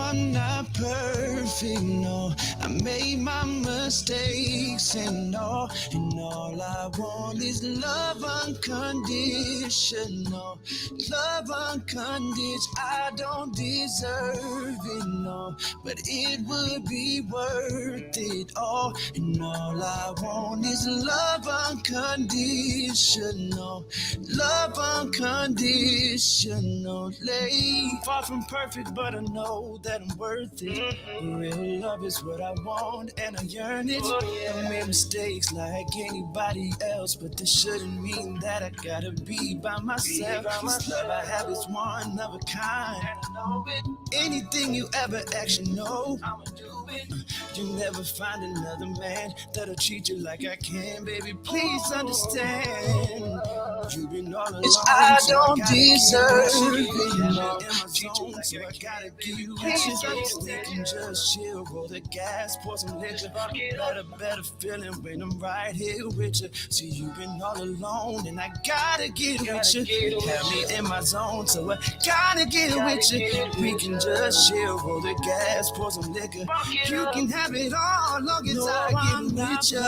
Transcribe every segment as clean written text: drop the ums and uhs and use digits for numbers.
I'm not perfect, no. I made my mistakes and all I want is love unconditional. Love unconditional. I don't deserve it, no, but it would be worth it all. And all I want is love unconditional. Love unconditionally. Far from perfect, but I know that I'm worth it. Real love is what I want and I yearn it. I made mistakes like anybody else, but this shouldn't mean that I gotta be by myself. This love I have is one of a kind. Anything you ever actually know, I'ma do it. You'll never find another man that'll treat you like I can, baby. Please understand. You've been all alone, I don't deserve it. So I gotta give you what you think and just chill, roll the gas, pour some liquor. Better feeling when I'm right here with you. See, you've been all alone and I gotta get with you. Have me in my zone, so I gotta get with you. We can just chill, roll the gas, pour some liquor. You can have it all, long as I get with you.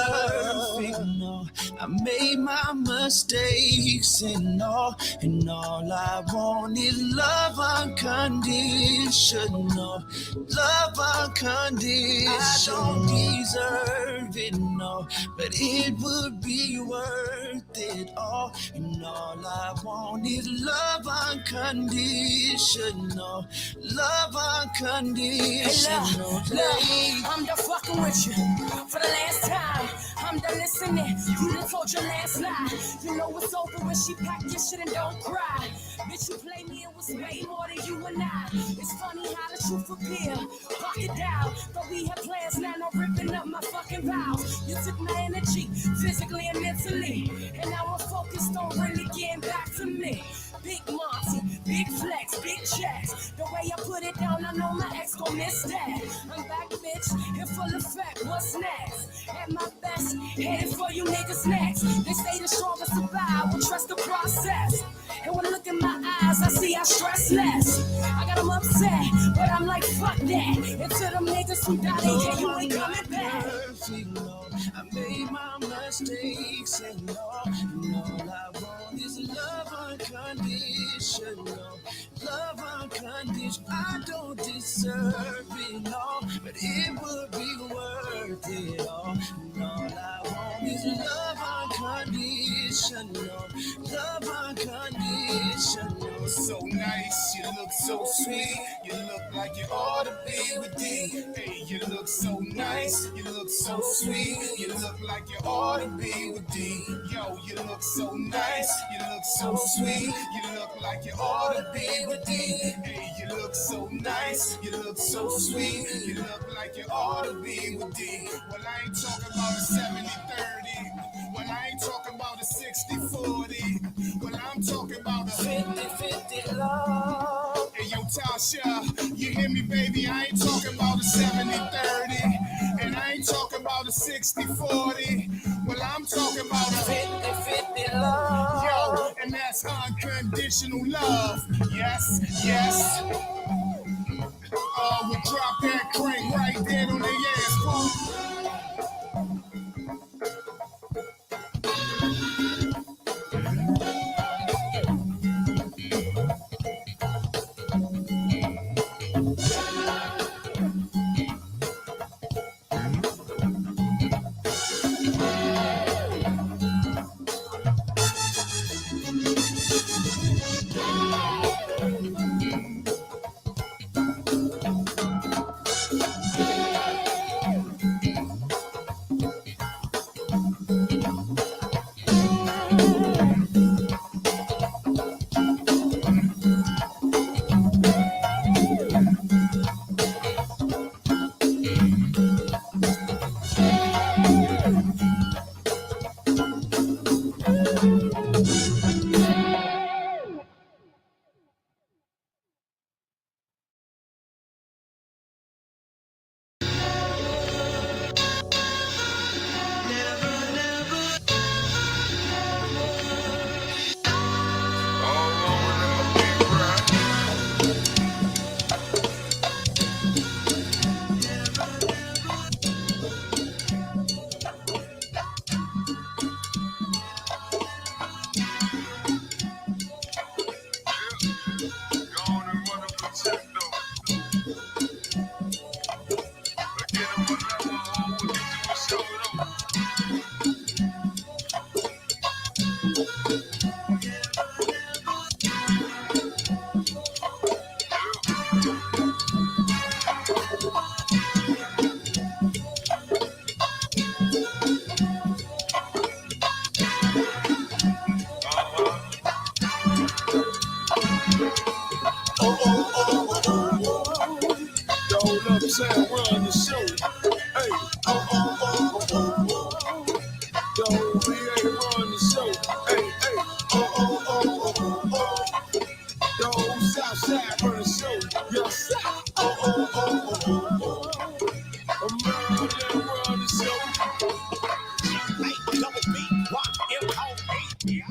No, I made my mistakes and all I want is love unconditional. Love unconditional. I don't deserve it, no, but it would be worth it all. And all I want is love unconditional. Love unconditional. Hey, I'm done fucking with you for the last time. I'm done listening. You done told your last lie. You know it's over when she pack your shit and don't cry. Bitch, you play me, it was way more than you and I. It's funny how the truth appear. Pocket down, but we had plans, now I'm ripping up my fucking vows. You took my energy, physically and mentally, and now I'm focused on really getting back to me. Big Monty, big flex, big checks. The way I put it down, I know my ex gon' miss that. I'm back, bitch, in full effect. What's next? At my best, headed for you niggas next. They say the strongest survive, will trust the process. And when I look in my eyes, I see I stress less. I got them upset, but I'm like, fuck that. And to them niggas who died, yeah, you ain't coming back. I made my mistakes and all I want is love unconditional. Love unconditional. I don't deserve it all, but it would be worth it all. And all I want is love unconditional. Love unconditional. So nice, you look so sweet. You look like you ought to be with D. Hey, you look so nice, you look so sweet. You look like you ought to be with D. Yo, you look so nice, you look so sweet. You look like you ought to be with D. Hey, you look so nice, you look so sweet. You look like you ought to be with D. Well, I ain't talking about a 70-30. Well, I ain't talking about a 60-40. Well, I'm talking about a 50-50 love. Hey, yo, Tasha, you hear me, baby? I ain't talking about a 70-30. And I ain't talking about a 60-40. Well, I'm talking about a 50-50 love. Yo, and that's unconditional love. Yes, yes. We'll drop that crank right there on their ass, fool.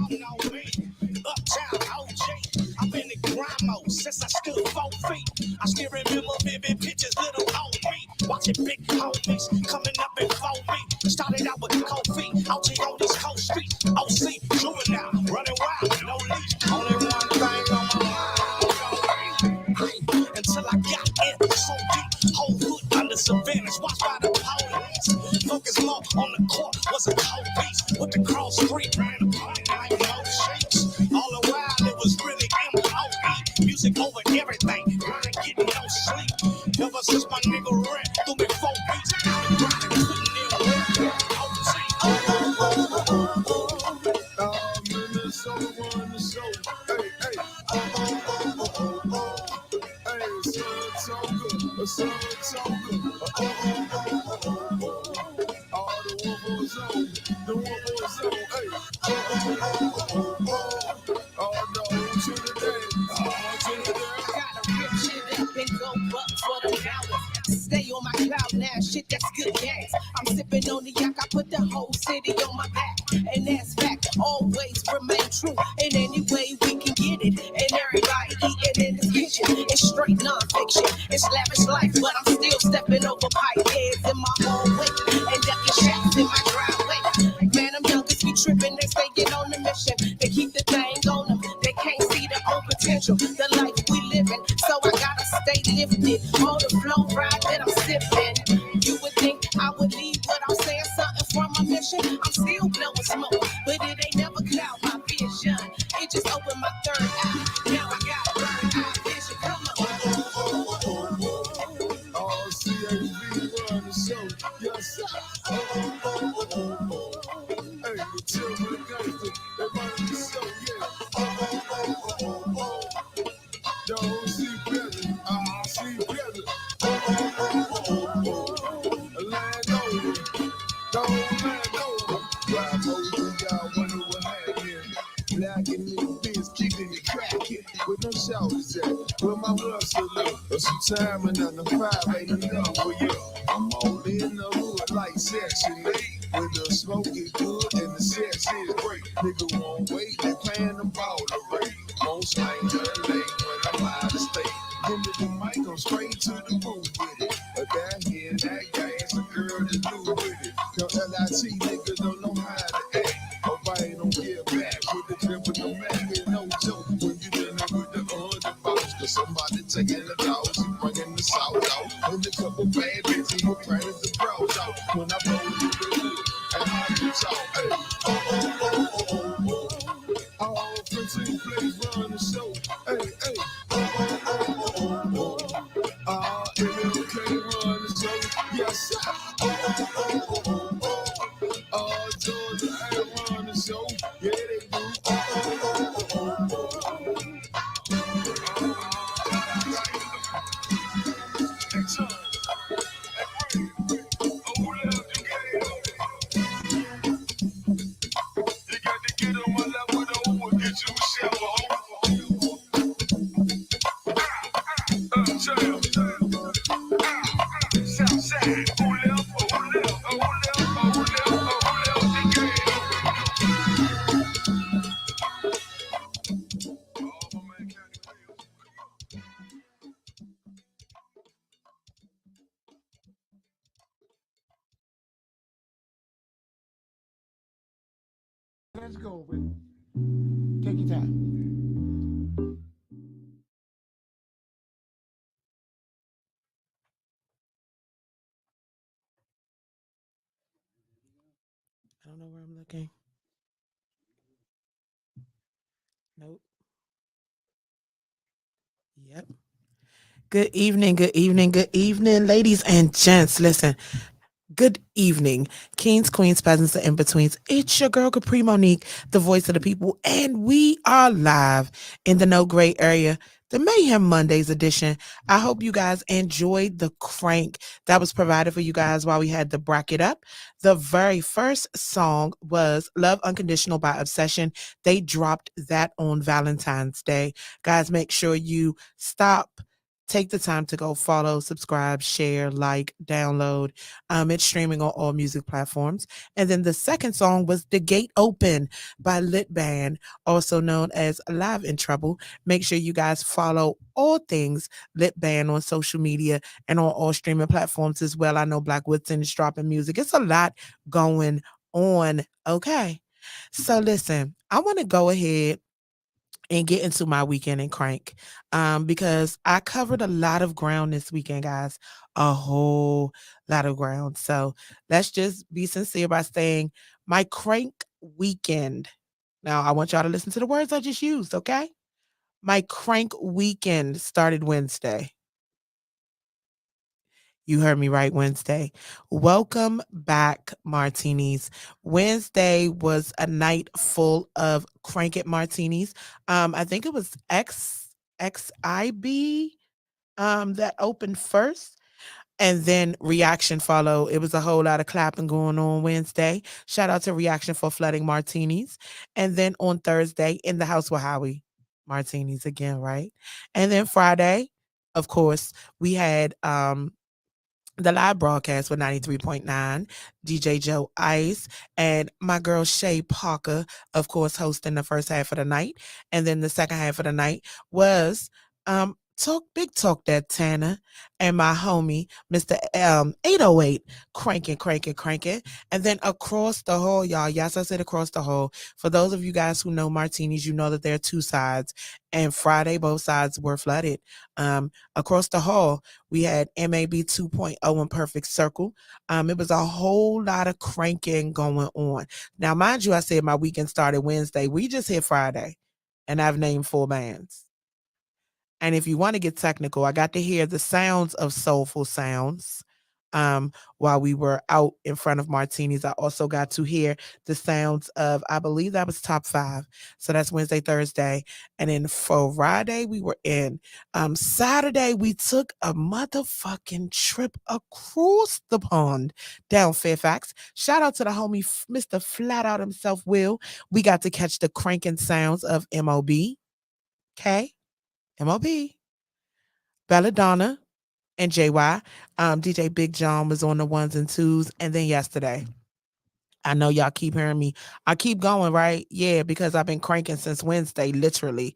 counting on me. Uptown OG, I've been in grind mode since I stood 4 feet. I still remember vivid pictures, little old me, watching big homies coming up and fold me. Started out with cold feet, out here on these cold streets. OC, juvenile, running wild, no leash. Only one thing on my mind, until I got in so deep, whole hood under surveillance, watched by the police. Focus more on the court, was a cold beast with the cross street, ran apart like no shakes. All the while it was really MOE, music over everything, grinding, getting no sleep. Ever since my nigga Brent threw me 4 beats, I've been grinding, putting in work. Minnesota won the show. Hey, hey. Hey, so good. So good. All the one for zone. The one for zone. Hey. Oh, no, to the day. To the day. Gotta rip shit up and go up for the hours. Stay on my cloud now, shit that's good gas. I'm sipping on the yak, I put the whole city on my back. And that's fact, always remain true. In any way we can get it. And everybody eating in this kitchen. It's straight non-fiction, it's lavish life, but I'm still stepping over pipe heads in my hallway. And ducking shacks in my driveway. Man, them youngest be tripping, they staying on the mission. They keep the thing on them, they can't see their own potential. The life we living, so I gotta stay lifted. All the flow ride that I'm sipping. You would think I would leave without saying something from my mission. I'm still blowing smoke, but it ain't never cloud my vision. It just opened my third eye. Now I got third eye vision. Come on. All CAV run the show. Yes, sir. Hey, the children gangster, they run the show, yeah. Yo, see better, see better. Land over, don't land over. Ride over, y'all wonder what happened. Black and little bitch keeping it cracking. With no shoulders at, where my hustle at. Some time and on the 5 ain't enough for you. I'm all in the hood like Section 8. When the smoke is good and the sex is great. Nigga won't wait, they playing the ball to rate. Won't slang the late when I'm out of state. Give me the mic, I'm straight to the roof with it. But that here, that guy's a girl that do with it. Your LIT niggas don't know how to act. Nobody don't get back with the clip of the man. It's no joke when you dealing with the boss. Cause somebody taking the dogs and bringing the south out. And a couple bad bitches who planted the bros out. When I roll through the hood and I get out. Hey, all 15 plays run the show. Hey, hey. MLK run the show. Yes, sir. Georgia ain't run the show. Yeah, they do. Let's go, Brent. Take your time. I don't know where I'm looking. Nope. Yep. Good evening, ladies and gents. Listen, good evening, kings, queens, peasants, and in-betweens. It's your girl, Capri Monique, the voice of the people, and we are live in the No Gray area, the Mayhem Mondays edition. I hope you guys enjoyed the crank that was provided for you guys while we had the bracket up. The very first song was Love Unconditional by Obsession. They dropped that on Valentine's Day. Guys, make sure you stop take the time to go follow, subscribe, share, like, download. It's streaming on all music platforms. And then the second song was The Gate Open by Lit Band, also known as Live in Trouble. Make sure you guys follow all things Lit Band on social media and on all streaming platforms as well. I know Black Woodson is dropping music. It's a lot going on. Okay. So listen, I want to go ahead and get into my weekend and crank because I covered a lot of ground this weekend, guys. A whole lot of ground. So let's just be sincere by saying my crank weekend. Now, I want y'all to listen to the words I just used, okay? My crank weekend started Wednesday. You heard me right, Wednesday. Welcome back, Martinis. Wednesday was a night full of crank it martinis. I think it was XIB that opened first. And then Reaction followed. It was a whole lot of clapping going on Wednesday. Shout out to Reaction for flooding martinis. And then on Thursday, In the House with Howie, martinis again, right? And then Friday, of course, we had the live broadcast with 93.9, DJ Joe Ice, and my girl Shay Parker, of course, hosting the first half of the night. And then the second half of the night was Big Talk That Tanner and my homie, Mr. 808, cranking. And then across the hall, y'all, yes, I said across the hall. For those of you guys who know martinis, you know that there are two sides. And Friday, both sides were flooded. Across the hall, we had MAB 2.0 in Perfect Circle. It was a whole lot of cranking going on. Now, mind you, I said my weekend started Wednesday. We just hit Friday, and I've named 4 bands. And if you want to get technical, I got to hear the sounds of soulful sounds while we were out in front of Martinis. I also got to hear the sounds of, I believe that was Top 5. So that's Wednesday, Thursday. And then Friday, we were in. Saturday, we took a motherfucking trip across the pond down Fairfax. Shout out to the homie, Mr. Flat Out himself, Will. We got to catch the cranking sounds of MOB. Okay. MOB, Belladonna, and JY. DJ Big John was on the ones and twos. And then yesterday, I know y'all keep hearing me. I keep going, right? Yeah, because I've been cranking since Wednesday, literally.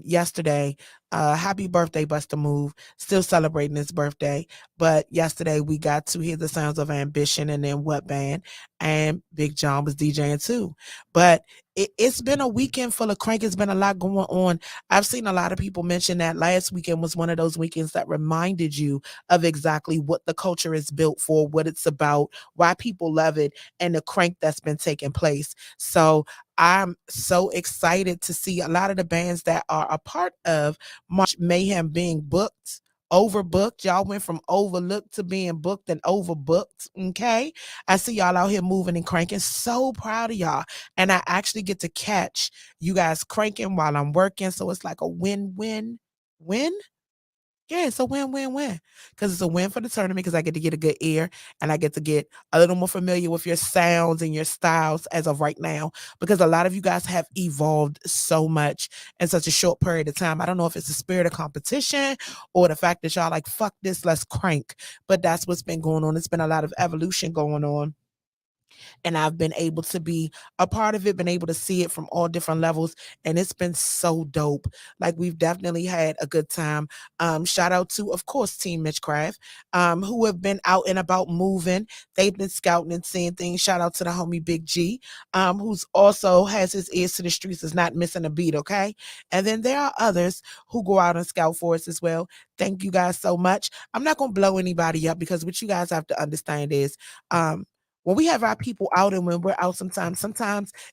Yesterday, happy birthday, Busta Move. Still celebrating his birthday. But yesterday we got to hear the sounds of Ambition and then What Band. And Big John was DJing too. But it's been a weekend full of crank. It's been a lot going on. I've seen a lot of people mention that last weekend was one of those weekends that reminded you of exactly what the culture is built for, what it's about, why people love it, and the crank that's been taking place. So I'm so excited to see a lot of the bands that are a part of March Mayhem being booked, overbooked. Y'all went from overlooked to being booked and overbooked. Okay. I see y'all out here moving and cranking. So proud of y'all. And I actually get to catch you guys cranking while I'm working. So it's like a win-win-win. Yeah, it's a win-win-win because it's a win for the tournament because I get to get a good ear and I get to get a little more familiar with your sounds and your styles as of right now because a lot of you guys have evolved so much in such a short period of time. I don't know if it's the spirit of competition or the fact that y'all like, fuck this, let's crank. But that's what's been going on. It's been a lot of evolution going on. And I've been able to be a part of it, been able to see it from all different levels. And it's been so dope. Like we've definitely had a good time. Shout out to, of course, Team Mitchcraft, who have been out and about moving. They've been scouting and seeing things. Shout out to the homie Big G, who's also has his ears to the streets, is not missing a beat, okay? And then there are others who go out and scout for us as well. Thank you guys so much. I'm not going to blow anybody up because what you guys have to understand is, when we have our people out and when we're out sometimes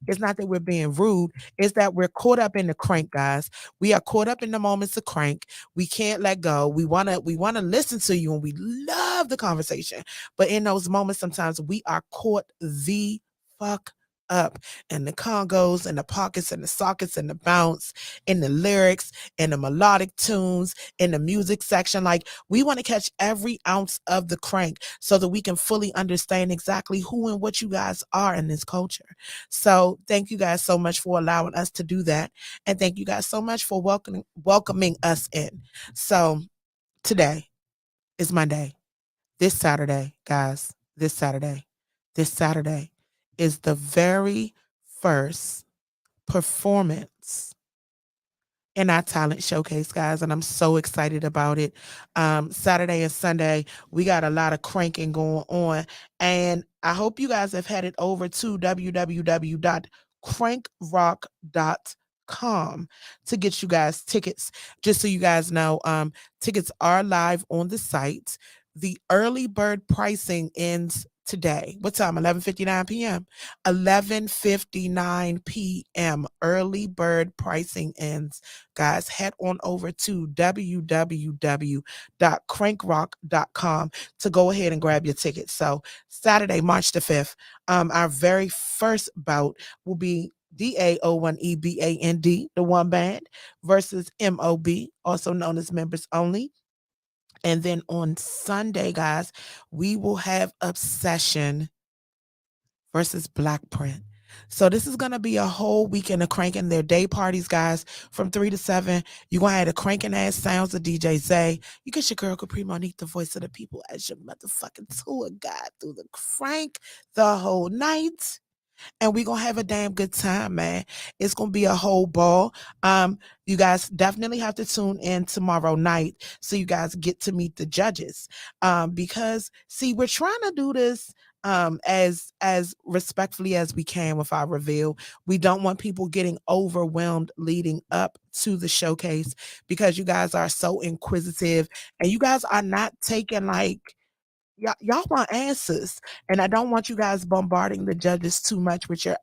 it's not that we're being rude, it's that we're caught up in the crank, guys. We are caught up in the moments of crank. We can't let go. We want to listen to you and we love the conversation. But in those moments, sometimes we are caught the fuck up in the congos and the pockets and the sockets and the bounce in the lyrics and the melodic tunes in the music section. Like we want to catch every ounce of the crank so that we can fully understand exactly who and what you guys are in this culture. So thank you guys so much for allowing us to do that. And thank you guys so much for welcoming us in. So today is Monday. This Saturday, guys, this Saturday is the very first performance in our talent showcase, guys, and I'm so excited about it. Saturday and Sunday, we got a lot of cranking going on, and I hope you guys have headed over to www.crankrock.com to get you guys tickets. Just so you guys know, tickets are live on the site. The early bird pricing ends today. What time? 11:59 p.m. 11:59 p.m. Early bird pricing ends. Guys, head on over to www.crankrock.com to go ahead and grab your tickets. So Saturday, March the 5th, our very first bout will be DAO1EBAND, the one band, versus MOB, also known as members only. And then on Sunday, guys, we will have Obsession versus Black Print. So this is going to be a whole weekend of cranking their day parties, guys, from 3 to 7. You're going to have the cranking ass sounds of DJ Zay. You get your girl Capri Monique, the voice of the people, as your motherfucking tour guide through the crank the whole night. And we're going to have a damn good time, man. It's going to be a whole ball. You guys definitely have to tune in tomorrow night so you guys get to meet the judges. Because, see, we're trying to do this as respectfully as we can with our reveal. We don't want people getting overwhelmed leading up to the showcase because you guys are so inquisitive and you guys are not taking like y'all want answers, and I don't want you guys bombarding the judges too much with your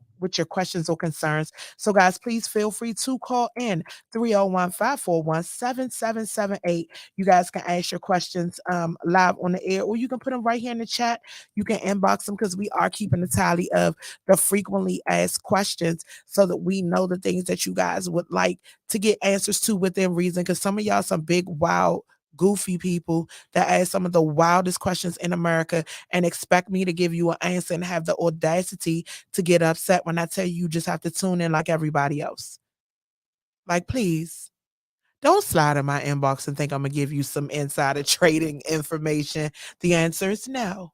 questions or concerns. So guys, please feel free to call in 301-541-7778. You guys can ask your questions live on the air, or you can put them right here in the chat. You can inbox them because we are keeping a tally of the frequently asked questions so that we know the things that you guys would like to get answers to within reason, because some of y'all some big wild goofy people that ask some of the wildest questions in America and expect me to give you an answer and have the audacity to get upset when I tell you just have to tune in like everybody else. Like, please, don't slide in my inbox and think I'm going to give you some insider trading information. The answer is no.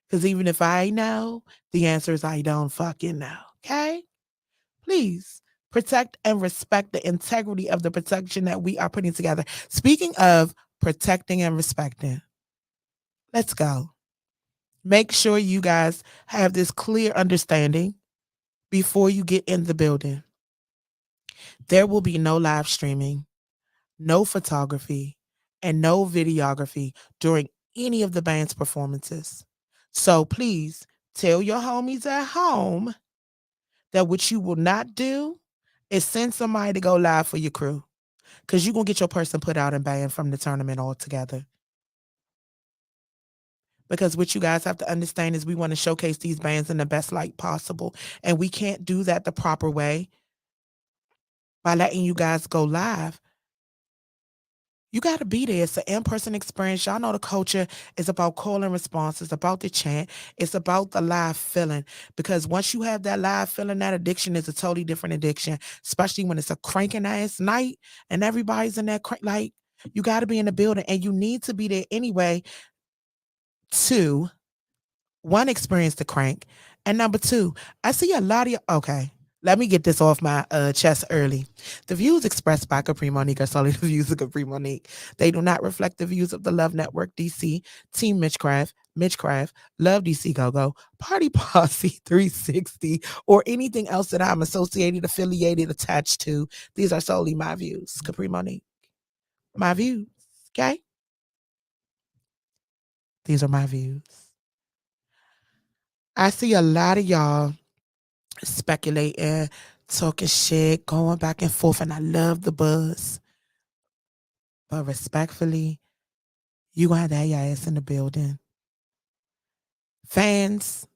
Because even if I know, the answer is I don't fucking know. Okay? Please protect and respect the integrity of the protection that we are putting together. Speaking of protecting and respecting, let's go. Make sure you guys have this clear understanding before you get in the building. There will be no live streaming, no photography, and no videography during any of the band's performances. So please tell your homies at home that what you will not do is send somebody to go live for your crew, because you're going to get your person put out and banned from the tournament altogether. Because what you guys have to understand is we want to showcase these bands in the best light possible. And we can't do that the proper way by letting you guys go live. You got to be there. It's an in-person experience. Y'all know the culture is about call and response. It's about the chant. It's about the live feeling. Because once you have that live feeling, that addiction is a totally different addiction, especially when it's a cranking ass night and everybody's in that like, you got to be in the building and you need to be there anyway to, one, experience the crank. And number two, I see a lot of okay. Let me get this off my chest early. The views expressed by Capri Monique are solely the views of Capri Monique. They do not reflect the views of the Love Network DC, Team Mitchcraft, Love DC Go-Go, Party Posse 360, or anything else that I'm associated, affiliated, attached to. These are solely my views. Capri Monique. My views. Okay? These are my views. I see a lot of y'all speculating, talking shit, going back and forth, and I love the buzz. But respectfully, you gonna have to have your ass in the building. Fans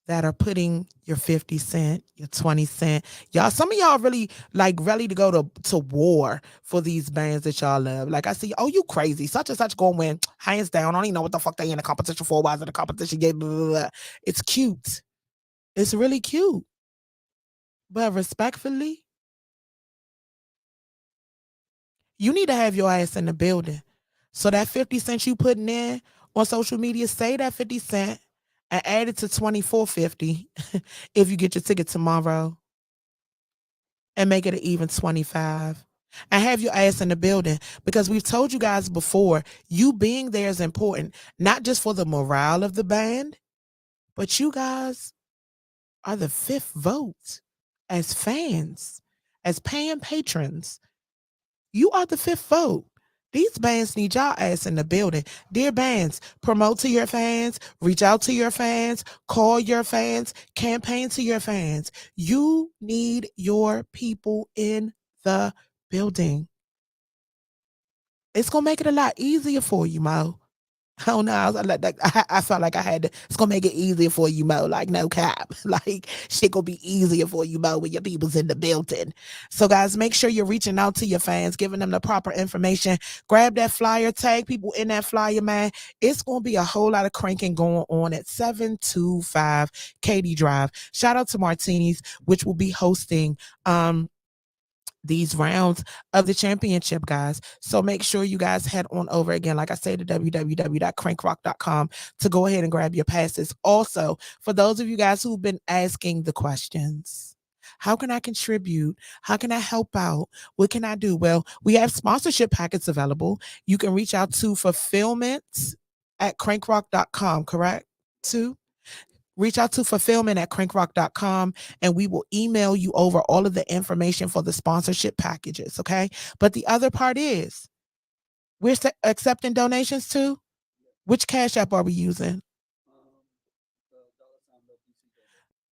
that are putting your 50 cent, your 20 cent, y'all, some of y'all really like ready to go to war for these bands that y'all love. Like I see, oh, you crazy, such and such gonna win, hands down. I don't even know what the fuck they in the competition for. Why is it a competition game? Blah, blah, blah. It's cute. It's really cute. But respectfully, you need to have your ass in the building So that 50 cents you putting in on social media, say that 50 cent and add it to $24.50 if you get your ticket tomorrow, and make it an even 25. And have your ass in the building, because we've told you guys before, you being there is important, not just for the morale of the band, but you guys are the fifth vote as fans, as paying patrons. You are the fifth vote. These bands need y'all ass in the building. Dear bands, promote to your fans, reach out to your fans, call your fans, campaign to your fans. You need your people in the building. It's going to make it a lot easier for you, Mo. I don't know. I felt like I had to. It's gonna make it easier for you, Mo. Like, no cap. Like, shit gonna be easier for you, Mo, when your people's in the building. So, guys, make sure you're reaching out to your fans, giving them the proper information. Grab that flyer, tag people in that flyer, man. It's gonna be a whole lot of cranking going on at 725 Katy Drive. Shout out to Martinis, which will be hosting these rounds of the championship, guys. So make sure you guys head on over again, like I say, to www.crankrock.com to go ahead and grab your passes. Also, for those of you guys who've been asking the questions, how can I contribute? How can I help out? What can I do? Well, we have sponsorship packets available. You can reach out to fulfillment@crankrock.com, correct? Reach out to fulfillment@crankrock.com, and we will email you over all of the information for the sponsorship packages, okay? But the other part is, we're accepting donations too. Which Cash App are we using?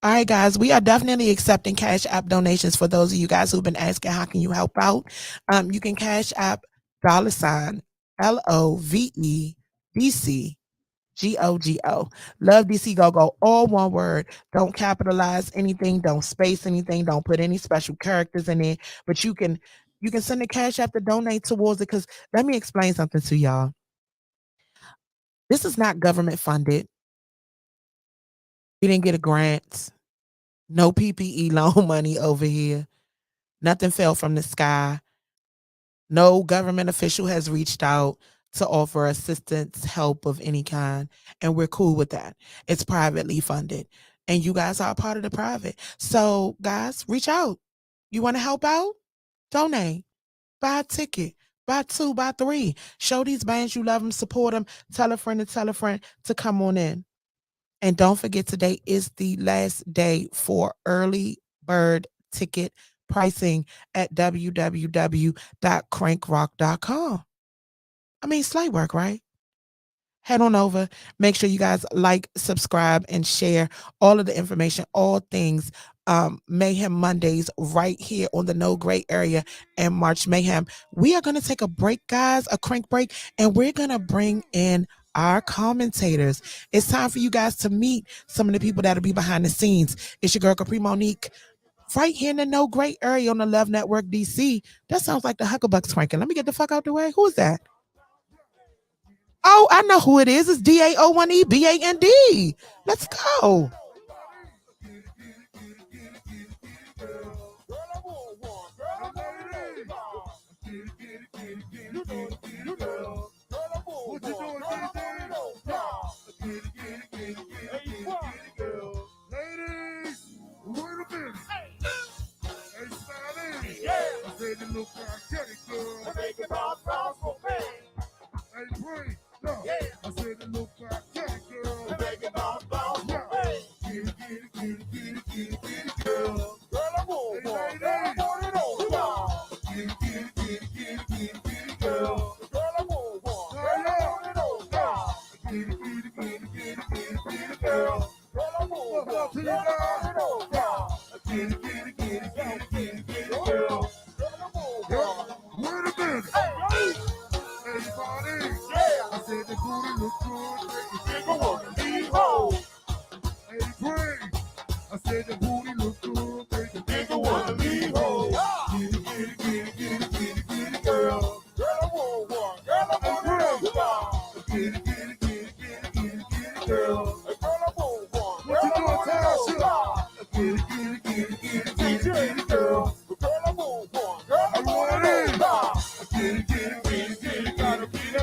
All right, guys, we are definitely accepting Cash App donations for those of you guys who've been asking, how can you help out? You can Cash App $LOVEDC GOGO. Love DC Go, all one word. Don't capitalize anything, don't space anything, don't put any special characters in it. But you can send a Cash App to donate towards it, because let me explain something to y'all. This is not government funded. We didn't get a grant. No PPE loan money over here. Nothing fell from the sky. No government official has reached out to offer assistance, help of any kind, and we're cool with that. It's privately funded, and you guys are a part of the private. So, guys, reach out. You want to help out? Donate. Buy a ticket. Buy 2, buy 3. Show these bands you love them, support them. Tell a friend to come on in. And don't forget, today is the last day for early bird ticket pricing at www.crankrock.com. I mean, slight work, right? Head on over. Make sure you guys like, subscribe, and share all of the information, all things Mayhem Mondays right here on the No Gray Area and March Mayhem. We are going to take a break, guys, a crank break, and we're going to bring in our commentators. It's time for you guys to meet some of the people that'll be behind the scenes. It's your girl, Capri Monique, right here in the No Gray Area on the Love Network DC. That sounds like the Hucklebucks cranking. Let me get the fuck out the way. Who is that? Oh, I know who it is. It's DAO1EBAND. Let's go.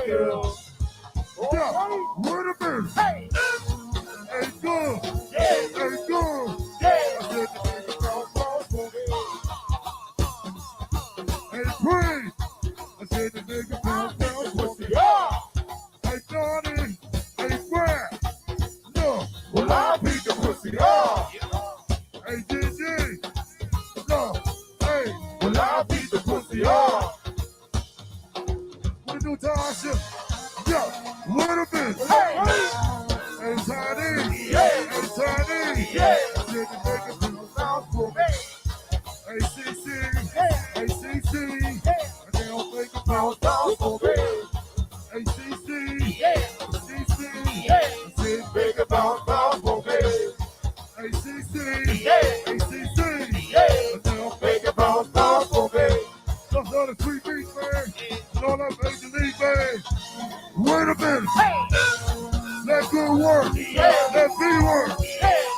Girl. Hey, Trae. I said the nigga pound down pussy. Yeah. Hey, Johnny. Hey, Brent. No. Well, I beat the pussy. Yeah. Hey, GG. No. Hey. Well, I beat the pussy. Yeah. What do you do, Tasha? Yo. Wait a minute. Hey, Tiny. Hey, Tiny. I said the nigga pound down for me. Hey, CC. Hey, CC. I don't think about down for me. Hey, CC. CC. I said think about down for me. Hey, CC. Hey, CC. I don't think about down for me. That's all the sweet beats, man. And all that major league, man. Wait a minute. Let good work. Let me work.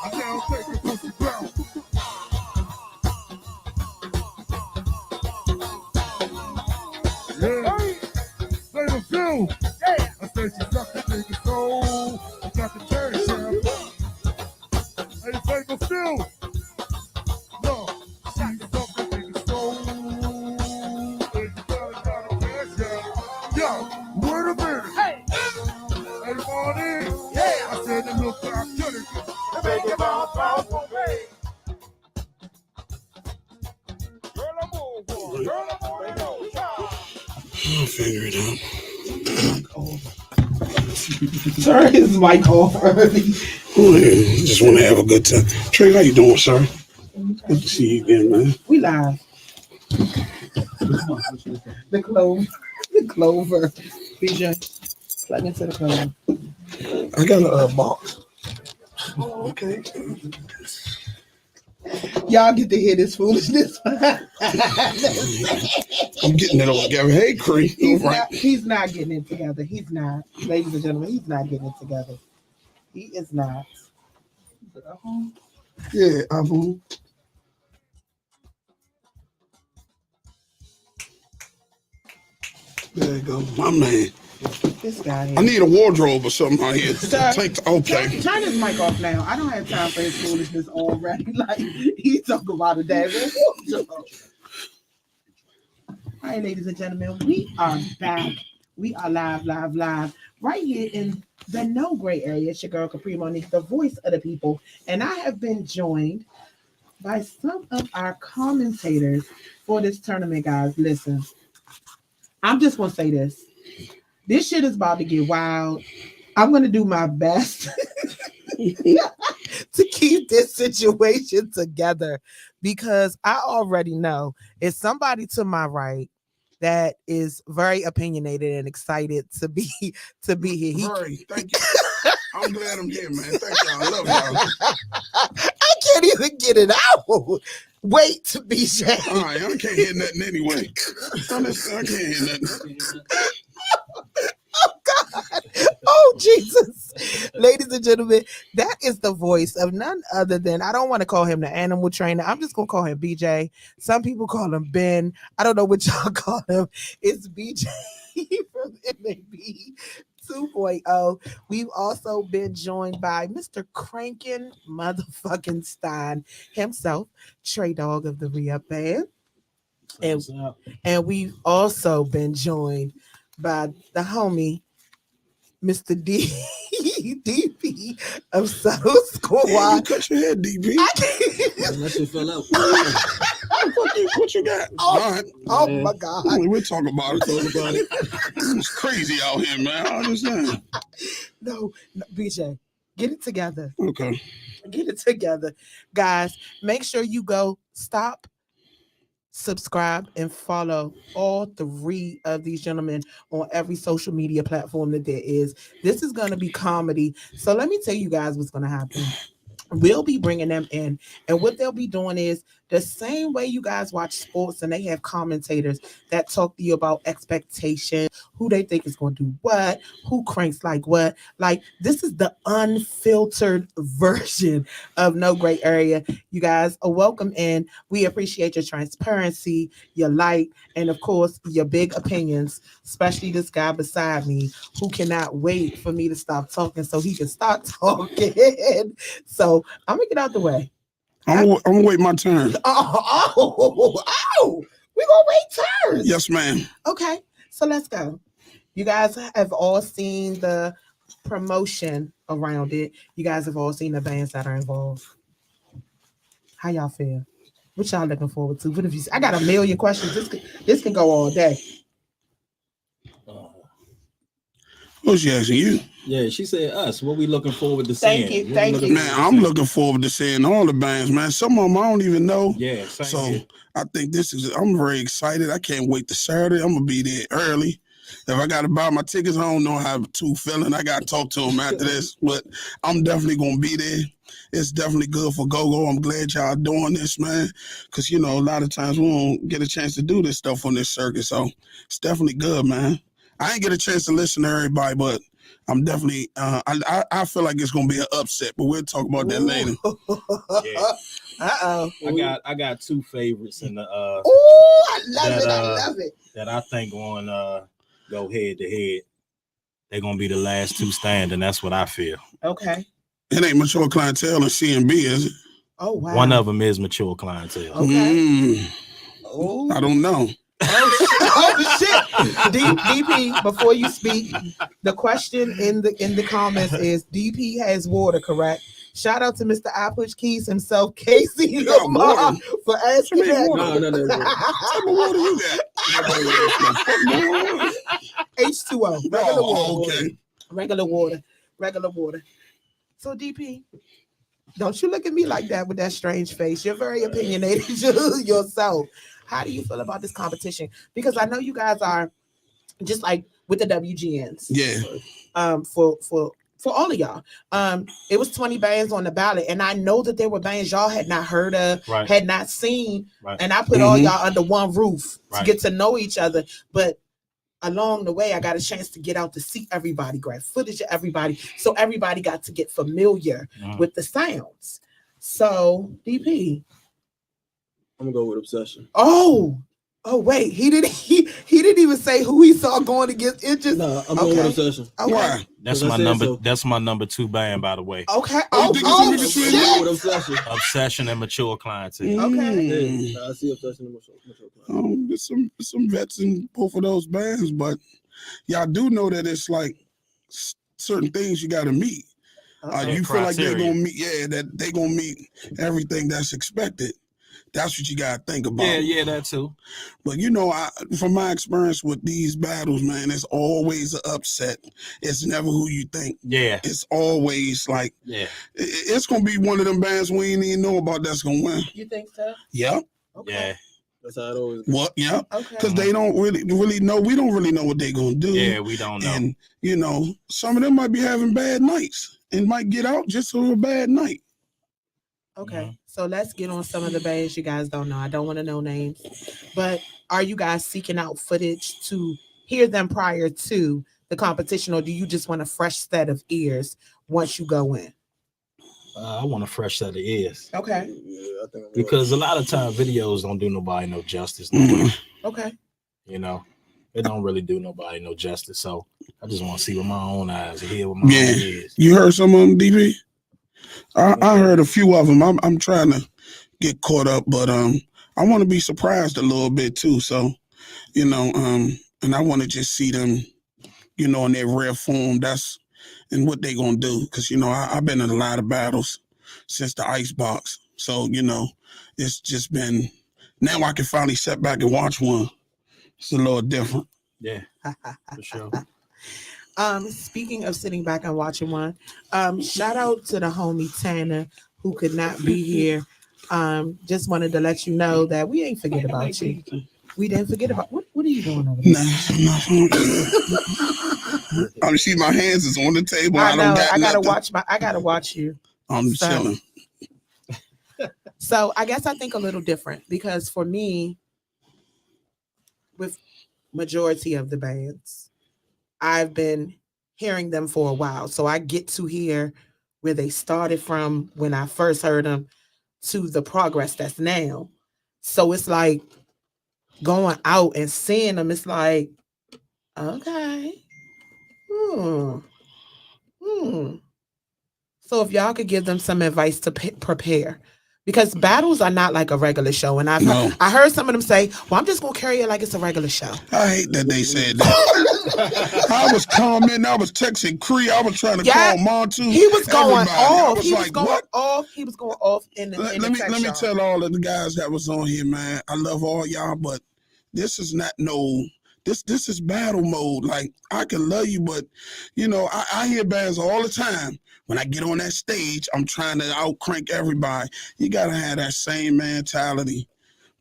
I don't think it's pussy brown. Yeah. Say the few. I said she sucked the nigga's soul. I got the cherry shell. Hey, say the few. No, she sucked the nigga's soul. And you got a cash out. Yo, wait a minute. Hey, morning. I said it look like I couldn't. Make it bounce for me. I'll figure it out. Turn his mic off early. Oh, yeah. Just want to have a good time. Trae, how you doing, sir? Good to see you again, man. We live. The clover. The clover. BJ, plug into the clover. I got a box. Oh, okay. Y'all get to hear this foolishness. I'm getting it all together. Hey, Cree. He's not getting it together. He's not. Ladies and gentlemen, he's not getting it together. He is not. Yeah, there you go. My man. This guy here. I need a wardrobe or something out here. Sir, Okay. Turn his mic off now. I don't have time for his foolishness already. Like, he's talking about a damn wardrobe. All right, ladies and gentlemen, we are back. We are live, right here in the No Gray area. It's your girl, Capri Monique, the voice of the people. And I have been joined by some of our commentators for this tournament, guys. Listen, I'm just going to say this. This shit is about to get wild. I'm going to do my best to keep this situation together because I already know it's somebody to my right that is very opinionated and excited to be here. Right, thank you. I'm glad I'm here, man. Thank y'all. I love y'all. I can't even get it out. Wait to be Shay. All right, I can't hear nothing anyway. I can't hear nothing. Oh God. Oh Jesus. Ladies and gentlemen, that is the voice of none other than, I don't want to call him the animal trainer. I'm just going to call him BJ. Some people call him Ben. I don't know what y'all call him. It's BJ from MAB 2.0. We've also been joined by Mr. Crankin motherfucking Stein himself, Trae Dogg of the REUP band. And we've also been joined by the homie, Mr. DP of SUTTLE Squad. Yeah, you cut your head, DP. That shit fell out. What you got? Oh my God. We'll talk about it. It's crazy out here, man. I understand. No, BJ, get it together. Okay. Get it together. Guys, make sure you go stop, subscribe, and follow all three of these gentlemen on every social media platform that there is. This is going to be comedy. So let me tell you guys what's going to happen. We'll be bringing them in, and what they'll be doing is the same way you guys watch sports and they have commentators that talk to you about expectation, who they think is going to do what, who cranks like what. Like, this is the unfiltered version of No Gray Area. You guys are welcome in. We appreciate your transparency, your light, and of course, your big opinions, especially this guy beside me who cannot wait for me to stop talking so he can start talking. So I'm going to get out the way. I'm gonna wait my turn. Oh. We're gonna wait turns. Yes, ma'am. Okay, so let's go. You guys have all seen the promotion around it. You guys have all seen the bands that are involved. How y'all feel? What y'all looking forward to? What have you? I got a million questions. This can go all day. What's she asking you? Yeah, she said us. What we looking forward to Thank seeing? you, thank you. Man, I'm looking forward to seeing all the bands, man. Some of them I don't even know. Yeah, same So here. I think I'm very excited. I can't wait to Saturday. I'm gonna be there early. If I gotta buy my tickets, I don't know how to feeling. I gotta talk to them after this, but I'm definitely gonna be there. It's definitely good for go-go. I'm glad y'all doing this, man. Cause a lot of times we don't get a chance to do this stuff on this circuit. So it's definitely good, man. I ain't get a chance to listen to everybody, but I'm definitely I feel like it's gonna be an upset, but we'll talk about that later. Yeah. I got two favorites in the I love it. that I think going go head to head. They're gonna be the last two standing. That's what I feel. Okay. It ain't Mature Clientele and CMB, is it? Oh wow. One of them is Mature Clientele. Okay. I don't know. Oh shit. DP, before you speak, the question in the comments is DP has water, correct? Shout out to Mr. I Push Keys himself, Casey Lamar, for asking that. No. What water you got? H2O. Regular water. Okay. Regular water. So DP, don't you look at me like that with that strange face. You're very opinionated yourself. How do you feel about this competition? Because I know you guys are just like with the WGNs. Yeah. For all of y'all. It was 20 bands on the ballot, and I know that there were bands y'all had not heard of, had not seen, and I put all y'all under one roof to get to know each other. But along the way, I got a chance to get out to see everybody, grab footage of everybody, so everybody got to get familiar with the sounds. So, DP. I'm gonna go with Obsession. Oh wait, he didn't even say who he saw going against. It just I'm going with Obsession. Okay. Why? That's my number. So. That's my number 2 band, by the way. Okay. Shit. Obsession. Obsession and Mature Clientele. Okay. Yeah, I see Obsession and Mature Clientele. There's some vets in both of those bands, but y'all do know that it's like certain things you got to meet. You feel like they're gonna meet, that they gonna meet everything that's expected. That's what you gotta think about. Yeah, that too. But from my experience with these battles, man, it's always an upset. It's never who you think. Yeah. It's always like, it's gonna be one of them bands we ain't even know about that's gonna win. You think so? Yeah. Okay. Yeah. That's how it always goes. What? Yeah. Okay. Because they don't really know. We don't really know what they're gonna do. Yeah, we don't know. And some of them might be having bad nights and might get out just for a bad night. Okay, so let's get on some of the bands you guys don't know. I don't want to know names, but are you guys seeking out footage to hear them prior to the competition, or do you just want a fresh set of ears once you go in? I want a fresh set of ears. Okay. Yeah, I think because a lot of time videos don't do nobody no justice. Okay. It don't really do nobody no justice. So I just want to see with my own eyes and hear with my own ears. You heard some of them, DB? I heard a few of them. I'm trying to get caught up, but I want to be surprised a little bit too. So, and I want to just see them, in their rare form. That's and what they gonna do. Because I've been in a lot of battles since the Icebox. So it's just been. Now I can finally sit back and watch one. It's a little different. Yeah, for sure. Speaking of sitting back and watching one, shout out to the homie Tanner who could not be here. Just wanted to let you know that we ain't forget about you. We didn't forget about what are you doing over there? I see my hands is on the table. I know. I gotta watch you. I'm chilling. So I guess I think a little different because for me, with majority of the bands, I've been hearing them for a while. So I get to hear where they started from when I first heard them to the progress that's now. So it's like going out and seeing them, it's like, okay. So if y'all could give them some advice to prepare, Because battles are not like a regular show. And I heard some of them say, well, I'm just going to carry it like it's a regular show. I hate that they said that. I was commenting, I was texting Cree, I was trying to call Montu. He was going off. He was going off. He was going off in the Let me tell all of the guys that was on here, man. I love all y'all, but this is not this is battle mode. Like, I can love you, but you know, I hear bands all the time. When I get on that stage, I'm trying to out crank everybody. You gotta have that same mentality,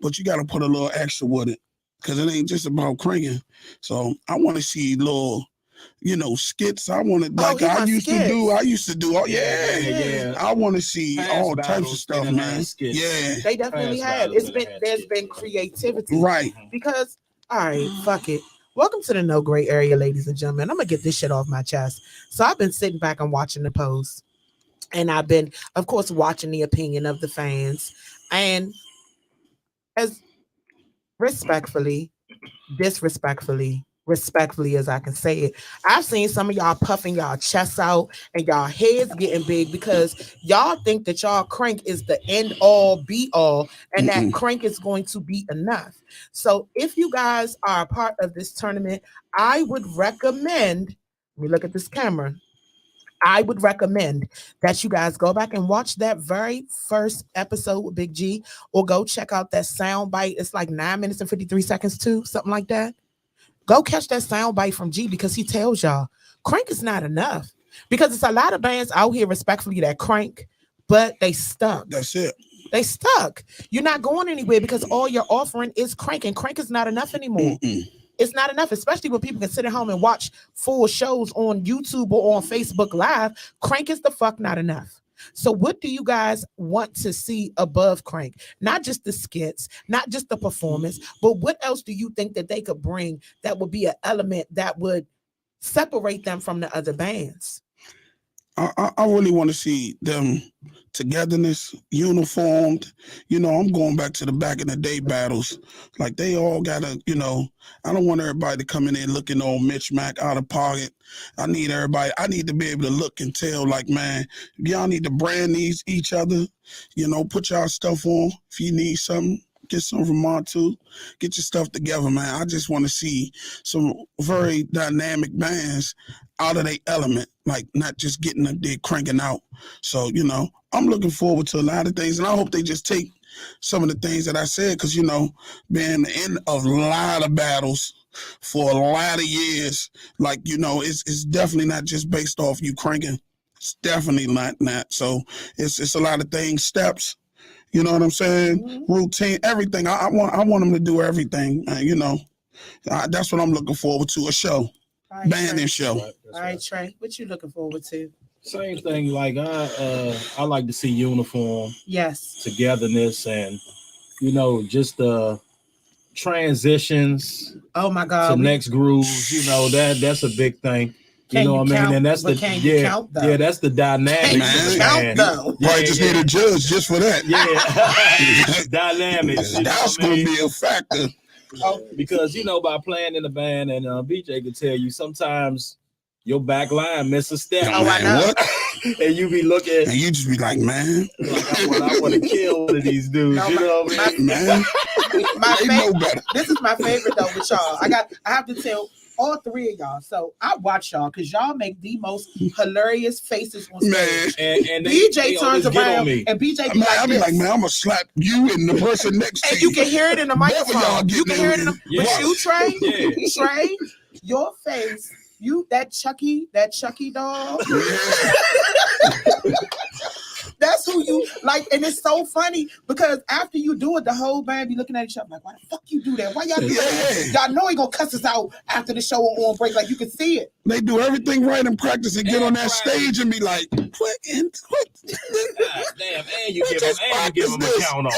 but you gotta put a little extra with it, because it ain't just about cranking. So I want to see little, you know, skits. I want to I used to do. Oh yeah. I want to see all types of stuff, man. Yeah, they definitely have. There's been creativity, right? Because all right, fuck it. Welcome to the No Gray Area, ladies and gentlemen. I'm going to get this shit off my chest. So I've been sitting back and watching the post. And I've been, of course, watching the opinion of the fans. And as respectfully as I can say it, I've seen some of y'all puffing y'all chests out and y'all heads getting big because y'all think that y'all crank is the end all be all and that crank is going to be enough. So if you guys are a part of this tournament, I would recommend, let me look at this camera. I would recommend that you guys go back and watch that very first episode with Big G, or go check out that sound bite. It's like 9 minutes and 53 seconds too, something like that. Go catch that sound bite from G, because he tells y'all crank is not enough. Because it's a lot of bands out here respectfully that crank, but they stuck. That's it. They stuck. You're not going anywhere because all you're offering is crank, and crank is not enough anymore. It's not enough, especially when people can sit at home and watch full shows on YouTube or on Facebook Live. Crank is the fuck not enough. So what do you guys want to see above crank? Not just the skits, not just the performance, but what else do you think that they could bring that would be an element that would separate them from the other bands? I really want to see them togetherness, uniformed. You know, I'm going back to the back in the day battles. Like, they all gotta, you know, I don't want everybody to come in there looking all Mitch Mac out of pocket. I need to be able to look and tell, like, man, y'all need to brand each other, you know, put y'all stuff on. If you need something, get some from Montu, get your stuff together, man. I just want to see some very dynamic bands out of their element, like not just getting up there cranking out. So, you know, I'm looking forward to a lot of things, and I hope they just take some of the things that I said, because, you know, being in a lot of battles for a lot of years, like, you know, it's definitely not just based off you cranking. It's definitely not that. So it's a lot of things, steps. You know what I'm saying? Routine, everything. I want them to do everything. You know, that's what I'm looking forward to. A show, banding show. All right, Trae, what you looking forward to? Same thing. Like, I like to see uniform, yes, togetherness, and, you know, just transitions. Oh my God, to next grooves. You know, that's a big thing. You know what I mean? And that's the that's the dynamic. Probably just need a judge just for that. Yeah. Dynamics. That's gonna be a factor. Because, you know, by playing in the band, and BJ can tell you, sometimes your back line miss a step. Oh, I know. What? And you be looking, and you just be like, man, I want to kill one of these dudes. No, you know what I mean? Man, this is my favorite though with y'all. I have to tell all three of y'all. So I watch y'all because y'all make the most hilarious faces on stage. And BJ turns around and BJ be like, I'll be like, man, I'm gonna slap you and the person next to you. And you can hear it in the microphone. You can hear it in the but you, Trae, Trae, your face, that Chucky dog. That's who you like, and it's so funny because after you do it, the whole band be looking at each other like, "Why the fuck you do that? Why y'all do that?" Y'all know he gonna cuss us out after the show on break, like you can see it. They do everything right in practice and get on that stage and be like, "What? Damn!" And you give them a count on.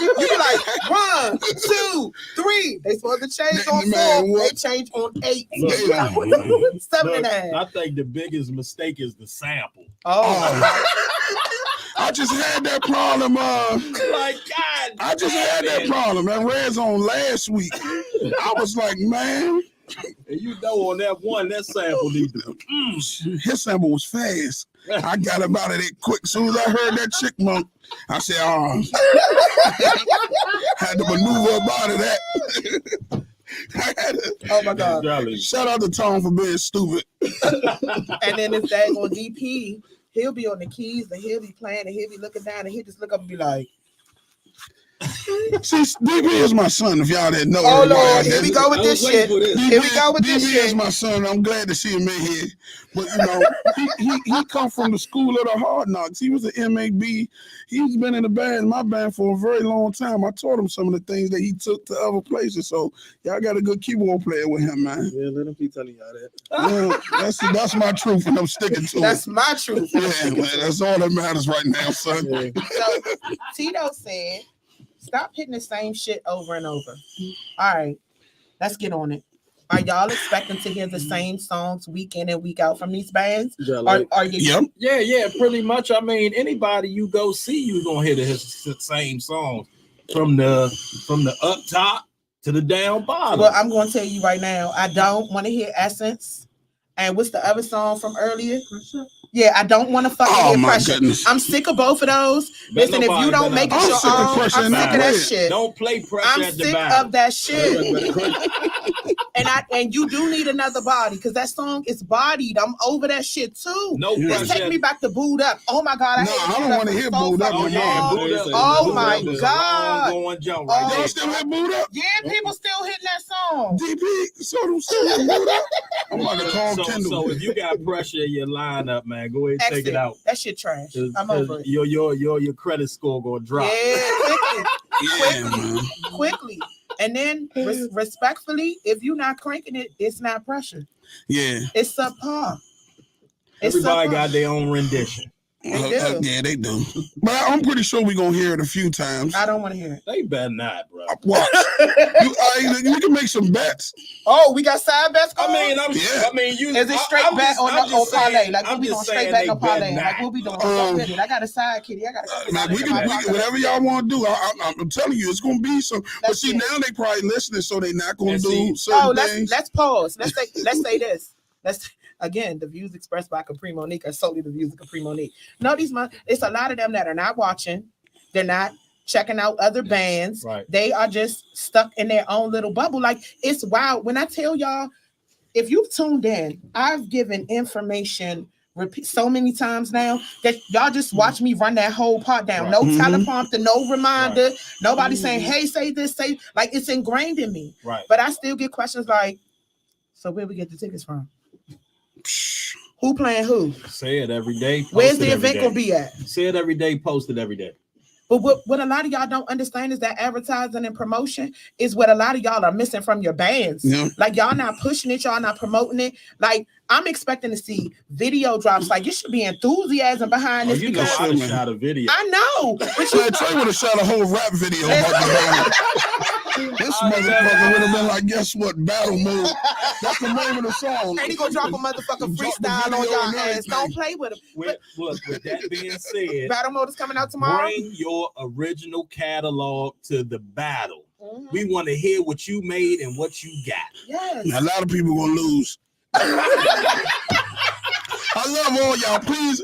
You be like 1, 2, 3. They supposed to change on 4. They change on 8. 7.5. I think the biggest mistake is the sample. Oh. I just had that problem. Like, God, I just had that problem. That Red's on last week. I was like, man. And you know, on that one, that sample need to. His sample was fast. I got up out of it quick. As soon as I heard that Chickmunk, I said, oh. Had to maneuver up out of that. Oh my God. Shout out to Tom for being stupid. And then if that on DP, he'll be on the keys and he'll be playing and he'll be looking down and he'll just look up and be like, see, DP is my son, if y'all didn't know. Oh Lord, here we go with this shit. Here we go with this DP shit. is my son. I'm glad to see him in here. But you know, he come from the school of the hard knocks. He was an MAB. He's been in my band for a very long time. I taught him some of the things that he took to other places. So y'all got a good keyboard player with him, man. Yeah, let him keep telling y'all that. Yeah, that's my truth, and I'm sticking to That's it. my truth. Yeah, man, that's all that matters right now, son. Yeah. So Tito said, stop hitting the same shit over and over. All right, let's get on it. Are y'all expecting to hear the same songs week in and week out from these bands? Are you? Yep. Yeah, pretty much. I mean, anybody you go see, you gonna hear the same songs from the up top to the down bottom. Well, I'm going to tell you right now, I don't want to hear Essence. And what's the other song from earlier? Yeah, I don't want to fucking hear Pressure. Goodness. I'm sick of both of those. Listen, if you don't make it your own, I'm sick of that shit. Don't play Pressure I'm at the sick back. of that shit. And you do need another body because that song is bodied. I'm over that shit too. No, just take me back to Booed Up. Oh my God, I don't want to hear Booed Up. Oh yeah, Booed Up. Oh my God. Going jump right Y'all there. still hit Booed Up? Yeah, people still hitting that song. DP, so them still Booed Up? I'm about to call Kendall. So if you got Pressure in your lineup, man, go ahead and take it out. That shit trash. I'm over it. Your credit score gonna drop. Yeah, quickly. And then respectfully, if you're not cranking it, it's not Pressure. Yeah. It's subpar. Everybody got their own rendition. Yeah, they do. But I'm pretty sure we're going to hear it a few times. I don't want to hear it. They better not, bro. Watch. You can make some bets. Oh, we got side bets going? I mean, is it straight bet or parlay? Like, I'm we just doing straight bet or parlay? Like, what we doing? I got a side kitty. I got a man, we can whatever y'all want to do. I'm telling you, it's going to be some. But see, now they probably listening, so they're not going to do certain things. Let's pause. Let's say this. Again, the views expressed by Capri Monique are solely the views of Capri Monique. No, it's a lot of them that are not watching. They're not checking out other bands. Right. They are just stuck in their own little bubble. Like, it's wild. When I tell y'all, if you've tuned in, I've given information so many times now that y'all just watch me run that whole part down. No teleprompter, no reminder, nobody saying, hey, say this, say, like, it's ingrained in me. Right. But I still get questions like, so where we get the tickets from? Who playing who? Say it every day. Where's the event gonna be at? Say it every day, post it every day. But what a lot of y'all don't understand is that advertising and promotion is what a lot of y'all are missing from your bands. Yeah. Like, y'all not pushing it, y'all not promoting it. Like, I'm expecting to see video drops. Like, it should be enthusiasm behind this. You know, I done shot a video. I know. But Trae would have shot a whole rap video about the band. This motherfucker would have been like, guess what? Battle mode. That's the name of the song. And he gonna drop a motherfucking freestyle on y'all ass. Don't play with him. With that being said, Battle mode is coming out tomorrow. Bring your original catalog to the battle. We want to hear what you made and what you got. Yes. A lot of people gonna lose. I love all y'all. Please,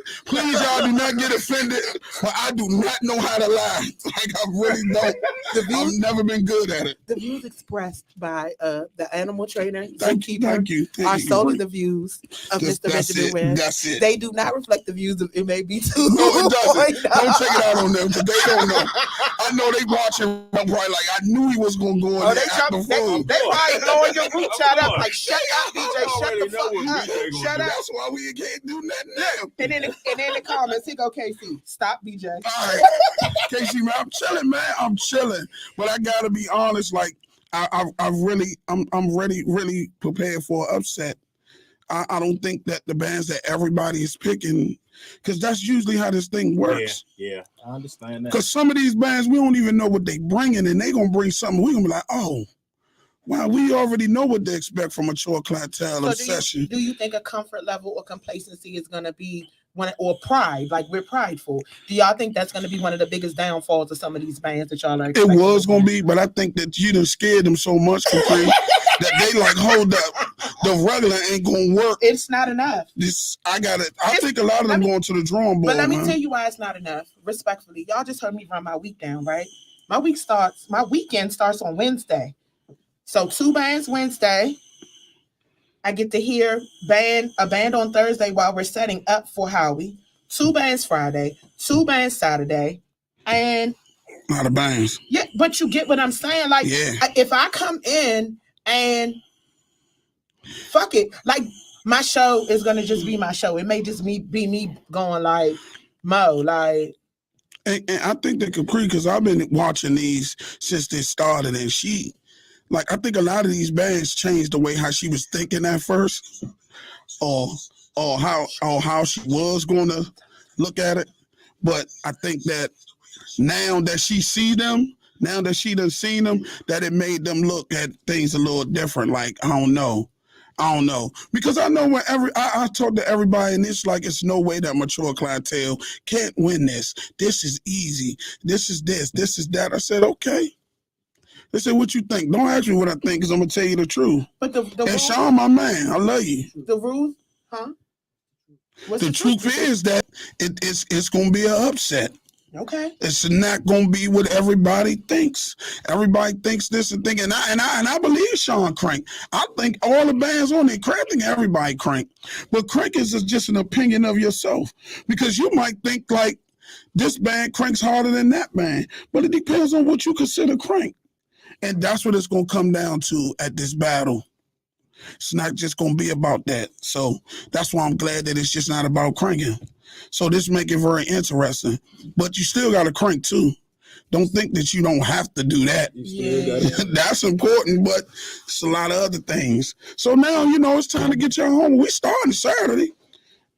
y'all do not get offended. But I do not know how to lie. Like, I really don't. I've never been good at it. The views expressed by the animal trainer. Thank you. Are solely the views of Mr. Benjamin West. That's it. They do not reflect the views of MAB 2. No, it doesn't. Don't take it out on them because they don't know. I know they watching. I'm probably like, I knew he was gonna go in there. They probably throwing your group chat up like, shut up, DJ. Shut the fuck up. Shut up. That's why we can't do nothing now. And in the comments, he go, KC, stop, BJ. All right, KC, man, I'm chilling, man. I'm chilling, but I gotta be honest. Like, I'm really prepared for an upset. I don't think that the bands that everybody is picking, because that's usually how this thing works. Yeah, I understand that. Because some of these bands, we don't even know what they bringing, and they gonna bring something. We gonna be like, oh. Wow, we already know what to expect from a mature clientele session. Do you think a comfort level or complacency is going to be or pride, like we're prideful? Do y'all think that's going to be one of the biggest downfalls of some of these bands that y'all are expecting? It was going to be, but I think that you done scared them so much, Capri, that they like, hold up. the regular ain't gonna work. It's not enough. I think a lot of them going to the drawing board. But let me tell you why it's not enough. Respectfully, y'all just heard me run my week down, right? My weekend starts on Wednesday. So 2 bands Wednesday. I get to hear a band on Thursday while we're setting up for Howie. 2 bands Friday, 2 bands Saturday, and a lot of bands. Yeah, but you get what I'm saying. Like, if I come in and fuck it, like my show is gonna just be my show. It may just be me going like Mo, like. And I think that Capri, because I've been watching these since they started, and she, like, I think a lot of these bands changed the way how she was thinking at first, or how she was going to look at it. But I think that now that she see them, now that she done seen them, that it made them look at things a little different. Like, I don't know. Because I know I talk to everybody, and it's like, it's no way that mature clientele can't win this. This is easy. This is that. I said, okay. They said, what you think? Don't ask me what I think, because I'm going to tell you the truth. But and Sean, my man, I love you. The rules, huh? The truth is that it's going to be an upset. Okay. It's not going to be what everybody thinks. Everybody thinks this and thinking, and I believe Sean crank. I think all the bands on there crank. I think everybody crank. But crank is just an opinion of yourself, because you might think like this band cranks harder than that band, but it depends on what you consider crank. And that's what it's going to come down to at this battle. It's not just going to be about that. So that's why I'm glad that it's just not about cranking. So this make it very interesting. But you still got to crank too. Don't think that you don't have to do that. Yeah. That's important, but it's a lot of other things. So now, it's time to get your home. We starting Saturday.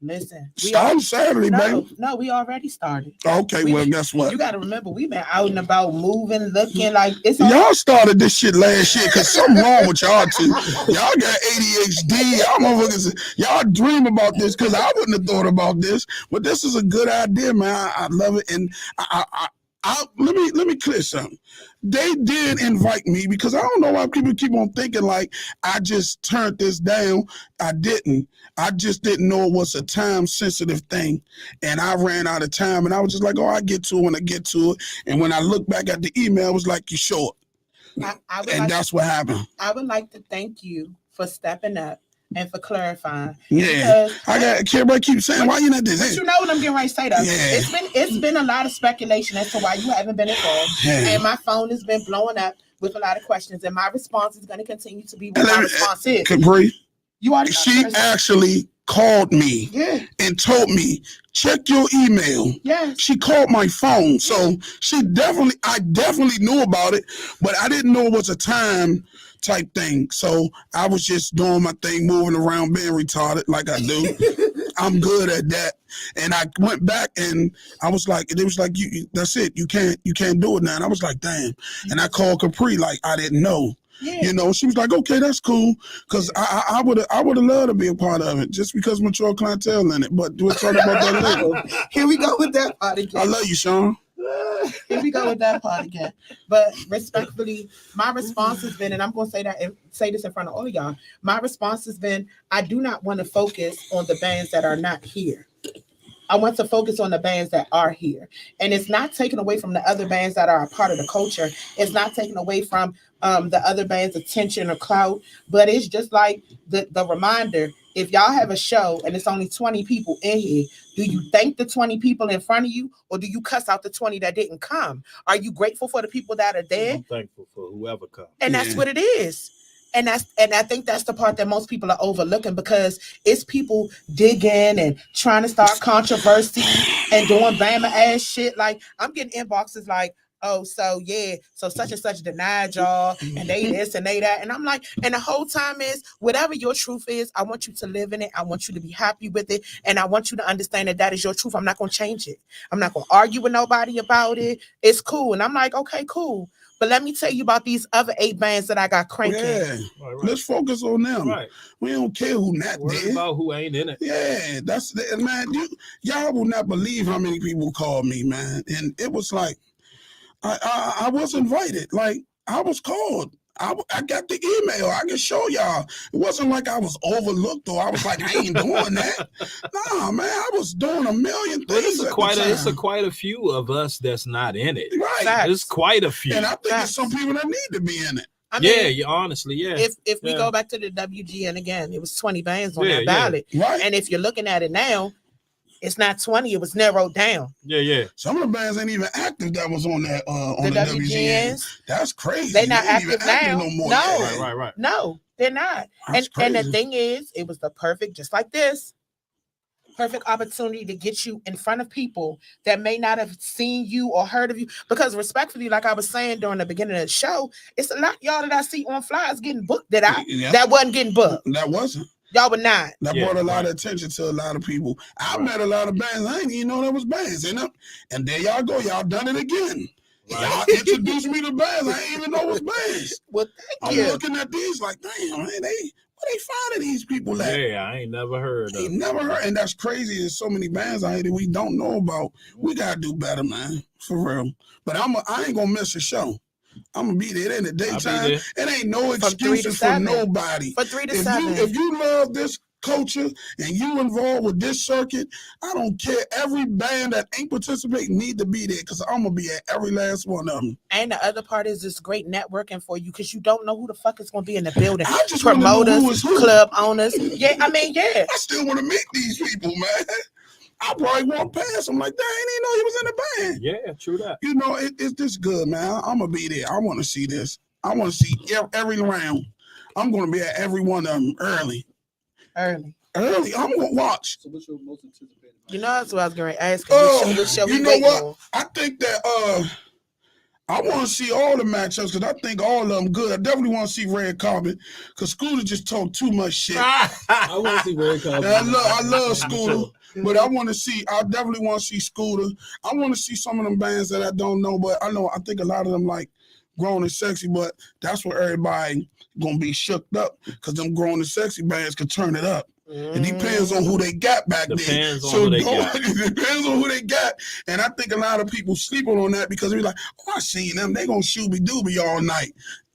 Listen, starting Saturday, baby. No, we already started. Okay, guess what? You got to remember, we've been out and about, moving, looking like it's. Y'all started this shit last year because something wrong with y'all too. Y'all got ADHD. Y'all motherfuckers. Y'all dream about this because I wouldn't have thought about this. But this is a good idea, man. I love it, and let me clear something. They did invite me because I don't know why people keep on thinking like I just turned this down. I didn't. I just didn't know it was a time-sensitive thing, and I ran out of time, and I was just like, I get to it when I get to it. And when I look back at the email, it was like, you're short. That's what happened. I would like to thank you for stepping up and for clarifying. Yeah, everybody keep saying, why you not this? But you know what I'm getting ready to say though. Yeah. It's been a lot of speculation as to why you haven't been involved, and my phone has been blowing up with a lot of questions, and my response is going to continue to be what my response is. Capri, she actually called me and told me, check your email. Yes. She called my phone. So I definitely knew about it, but I didn't know it was a time type thing. So I was just doing my thing, moving around, being retarded like I do. I'm good at that. And I went back and I was like, it was like, that's it. You can't do it now. And I was like, damn. And I called Capri like I didn't know. Yeah. She was like, okay, that's cool. Because I would have loved to be a part of it just because mature clientele in it. But we'll talk about that later. Here we go with that part again. I love you, Sean. Here we go with that part again. But respectfully, my response has been, and I'm going to say this in front of all of y'all, my response has been, I do not want to focus on the bands that are not here. I want to focus on the bands that are here. And it's not taken away from the other bands that are a part of the culture. It's not taken away from the other band's attention or clout, but it's just like the reminder, if y'all have a show and it's only 20 people in here, do you thank the 20 people in front of you, or do you cuss out the 20 that didn't come? Are you grateful for the people that are there? I'm thankful for whoever comes. And that's what it is. And I think that's the part that most people are overlooking, because it's people digging and trying to start controversy and doing Bama ass shit. Like, I'm getting inboxes like, oh, so such and such denied y'all, and they this and they that. And I'm like, and the whole time is, whatever your truth is, I want you to live in it. I want you to be happy with it. And I want you to understand that is your truth. I'm not going to change it. I'm not going to argue with nobody about it. It's cool. And I'm like, okay, cool. But let me tell you about these other 8 bands that I got cranking. Yeah, right. Let's focus on them. Right. We don't care who not there. About who ain't in it. Yeah, that's man. Y'all will not believe how many people called me, man. And it was like, I was invited. Like, I was called. I got the email. I can show y'all. It wasn't like I was overlooked or I was like, I ain't doing that. Nah, man, I was doing a million things. It's quite a few of us that's not in it. Right. There's quite a few. And I think there's some people that need to be in it. I mean, yeah, honestly, yeah. If we go back to the WGN again, it was 20 bands on that ballot. Right. And if you're looking at it now, it's not 20, it was narrowed down. Yeah. Some of the bands ain't even active that was on that on the WGNs. That's crazy. They're not active now. No more. No. Right. No, they're not. And the thing is, it was the perfect, just like this, perfect opportunity to get you in front of people that may not have seen you or heard of you. Because respectfully, like I was saying during the beginning of the show, it's a lot y'all that I see on flyers getting booked that wasn't getting booked. That wasn't. Y'all were not. That brought a lot of attention to a lot of people. I met a lot of bands. I didn't even know there was bands in them. And there y'all go. Y'all done it again. Right. Y'all introduced me to bands. I didn't even know it was bands. Well, thank you. I'm looking at these like, damn, man, where they finding these people at? Yeah, I ain't never heard of. And that's crazy. There's so many bands out here that we don't know about. We gotta do better, man, for real. But I ain't gonna miss a show. I'm gonna be there in the daytime. It ain't no excuses for nobody. For 3 to 7. If you love this culture and you involved with this circuit, I don't care. Every band that ain't participating need to be there because I'm gonna be at every last one of them. And the other part is this great networking for you because you don't know who the fuck is gonna be in the building. I just Promoters, club owners. Yeah, I mean, yeah. I still want to meet these people, man. I probably walk past them like, I didn't even know he was in the band. Yeah, true that. You know, it's just good, man. I'm going to be there. I want to see this. I want to see every round. I'm going to be at every one of them early. I'm going to watch. So what's your most anticipated? You know, that's what I was going to ask. You know what? I think that I want to see all the matchups because I think all of them good. I definitely want to see Red Carpet because Scooter just talked too much shit. I want to see Red Carpet. I love Scooter. But I definitely want to see Scooter. I want to see some of them bands that I don't know, but I think a lot of them like Grown and Sexy, but that's where everybody going to be shooked up because them Grown and Sexy bands could turn it up. It depends on who they got back then. It depends on who they got. And I think a lot of people sleeping on that because they're like, oh, I seen them. They going to shooby-dooby all night.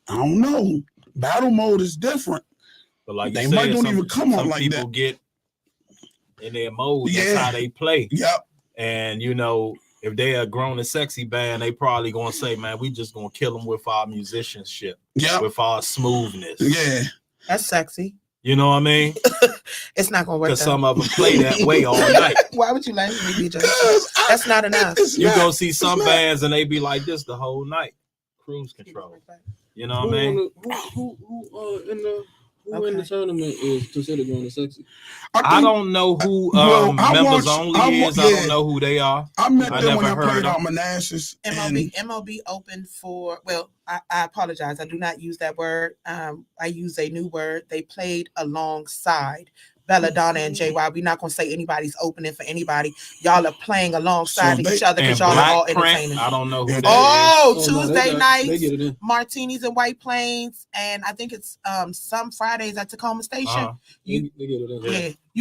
I don't know. Battle mode is different. But like they might don't even come on like that. People get in their mode. That's how they play. Yep. And, you know, if they're a Grown and Sexy band, they probably going to say, man, we just going to kill them with our musicianship. Yep. With our smoothness. Yeah. That's sexy. You know what I mean? It's not going to work. Because some of them play that way all night. Why would you let me, DJ? That's not enough. You go see some bands and they be like this the whole night. Cruise control. You know what I mean? Who in the tournament is considered Grown and Sexy? I don't know who members only is. I don't know who they are. I met them when I played on Manassas. MOB opened for, well, I apologize. I do not use that word. I use a new word. They played alongside Belladonna and JY. We're not going to say anybody's opening for anybody. Y'all are playing alongside each other because y'all are all entertaining. I don't know who Tuesday nights, Martinis and White Plains, and I think it's some Fridays at Tacoma Station. You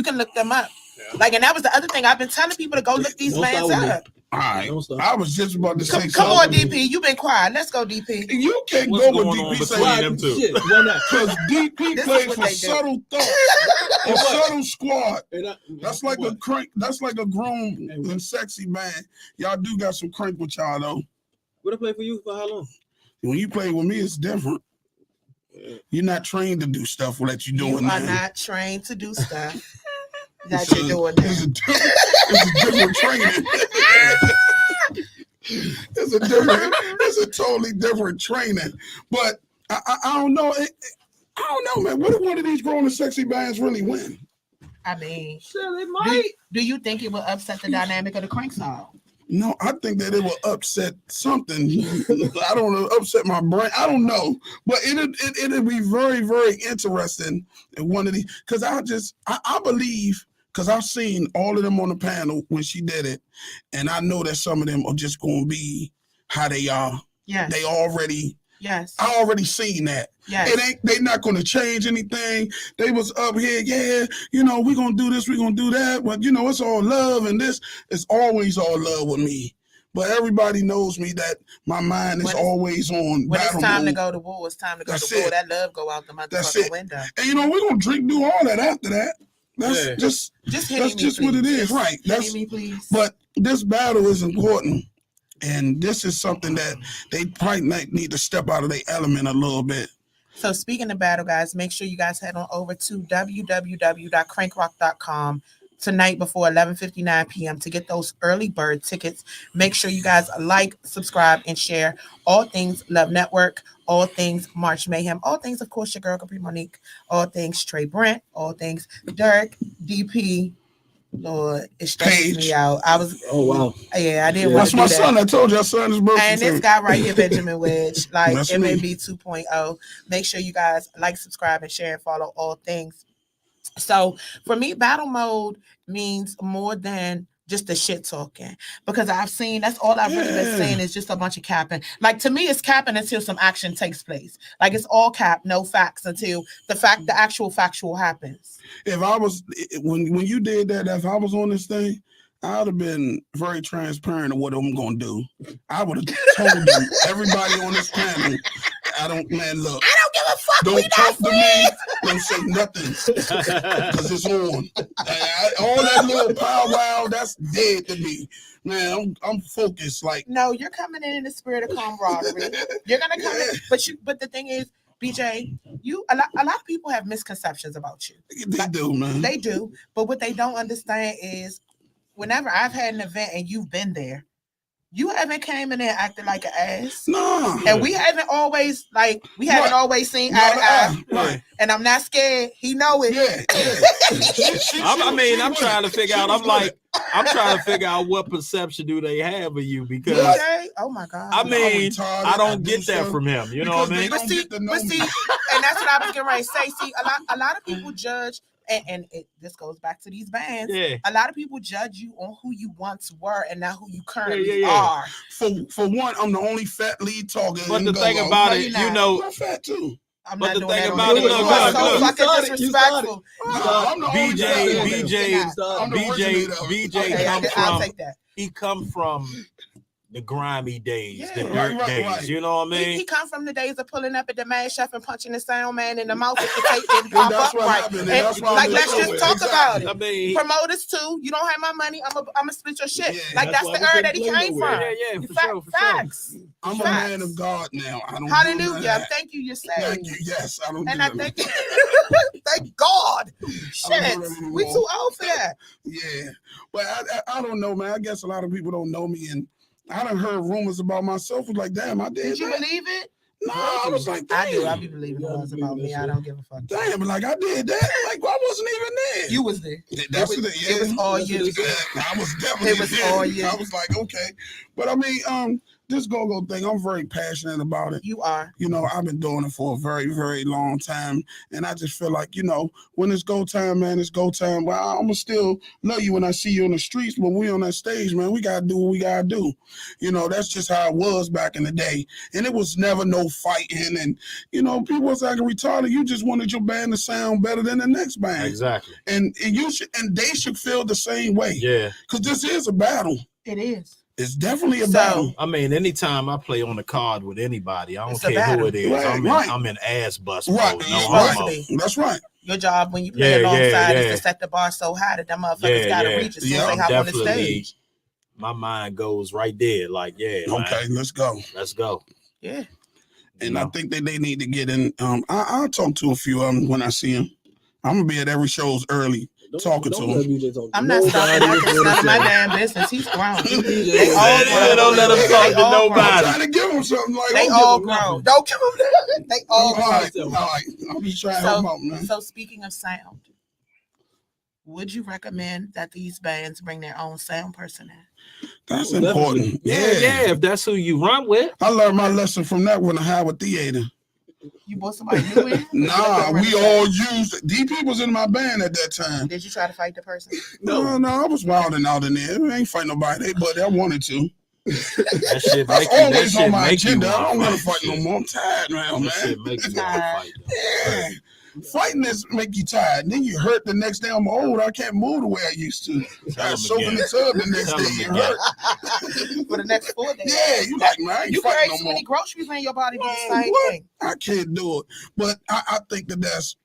can look them up. Yeah. Like, and that was the other thing. I've been telling people to go look these bands up. All right. I was just about to say come on, DP. You've been quiet. Let's go, DP. You can't go with DP. Because DP plays for Subtle Thought, a Subtle Squad. That's like a crank. That's like a Grown and Sexy band. Y'all do got some crank with y'all though. What I play for you for how long? When you play with me, it's different. You're not trained to do stuff that you're doing. You are not trained to do stuff that you're doing. It's a different training. It's a totally different training. But I don't know. I don't know, man. What if one of these Grown and Sexy bands really win? I mean, sure, they might. Do you think it will upset the dynamic of the crank song? No, I think that it will upset something. I don't know, upset my brain. I don't know, but it'll be very, very interesting in one of these. Because I believe, because I've seen all of them on the panel when she did it, and I know that some of them are just going to be how they are. Yes. They already. Yes. I already seen that. Yes. They not going to change anything. They was up here, we're going to do this, we're going to do that. But, it's all love, and this is always all love with me. But everybody knows me that my mind is always on when battle it's time mode. to go to war. It's time to go That's to war. it. That love go out the That's motherfucking it. window. And you know, we're gonna do all that after that. That's just hit that's me, what it please. is, right? Hit me, please. But this battle is important, and this is something that they probably need to step out of their element a little bit. So speaking of battle, guys, make sure you guys head on over to www.crankrock.com tonight before 11:59 p.m. to get those early bird tickets. Make sure you guys like, subscribe, and share all things Love Network, all things March Mayhem, all things, of course, your girl Capri Monique, all things Trae Brent, all things Derek, DP. Lord, it stresses me out. I was, wow. Yeah, I didn't want That's to do my that. son. I told you, our son is birthday. And this guy right here, Benjamin Wedge, like That's MAB me. 2.0. Make sure you guys like, subscribe, and share and follow all things. So for me, battle mode means more than just the shit talking, because I've seen that's all I've really been saying is just a bunch of capping. Like, to me, it's capping until some action takes place. Like, it's all cap, no facts until the actual factual happens. If I was when you did that, if I was on this thing, I would have been very transparent of what I'm gonna do. I would have told them, everybody on this panel, look, I don't give a fuck. Don't talk to me. Don't say nothing, because it's on. All that little powwow, that's dead to me. Man, I'm focused. Like, no, you're coming in the spirit of camaraderie. You're gonna come in, but the thing is, BJ, a lot of people have misconceptions about you. They do, man. They do, but what they don't understand is, whenever I've had an event and you've been there, you haven't came in there acting like an ass. No. And we haven't always always seen eye to eye. Right. And I'm not scared. He know it. Yeah. I'm trying to figure out. I'm trying to figure out what perception do they have of you, because BJ, oh my God. I mean, I don't get that from him. You know what I mean? But see, and that's what I was getting ready to say. See, a lot of people judge. And this goes back to these bands. Yeah. A lot of people judge you on who you once were and not who you currently are. For one, I'm the only fat lead talker. But the thing about it, you know, I'm fat too. I'm but not the doing thing that about it, you are so fucking disrespectful. BJ I'll take that. He come from the grimy days, the dirt days. Right. You know what I mean? He come from the days of pulling up at the Mad Chef and punching the sound man in the mouth with the tape and pop up right. Like, let's just talk about it. I mean, promoters too. You don't have my money. I'm gonna split your shit. Like, that's the era that he came from. Yeah, for sure. Facts. I'm a man of God now. I don't. Hallelujah. Thank you. You're saved. Thank you. Yes, I don't. And I thank you. Thank God. Shit, we too old for that. Yeah, well, I don't know, man. I guess a lot of people don't know me, and I done heard rumors about myself. Was like, damn, I did. Did you believe it? No, I was like, damn. I do. I be believing it was about me. I don't give a fuck. Damn, but like, I did that. Like, I wasn't even there. You was there. That's it. Yeah, it was all you. I was definitely. It was there. all you. I was like, okay, but I mean, this go-go thing, I'm very passionate about it. You are. You know, I've been doing it for a very, very long time. And I just feel like, you know, when it's go time, man, it's go time. Well, I'm going to still love you when I see you on the streets. But we on that stage, man, we got to do what we got to do. You know, that's just how it was back in the day. And it was never no fighting. And, you know, people was acting retarded. You just wanted your band to sound better than the next band. Exactly. And you should, and they should feel the same way. Yeah. Because this is a battle. It is. It's definitely a battle. I mean, anytime I play on the card with anybody, I don't care who it is. Right, I'm in ass bust mode. No homo. That's right. Your job when you play alongside is to set the bar so high that them motherfuckers gotta reach as soon as they hop on the stage. My mind goes right there, like, okay, man, let's go. Let's go. Yeah. And I think that they need to get in. I'll talk to a few of them when I see them. I'm gonna be at every show's early. Talking to him. I'm not stopping. It's none of my damn business. He's grown. They all don't let him talk to nobody. I'm trying to give him something. Like, they all grown. Don't give them that. They all grown. All right. I'm just trying to help them out, man. So speaking of sound, would you recommend that these bands bring their own sound person in? That's important. Yeah. If that's who you run with. I learned my lesson from that when I had with Theater. You bought somebody new in? Nah, we all used. DP was in my band at that time. Did you try to fight the person? No, I was wilding out in there. I ain't fighting nobody, but I wanted to. That shit make you. Always that on my agenda. I don't want to fight no more. I'm tired now, man. That shit make you want to fight. Yeah. fighting is make you tired. And then you hurt the next day. I'm old. I can't move the way I used to. I soak in the tub the next day. You hurt. For the next 4 days. Yeah, you like, man, I ain't You fighting carry no too more. many groceries in your body to do the Man, same what? thing. I can't do it. But I think that's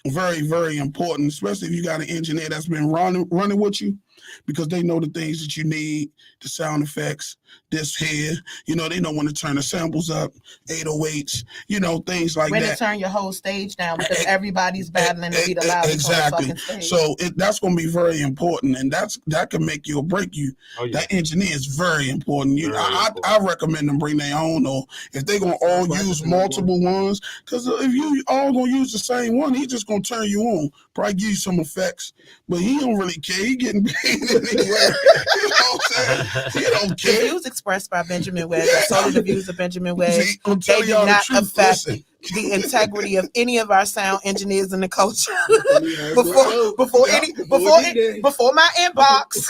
very, very important, especially if you got an engineer that's been running with you, because they know the things that you need, the sound effects, this here, you know, they know when to turn the samples up, 808s, you know, things like When that. to turn your whole stage down because everybody's battling to be the loudest Exactly. on the fucking stage. So that's going to be very important, and that can make you or break you. Oh, yeah. That engineer is very important. Very I important. recommend them bring their own, or if they're going to all use multiple ones, because if you all going to use the same one, he's just going to turn you on, probably give you some effects, but he don't really care. He getting paid anyway. You know what I'm saying? He don't The care. views expressed by Benjamin Wedge are solely the views of Benjamin Wedge. See, I'm They telling do y'all the not truth. affect Listen. the integrity of any of our sound engineers in the culture. Before my inbox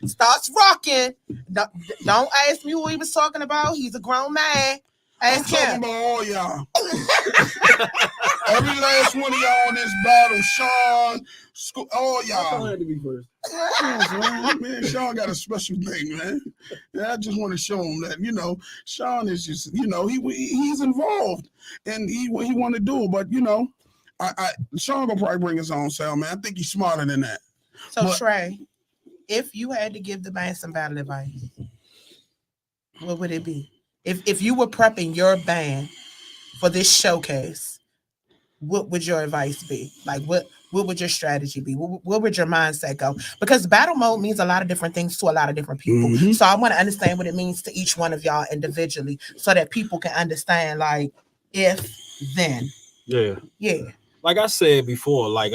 starts rocking, don't ask me who he was talking about. He's a grown man. I'm Ask talking him. about all y'all. Every last one of y'all in this battle, Sean, all Sean y'all. had to be first. Man, Sean got a special thing, man. Yeah, I just want to show him that, you know, Sean is just, you know, he's involved and he want to do it, but you know, Sean gonna probably bring his own sound, man. I think he's smarter than that. So But- Trae, if you had to give the band some battle advice, what would it be? If you were prepping your band for this showcase, what would your advice be? Like what would your strategy be? What would your mindset go? Because battle mode means a lot of different things to a lot of different people. Mhm. So I want to understand what it means to each one of y'all individually so that people can understand like if then. Yeah. Yeah. Like I said before, like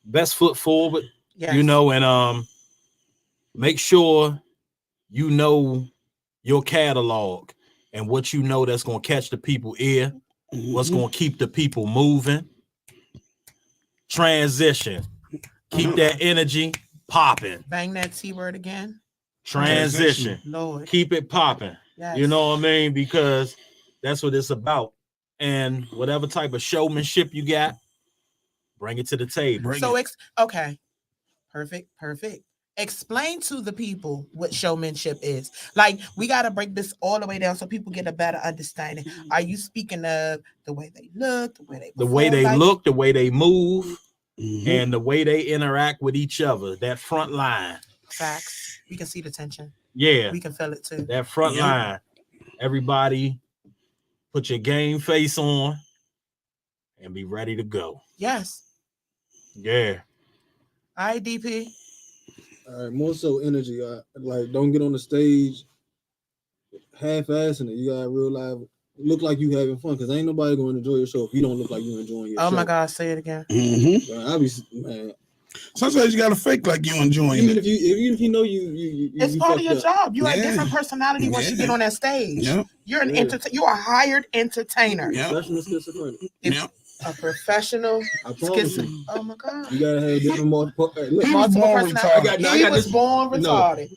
best foot forward, Yes. you know, and make sure you know your catalog and what you know that's gonna catch the people ear, what's gonna keep the people moving. Transition. Keep that energy popping. Bang that T word again. Transition. Lord. Keep it popping. Yes. You know what I mean? Because that's what it's about. And whatever type of showmanship you got, bring it to the table. So okay. Perfect. Explain to the people what showmanship is. Like we got to break this all the way down so people get a better understanding. Are you speaking of the way they look, the way they look, the way they move, Mhm. and the way they interact with each other? That front line. Facts. We can see the tension. Yeah. We can feel it too. That front line. Everybody put your game face on and be ready to go. Yes. Yeah. All right, DP. All right, more so energy. Like, don't get on the stage half-assing it. You gotta realize, look like you having fun, because ain't nobody going to enjoy your show if you don't look like you enjoying your show. Oh my God, say it again. Mm-hmm. Man. Sometimes you gotta fake like you enjoying Even it. if you know you It's part of your job. You have Yeah. different personality once you get on that stage. Yeah. You're an you're a hired entertainer. Yeah. Professional schizophrenic. Yeah. A professional I promise you. Oh my God. You gotta have different multiple Multiple personality. He was born retarded.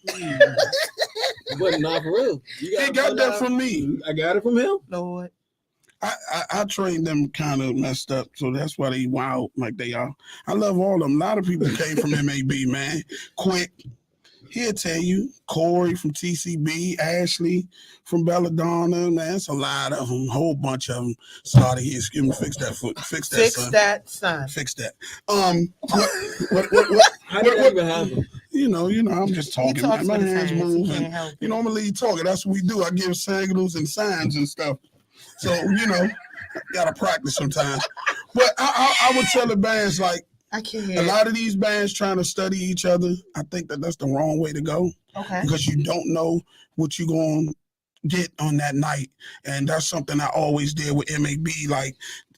But not for real. He got that from me. I got it from him. Lord. I trained them kind of messed up, so that's why they wild like they are. I love all of them. A lot of people came from MAB, man. Quick. He'll tell you. Corey from TCB, Ashley from Belladonna, man. It's a lot of them. A whole bunch of them started here. Excuse me, fix that foot. Fix that, son. Fix that. What How did that even happen? You know, I'm just talking. He talks My with his hands hands. move. He can't And, help you know, I'm gonna lead talking. That's what we do. I give signals and signs and stuff. So, you know, gotta practice sometimes. But I would tell the bands, like, I can't. a lot of these bands trying to study each other, I think that's the wrong way to go. Okay. Because you don't know what you're going to get on that night. And that's something I always did with MAB. Like,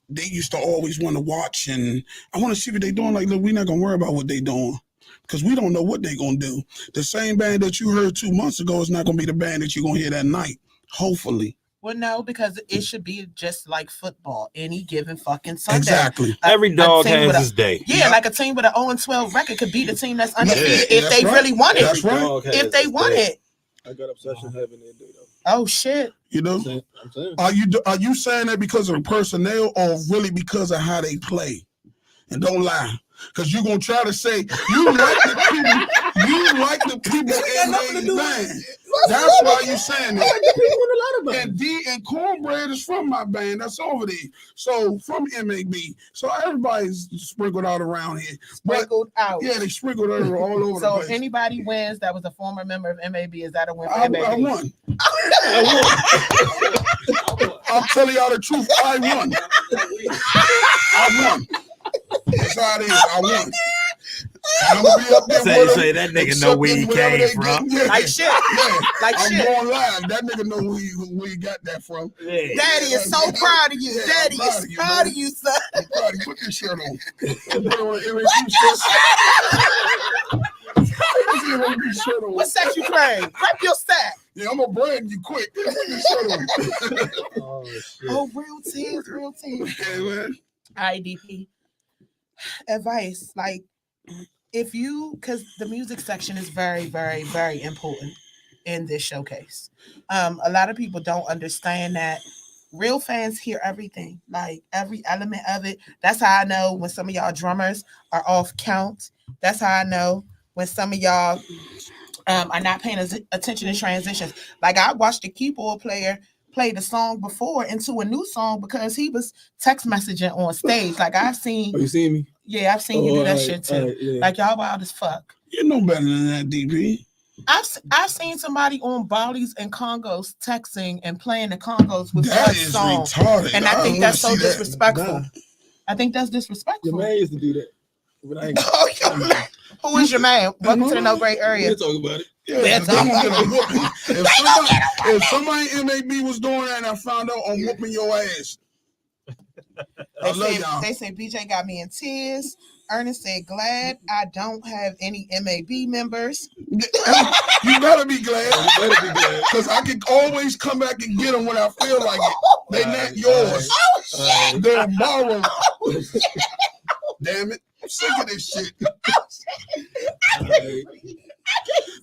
they used to always want to watch, and I want to see what they're doing. Like, look, we're not going to worry about what they're doing, because we don't know what they're going to do. The same band that you heard 2 months ago is not going to be the band that you're going to hear that night, hopefully. Well, no, because it should be just like football. Any given fucking Sunday. Exactly. Every dog has his day. Yeah, like a team with an 0-12 record could beat a team that's undefeated Yeah, if they right. really want it. That's right. If they want it. I got obsession having that day though. Oh shit. You know? I'm saying. Are you saying that because of the personnel or really because of how they play? And don't lie. Because you're going to try to say, you like the people in the band. That's why you're saying that. And D and Cornbread is from my band. That's over there. So, from MAB. So, everybody's sprinkled out around here. Sprinkled out. Yeah, they sprinkled all over the place. So, if anybody wins that was a former member of MAB, is that a win for MAB? I won. I'm telling y'all the truth. I won. I won. That's how it is. I won. I'm gonna be up there say that nigga know where he came from. Yeah. Like shit. Yeah. Like I'm shit. going live. That nigga know where he got that from. Yeah. Daddy is so proud of you. Yeah, Daddy is proud of you, son. I'm proud of you. Put this shirt on. Put it on an MAB shirt on. What sex you playing? Rep your sack. Yeah, I'm gonna brand you quick. Put this shirt on. Oh, shit. Oh, real tears, real tears. Okay, man. IDP. Advice, like if you, because the music section is very, very, very important in this showcase. A lot of people don't understand that real fans hear everything, like every element of it. That's how I know when some of y'all drummers are off count. That's how I know when some of y'all are not paying attention to transitions. Like I watched the keyboard player play the song before into a new song because he was text messaging on stage. Like I've seen. Are you seeing me? Yeah, I've seen you do that shit too. Yeah. Like y'all wild as fuck. You know better than that, DP. I've seen somebody on Bali's and Congos texting and playing the Congos with That one is song. retarded. And I think that's so see that. disrespectful. Nah. I think that's disrespectful. Your man used to do that. But I ain't Oh, your man. Who is your man? Welcome to the No Great Area. We'll talk about it. Yeah, That's they gonna get a whooping. If somebody in MAB was doing that and I found out, I'm whooping your ass. I love y'all. They say BJ got me in tears. Ernest said, glad I don't have any MAB members. You better be glad. Because I can always come back and get them when I feel like it. They're not yours. They're borrowed. Damn it. I'm sick of this shit.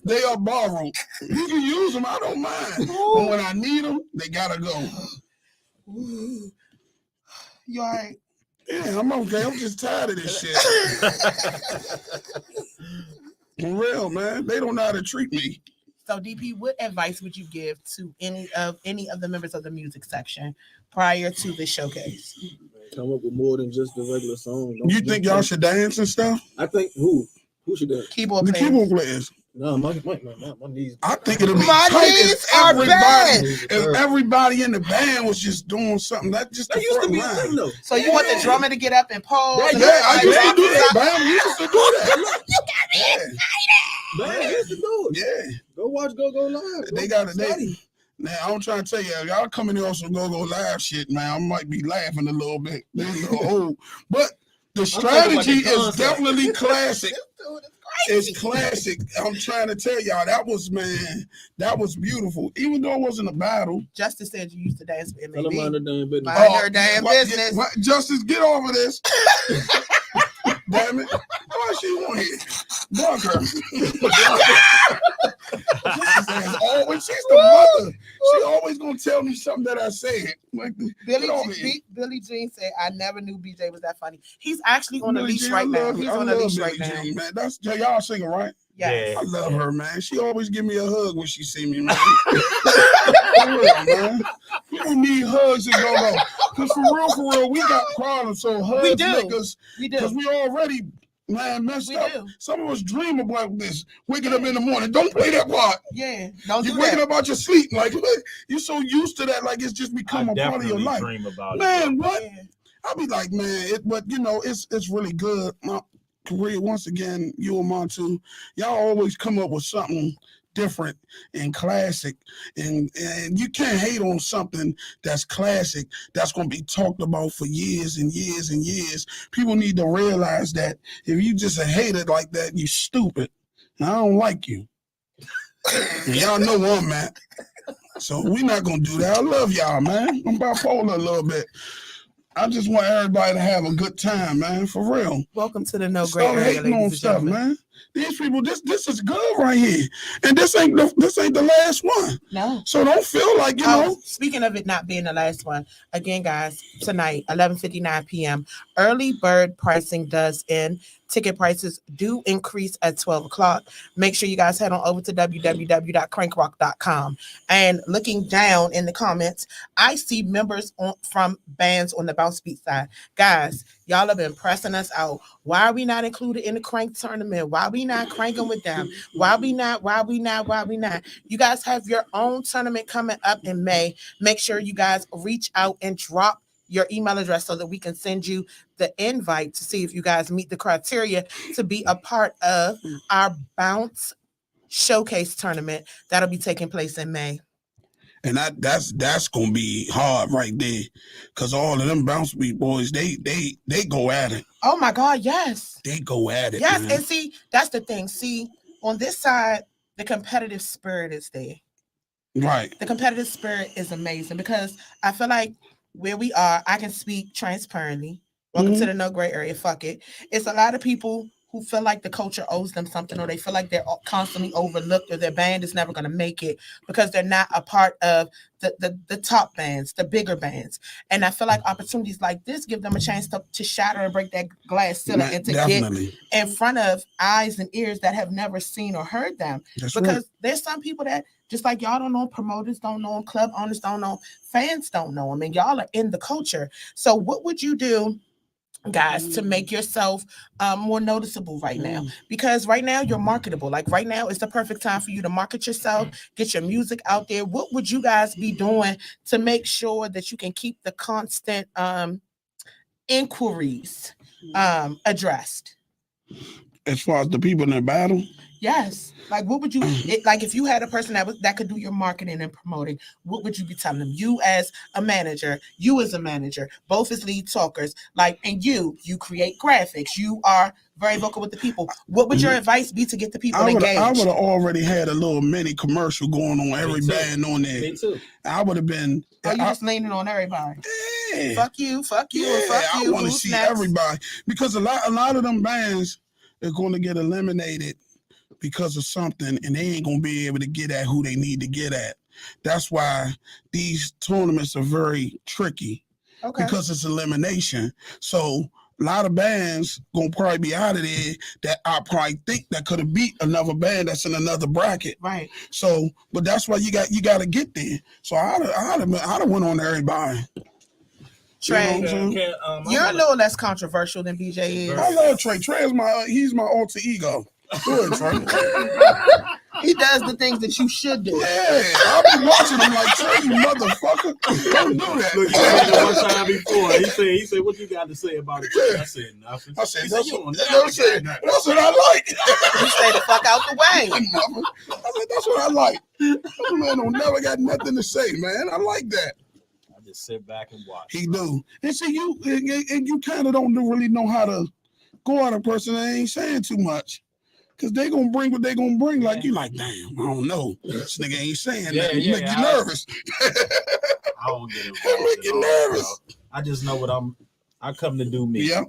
They are borrowed. You can use them. I don't mind. But when I need them, they gotta go. You all right? Yeah, I'm okay. I'm just tired of this shit. For real, man. They don't know how to treat me. So DP, what advice would you give to any of the members of the music section prior to the showcase? Come up with more than just the regular song. You think y'all should dance and stuff? I think who should dance? Keyboard The players. keyboard players. No, my knees. I think it'll be My tight knees if are everybody, bad. if everybody in the band was just doing something. That just That the used to front be a line. thing though. So you want the drummer to get up and pose? Yeah, I used to do that. Bam, we used to do that. Man, used to do it. Yeah, Go watch Go Live. they got it. Now I'm trying to tell you, y'all coming in on some go live shit, man. I might be laughing a little bit. They're a little old, but the strategy is definitely classic. It's classic. I'm trying to tell y'all that was beautiful. Even though it wasn't a battle. Justice said you used to dance with Tell them mind MAB. their damn business. Mind your damn business. Justice, get over this. Damn it. Why she want here? Bug her. She's the mother. She always gonna tell me something that I said. Like, Billy Jean said, I never knew BJ was that funny. He's actually on a Billie leash Jean, right now. love- He's I on a love leash Billie right now. Jean, man. That's y'all singing, right? Yes. I love her, man. She always give me a hug when she see me, man. For real, man. People need hugs and go. Because for real, we got problems. So hugs We do. make us, We because do. we already, man, messed We up. do. Some of us dream about this. Waking up in the morning. Don't play that part. Yeah. Don't You're do waking that. up out your sleep. Like, you're so used to that, like it's just become I a part of your definitely life. dream about Man, it. what? Yeah. I'll be like, man, but you know, it's really good. My career, once again, you and Montu, y'all always come up with something different and classic, and you can't hate on something that's classic that's going to be talked about for years and years and years. People need to realize that if you just a hater like that, you stupid. And I don't like you. And y'all know where I'm at. So we're not going to do that. I love y'all, man. I'm bipolar a little bit. I just want everybody to have a good time, man, for real. Welcome to the No Great Stop Area, hating on ladies and stuff, gentlemen. man. These people, this is good right here, and this ain't the last one. No. So don't feel like you know. Speaking of it not being the last one, again, guys, tonight 11:59 p.m. Early bird pricing does end. Ticket prices do increase at 12 o'clock. Make sure you guys head on over to www.crankrock.com. And looking down in the comments, I see members from bands on the Bounce Beat side. Guys, y'all have been pressing us out. Why are we not included in the crank tournament? Why are we not cranking with them? Why we not? You guys have your own tournament coming up in May. Make sure you guys reach out and drop your email address so that we can send you the invite to see if you guys meet the criteria to be a part of our Bounce Showcase tournament that'll be taking place in May. And that's gonna be hard right there, cause all of them Bounce Beat boys, they go at it. Oh my God, yes. They go at it. Yes, man. and see, that's the thing. See, on this side, the competitive spirit is there. Right. The competitive spirit is amazing because I feel like where we are, I can speak transparently. Welcome to the no gray area. Fuck it. It's a lot of people who feel like the culture owes them something, or they feel like they're constantly overlooked, or their band is never going to make it because they're not a part of the top bands, the bigger bands. And I feel like opportunities like this give them a chance to shatter and break that glass ceiling and to Definitely. get in front of eyes and ears that have never seen or heard them. That's because right. there's some people that, just like y'all don't know, promoters don't know, club owners don't know, fans don't know them, and y'all are in the culture. So what would you do, guys, to make yourself more noticeable right now? Because right now you're marketable. Like right now is the perfect time for you to market yourself, get your music out there. What would you guys be doing to make sure that you can keep the constant inquiries addressed? As far as the people in the battle? Yes. Like what would you like if you had a person that could do your marketing and promoting, what would you be telling them? You as a manager, both as lead talkers, like, and you create graphics, you are very vocal with the people. What would your advice be to get the people engaged? I would have already had a little mini commercial going on every band on there. Me too. I would have been. Oh, you just leaning on everybody. Yeah. Fuck you, Yeah, fuck you. I want to see everybody, because a lot of them bands are going to get eliminated because of something, and they ain't gonna be able to get at who they need to get at. That's why these tournaments are very tricky, because it's elimination. So a lot of bands gonna probably be out of there that I probably think that could have beat another band that's in another bracket. Right. So, but that's why you got to get there. So I'd have went on everybody. Trae, you're a little less controversial than BJ is. I love Trae. Trae is he's my alter ego. Good, Trae. He does the things that you should do. Yeah, I'll be watching him like, Trae, you motherfucker. Don't do that. Look, he said it one time before. He said, what you got to say about it? I said nothing. I said, He that's you what don't I like. You stay the fuck out the way. I said, that's what I like. That man don't never got nothing to say, man. I like that. I just sit back and watch. He do. And see, you kind of don't really know how to go at a person that ain't saying too much. Because they going to bring what they going to bring. Like, you like, damn, I don't know. This nigga ain't saying that. You make you nervous. I don't get involved. It make you nervous. I just know what I come to do me. Yeah.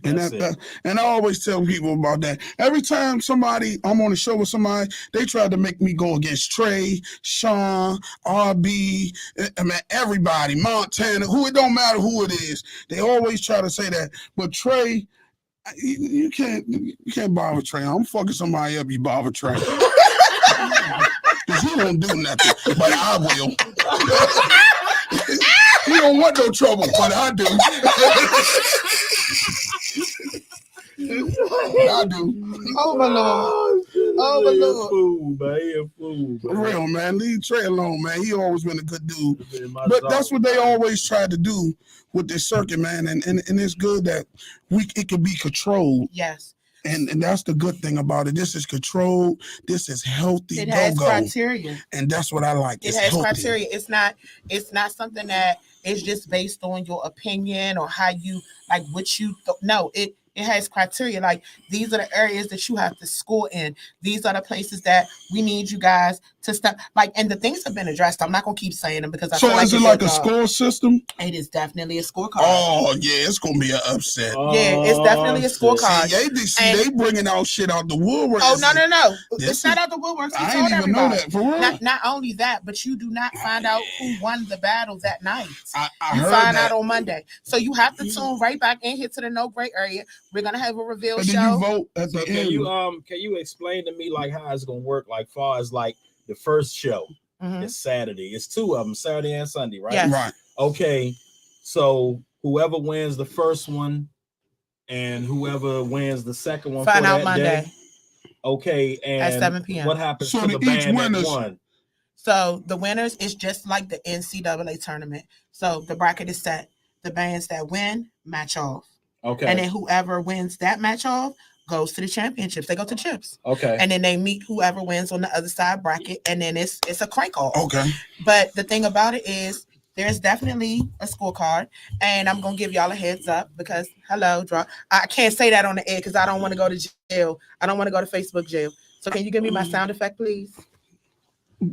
And and I always tell people about that. Every time I'm on a show with somebody, they try to make me go against Trae, Sean, RB, I mean, everybody, Montana, it don't matter who it is. They always try to say that. But Trae, you can't bother Trae. I'm fucking somebody up, you bother Trae. Because he don't do nothing, but I will. He don't want no trouble, but I do. I do. Oh my Lord. Oh my Lord. He a fool, For real, man. Leave Trae alone, man. He always been a good dude. But that's what they always try to do with this circuit, man. And it's good that it can be controlled. Yes. And that's the good thing about it. This is controlled. This is healthy. It has criteria. And that's what I like. It has criteria. It's not something that is just based on your opinion or how you like what you no, it has criteria. Like, these are the areas that you have to score in. These are the places that we need you guys to step and the things have been addressed. I'm not gonna keep saying them because I So feel like is it like a score system? It is definitely a scorecard. Oh yeah, it's gonna be an upset. Yeah, it's definitely a scorecard. They bringing out shit out the woodwork. Oh no! It's not out the woodwork. I didn't even know that for real. Not only that, but you do not find out who won the battle that night. I you heard find that. out on Monday, so you have to tune right back in here to the No Break area. We're gonna have a reveal But show. then you vote at the Can end. you explain to me like how it's gonna work? Like far as like the first show is Saturday. It's two of them, Saturday and Sunday, right? Yes. Right. Okay. So whoever wins the first one and whoever wins the second one find for out that Monday. day. Okay, and at 7 p.m. What happens So to the each band winners- that won? So the winners is just like the NCAA tournament. So the bracket is set. The bands that win match off. Okay. And then whoever wins that match off goes to the championships. They go to chips. Okay. And then they meet whoever wins on the other side bracket. And then it's a crank off. Okay. But the thing about it is there's definitely a scorecard. And I'm gonna give y'all a heads up because I can't say that on the air because I don't want to go to jail. I don't want to go to Facebook jail. So can you give me my sound effect, please?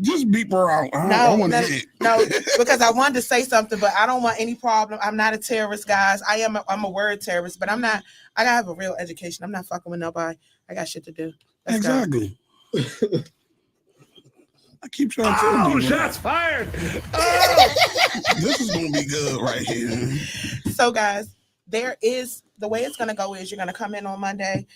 Just beep her out. I want to hit. No, because I wanted to say something, but I don't want any problem. I'm not a terrorist, guys. I'm a word terrorist, but I'm not. I gotta have a real education. I'm not fucking with nobody. I got shit to do. Let's go. Exactly. I keep trying to tell you. Shots fired. This is gonna be good right here. So, guys, there is the way it's gonna go is you're gonna come in on Monday.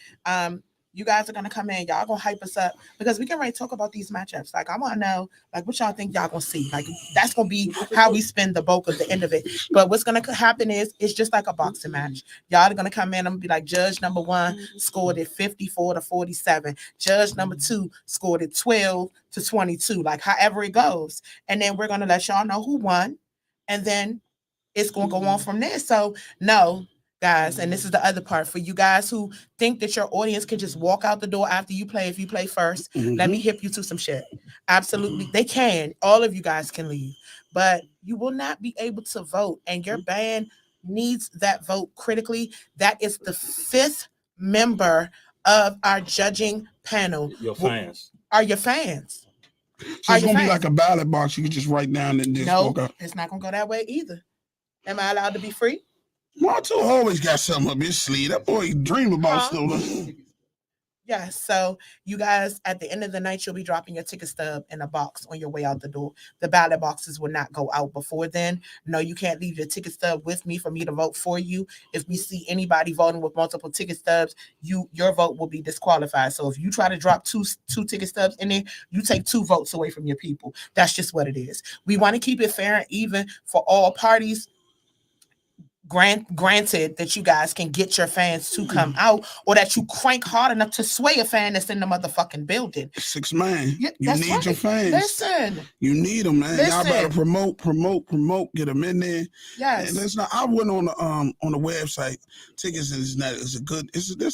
You guys are gonna come in, y'all gonna hype us up because we can already talk about these matchups. Like I want to know, like what y'all think y'all gonna see. Like that's gonna be how we spend the bulk of the end of it. But what's gonna happen is it's just like a boxing match. Y'all are gonna come in and be like, judge number 1 scored it 54-47. Judge number 2 scored it 12-22. Like however it goes, and then we're gonna let y'all know who won, and then it's gonna go on from there. So no. Guys, and this is the other part for you guys who think that your audience can just walk out the door after you play. If you play first, let me hip you to some shit. Absolutely, they can. All of you guys can leave, but you will not be able to vote, and your band needs that vote critically. That is the 5th member of our judging panel. Your fans are your fans. So it's gonna be like a ballot box. You can just write down and just walk out. It's not gonna go that way either. Am I allowed to be free? Montu always got something up his sleeve. That boy dream about stealing. Yes. So you guys, at the end of the night, you'll be dropping your ticket stub in a box on your way out the door. The ballot boxes will not go out before then. No, you can't leave your ticket stub with me for me to vote for you. If we see anybody voting with multiple ticket stubs, your vote will be disqualified. So if you try to drop two ticket stubs in there, you take 2 votes away from your people. That's just what it is. We want to keep it fair and even for all parties. Granted that you guys can get your fans to come out or that you crank hard enough to sway a fan that's in the motherfucking building. 6 man. Yeah, you need your fans. Listen. You need them, man. Y'all better promote, get them in there. Yes. And listen, I went on the website. Tickets is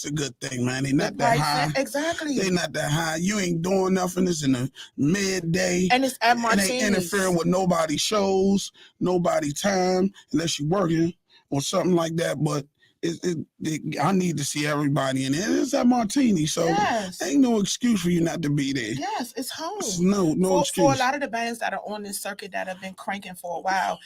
a good thing, man. They not that high. Exactly. They not that high. You ain't doing nothing. It's in the midday. And it's at Martini's. It ain't interfering with nobody's shows, nobody time, unless you're working or something like that, but I need to see everybody in there. It's at Martini, so ain't no excuse for you not to be there. Yes, it's home. It's no excuse. For a lot of the bands that are on this circuit that have been cranking for a while,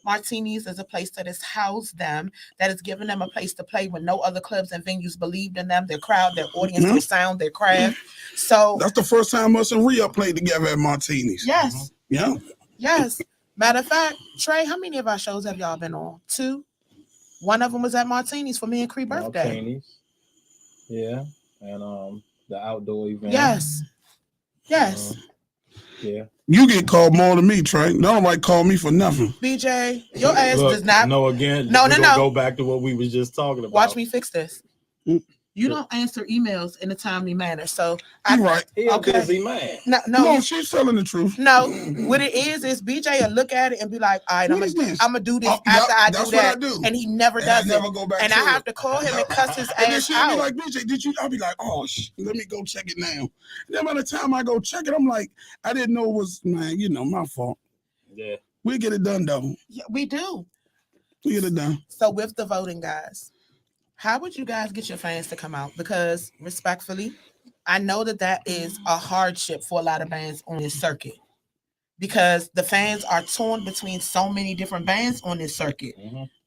Martini's is a place that has housed them, that has given them a place to play when no other clubs and venues believed in them, their crowd, their audience, their sound, their craft. So that's the first time us and REUP played together at Martini's. Yes. Yeah. Yes. Matter of fact, Trae, how many of our shows have y'all been on? 2? One of them was at Martini's for me and Cree birthday. Martini's. Yeah. And the outdoor event. Yes. Yeah. You get called more than me, Trae. Nobody call me for nothing. BJ, your ass does not. No, again. No. Go back to what we was just talking about. Watch me fix this. You don't answer emails in a timely manner. So you're right. He's a busy man. No, she's telling the truth. No, what it is BJ will look at it and be like, all right, I'm gonna do this after I do that. And he never does it. Never go back and I have to call him and cuss his and ass then out. She'll be like, BJ, did you? I'll be like, oh, let me go check it now. And then by the time I go check it, I'm like, I didn't know it was, my fault. Yeah. We get it done, though. Yeah, we do. We get it done. So with the voting, guys, how would you guys get your fans to come out? Because respectfully, I know that is a hardship for a lot of bands on this circuit because the fans are torn between so many different bands on this circuit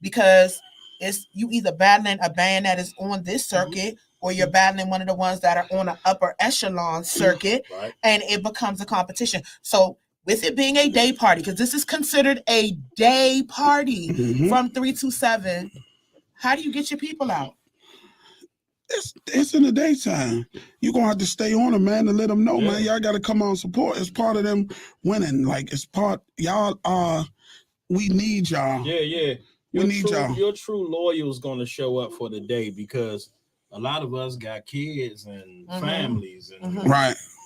because it's you either battling a band that is on this circuit or you're battling one of the ones that are on an upper echelon circuit, and it becomes a competition. So with it being a day party, because this is considered a day party from 3 to 7, how do you get your people out? It's in the daytime. You're gonna have to stay on them, man, and let them know, man. Y'all gotta come out and support. It's part of them winning. Like it's part y'all we need y'all. Yeah. We need y'all. Your true loyal's gonna show up for the day because a lot of us got kids and families and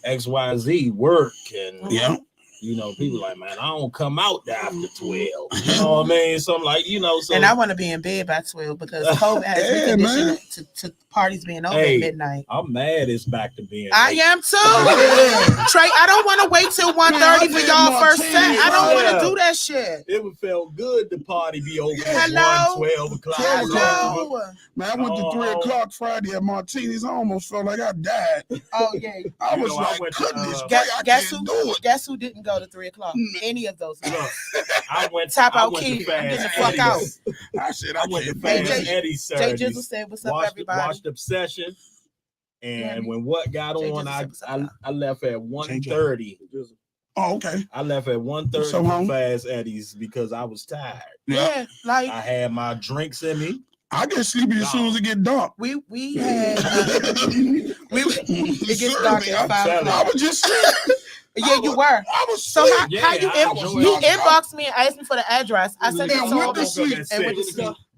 XYZ work and you know, people like, man, I don't come out there after 12. You know what I mean? So I'm like, you know, so and I want to be in bed by 12 because COVID has reconditioned to parties being over at midnight. I'm mad it's back to being I am too. Trae, I don't want to wait till 1:30 for y'all first set. I don't want to do that shit. It would feel good the party be over at 12 o'clock. Hello. Man, I went to 3 o'clock Friday at Martini's. I almost felt like I died. Oh yeah. I was like, goodness, guess who didn't go to 3 o'clock? Any of those. I went Tap out to key. Fast I'm getting the fuck out. I went to Fast Eddie's Jay Jizzle said, "What's up, everybody?" Watched Obsession, and when what got on, I left at 1:30. Oh, okay. I left at 1:30 from Fast Eddie's because I was tired. Yeah, like I had my drinks in me. I get sleepy as soon as it get dark. We had it gets dark at 5 o'clock. I was just Yeah, you were. I was so how you inboxed me and asked me for the address. I said I went to sleep.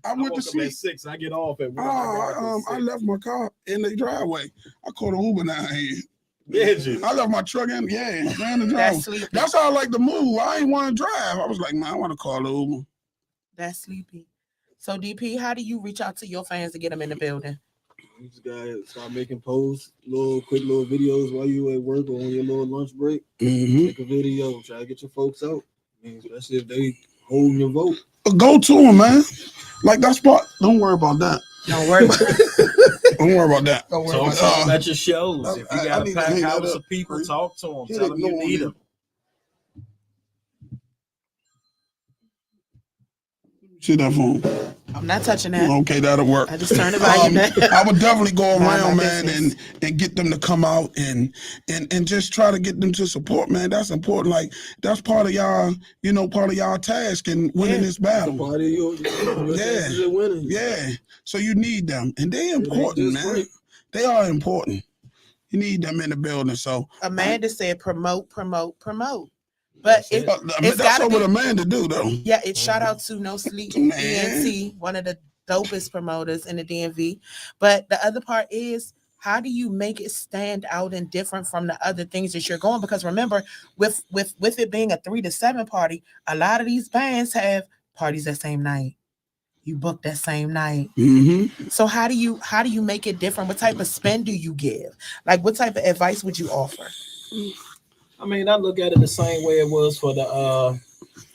I went to sleep at 6. I get off at 1. I left my car in the driveway. I called an Uber down here. Did you? I left my truck in. Yeah, ran the driveway. That's how I like to move. I ain't want to drive. I was like, man, I want to call the Uber. That's sleepy. So DP, how do you reach out to your fans to get them in the building? You just gotta start making posts, quick little videos while you at work or on your little lunch break. Make a video, try to get your folks out. I mean, especially if they holding your vote. Go to them, man. Like that's part. Don't worry about that. Don't worry about it. Don't worry about that. Don't worry about that. At your shows. If you got a packed house of people, talk to them. Tell them you need them. See that phone? I'm not touching that. Okay, that'll work. I just turned it volume down. I would definitely go around, man, and get them to come out and just try to get them to support, man. That's important. Like that's part of y'all, part of y'all task in winning this battle. Part of your winning. Yeah. So you need them, and they're important, man. They are important. You need them in the building. So Amanda said, promote. But it's that's what Amanda do, though. Yeah, it's shout out to No Sleep ENT, one of the dopest promoters in the DMV. But the other part is, how do you make it stand out and different from the other things that you're going? Because remember, with it being a 3 to 7 party, a lot of these bands have parties that same night. You book that same night. So how do you make it different? What type of spin do you give? Like, what type of advice would you offer? I mean, I look at it the same way it was for the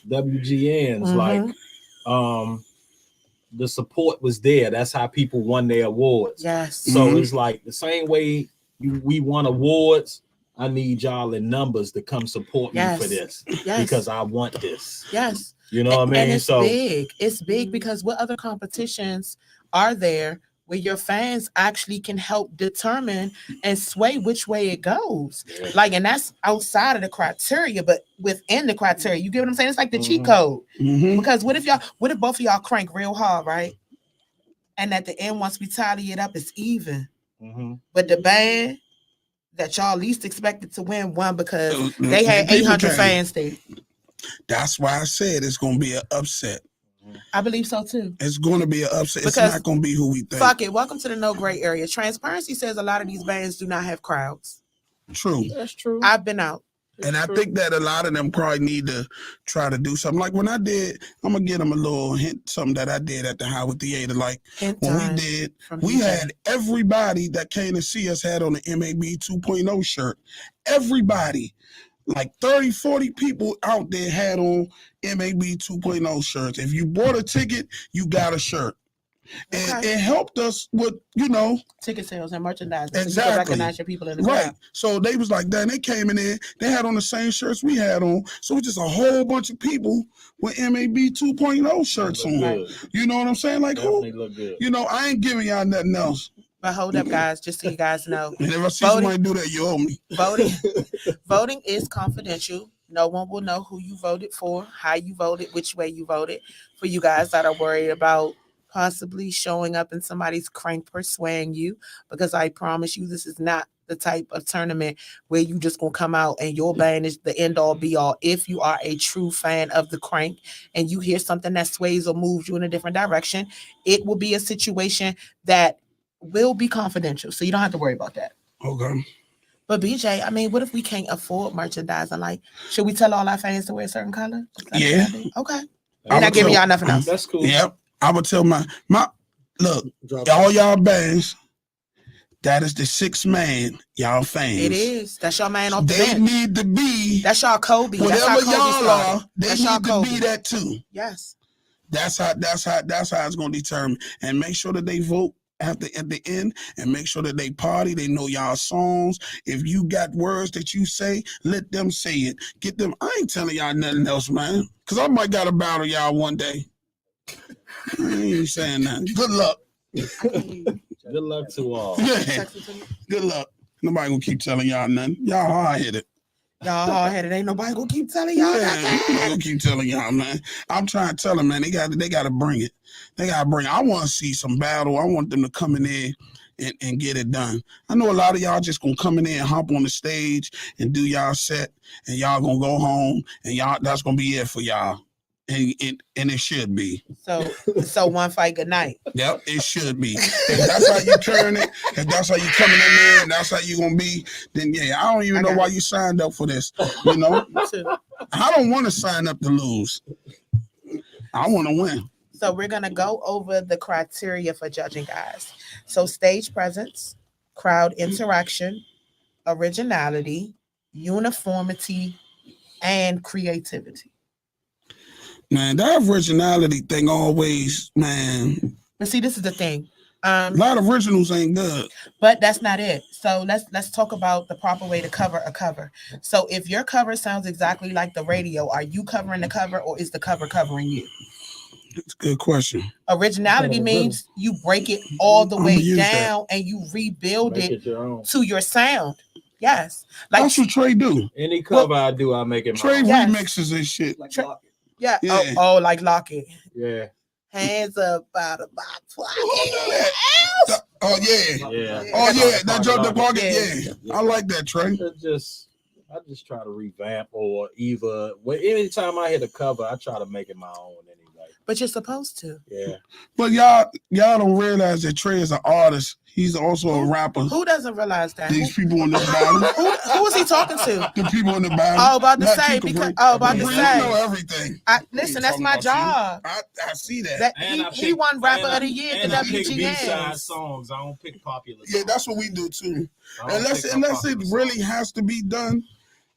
WGNs. Like, the support was there. That's how people won their awards. Yes. So it's like the same way we won awards. I need y'all in numbers to come support me for this because I want this. Yes. You know what I mean? And it's big. It's big because what other competitions are there where your fans actually can help determine and sway which way it goes? Like, and that's outside of the criteria, but within the criteria. You get what I'm saying? It's like the cheat code. Because what if both of y'all crank real hard, right? And at the end, once we tally it up, it's even. But the band that y'all least expected to win won because they had 800 fans there. That's why I said it's going to be an upset. I believe so too. It's going to be an upset. It's not going to be who we think. Fuck it. Welcome to the no gray area. Transparency says a lot of these bands do not have crowds. True. That's true. I've been out. And I think that a lot of them probably need to try to do something. Like when I did, I'm going to give them a little hint, something that I did at the Howard Theater. Like when we did, we had everybody that came to see us had on the MAB 2.0 shirt. Everybody. Like 30, 40 people out there had on MAB 2.0 shirts. If you bought a ticket, you got a shirt. And Okay. it helped us with, Ticket sales and merchandise. So you Exactly. can recognize your people in the right. crowd. So they was like that. And they came in there. They had on the same shirts we had on. So it's just a whole bunch of people with MAB 2.0 shirts on. Good. You know what I'm saying? Like, Definitely look good. I ain't giving y'all nothing else. But hold up, guys, just so you guys know. And if I see somebody do that, you owe me. Voting is confidential. No one will know who you voted for, how you voted, which way you voted. For you guys that are worried about possibly showing up in somebody's crank persuading you, because I promise you this is not the type of tournament where you just gonna come out and your band is the end all be all. If you are a true fan of the crank and you hear something that sways or moves you in a different direction, it will be a situation that will be confidential. So you don't have to worry about that. Okay. But BJ, I mean, what if we can't afford merchandise? And like, should we tell all our fans to wear a certain color? Yeah. Okay. I I'm not would giving tell- y'all nothing else. That's cool. Yep. I would tell my look, Drop all y'all bands, that is the sixth man, y'all fans. It is. That's your man off the They bench. need to be That's y'all Kobe. That's how whatever Kobe y'all started. are. They That's y'all need to Kobe. be that too. Yes. That's how it's gonna determine. And make sure that they vote at the end, and make sure that they party. They know y'all songs. If you got words that you say, let them say it. Get them. I ain't telling y'all nothing else, man. Cause I might gotta battle y'all one day. I ain't saying nothing. Good luck. Good luck to all. Yeah. Good luck. Nobody gonna keep telling y'all nothing. Y'all hard headed. Y'all hard headed. Ain't nobody gonna keep telling y'all Yeah, nothing. I'm gonna keep telling y'all, man. I'm trying to tell them, man. They gotta bring it. They gotta bring it. I want to see some battle. I want them to come in there and get it done. I know a lot of y'all just gonna come in there and hop on the stage and do y'all set, and y'all gonna go home, and y'all that's gonna be it for y'all. And it should be. So one fight, good night. Yep, it should be. If that's how you turn it, if that's how you coming in there, and that's how you gonna be, then yeah, I don't even know why you signed up for this. You know, I don't want to sign up to lose. I want to win. So we're gonna go over the criteria for judging, guys. So stage presence, crowd interaction, originality, uniformity, and creativity. Man, that originality thing always, man. But see, this is the thing. A lot of originals ain't good. But that's not it. So let's talk about the proper way to cover a cover. So if your cover sounds exactly like the radio, are you covering the cover or is the cover covering you? That's a good question. Originality means you break it all the I'ma way use that. down and you rebuild Make it it your own. to your sound. Yes. Like That's what Trae do. Any cover I do, I make it my Trae own. Yes. remixes and shit. like Tra- Lock It. yeah. Yeah. Oh, like lock it. Yeah. Hands up out of box. Oh yeah. Yeah. Oh yeah. That joke the Pocket. pocket. Yeah. I like that, Trae. I just try to revamp or either. Anytime I hit a cover, I try to make it my own anyway. But you're supposed to. Yeah. But y'all don't realize that Trae is an artist. He's also a rapper. Who doesn't realize that? These people in the battle. Who is he talking to? The people in the battle. Oh, about to Not say Kiko because Brent. about to You say. know everything. Listen, that's my job. I see that. That And he won rapper of the year at and the I pick B-side WGA. songs. I don't pick popular. Yeah, songs. that's what we do too. I don't Unless pick it popular really songs. has to be done,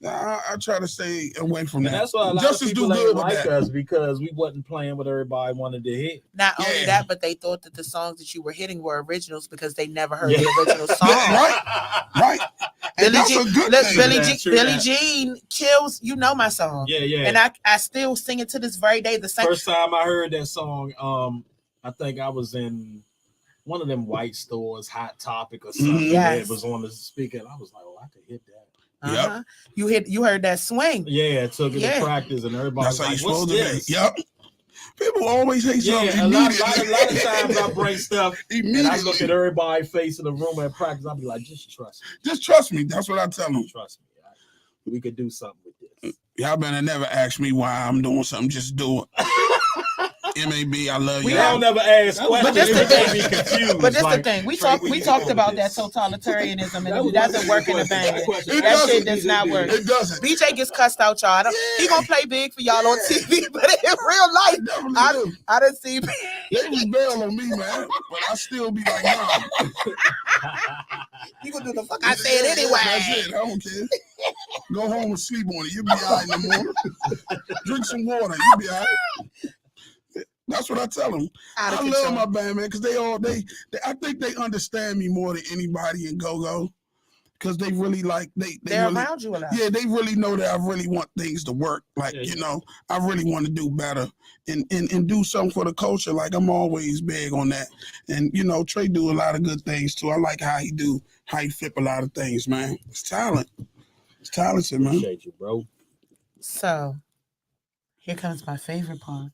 I try to stay away from And that. that's why a lot Justice of people do good ain't with like that. us because we wasn't playing what everybody wanted to hit. Not only Yeah. that, but they thought that the songs that you were hitting were originals because they never heard Yeah. the original song. Right. And that's a good thing. Billie Jean kills. You know my song. Yeah, yeah. And I still sing it to this very day. The same. First time I heard that song, I think I was in one of them white stores, Hot Topic or something. Mhm. Yeah, Yes. it was on the speaker, and I was like, "Oh, I could hit that." Uh-huh. You heard that swing. Yeah, took it Yeah. to practice, and everybody That's was how you like, "What's supposed to this?" be. Yep. People always hate something Yeah, a lot of immediately. times I bring stuff and I Immediately. look at everybody's face in the room at practice. I'll be like, "Just trust me, Just trust me. That's what I tell them. trust me. We could do something with this." Y'all better never ask me why I'm doing something. Just do it. MAB, I love We y'all. don't never ask But questions. this the It can't thing. be confused. But this like, the thing. We Trae, talked going about with that this? totalitarianism and That it was doesn't my work in the question. band. Question. It That doesn't. shit does not work. It doesn't. BJ gets cussed out, y'all. He gonna play big for y'all on Yeah. TV, but in real life, I didn't see. They was bail on me, man. But I still be like, nah. You gonna do the fuck I said That's anyway. it. I don't care. Go home and sleep on it. You'll be all right in the morning. Drink some water. You'll be all right. That's what I tell them. Out of I control. love my band, man, because they I think they understand me more than anybody in go-go. Because they really like They're really, around you a lot. Yeah, they really know that I really want things to work. Like, I really want to do better and do something for the culture. Like, I'm always big on that. And Trae do a lot of good things too. I like how he flip a lot of things, man. It's talent. It's talented, man. Appreciate you, bro. So here comes my favorite part.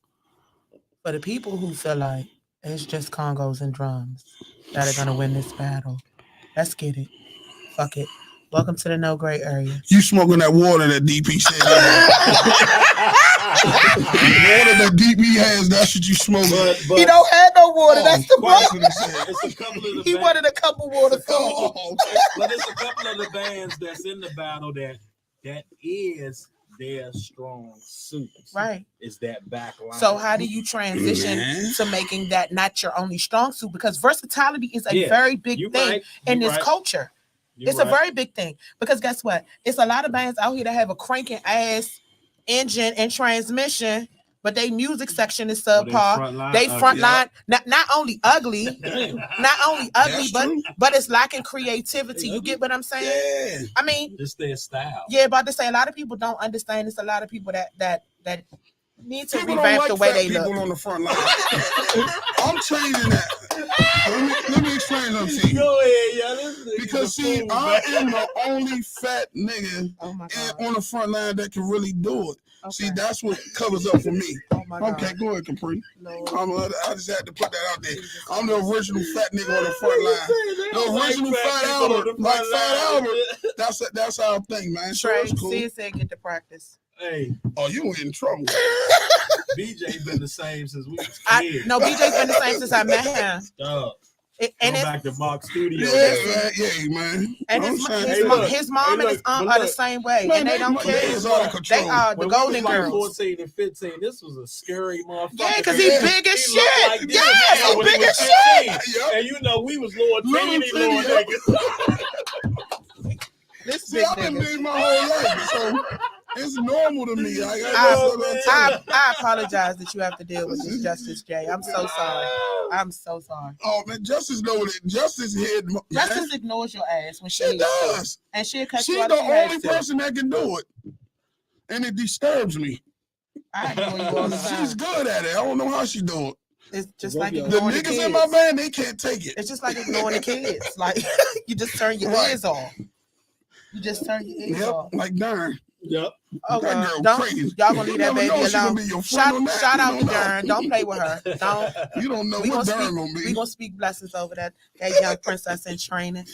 For the people who feel like it's just congos and drums that are gonna win this battle, let's get it. Fuck it. Welcome to the no gray area. You smoking that water that DP said. Water that DP has, that's what you smoking. He don't have no water. That's the problem. It's a couple of the He wanted a couple water. But it's a couple of the bands that's in the battle that is their strong suit. Right. Is that back line. So how do you transition to making that not your only strong suit? Because versatility is a very big thing in this culture. It's a very big thing because guess what? It's a lot of bands out here that have a cranking ass engine and transmission, but they music section is subpar. They front line not only ugly, but it's lacking creativity. You get what I'm saying? Yeah. I mean, it's their style. Yeah, about to say a lot of people don't understand. It's a lot of people that need to people revamp the way they people look. On the front line. I'm changing that. Let me explain something to you. Go ahead, Because see, I am the only fat nigga on the front line that can really do it. Okay. See, that's what covers up for me. Okay, go ahead, Capri. No. I just had to put that out there. I'm the original fat nigga on the front line. The original Fat Albert. Like Fat Albert. That's our thing, man. Trae, cool. see said get to practice. Hey. Oh, you in trouble. BJ's been the same since we was kids. No, BJ's been the same since I met him. And go back to Mark Studio. Yeah, man. And his mom and his aunt are the same way, and they don't care. They are the golden girls. 14 and 15. This was a scary motherfucker. Yeah, because he's big as shit. Like yes, he's big as shit. And we was Lord Trinity Lord niggas. See, I've been big my whole life, so it's normal to me. I apologize that you have to deal with this, Justice J. I'm so sorry. I'm so sorry. Oh man, Justice knows it. Justice here. Justice ignores your ass when she does, and she'll cut She's you out. She's the only person that can do it, and it disturbs me. I ignore you all the time. She's good at it. I don't know how she do it. It's just like the ignoring the niggas kids. in my band, they can't take it. It's just like ignoring the kids. Like you just turn your ears off. You just turn your ears off. Like darn. Yep. Oh, that girl don't crazy. Y'all gonna leave that baby alone. Shout out to Darn. Darn. Don't play with her. Don't. You don't know what Darn gonna be. We gonna speak blessings over that young princess in training.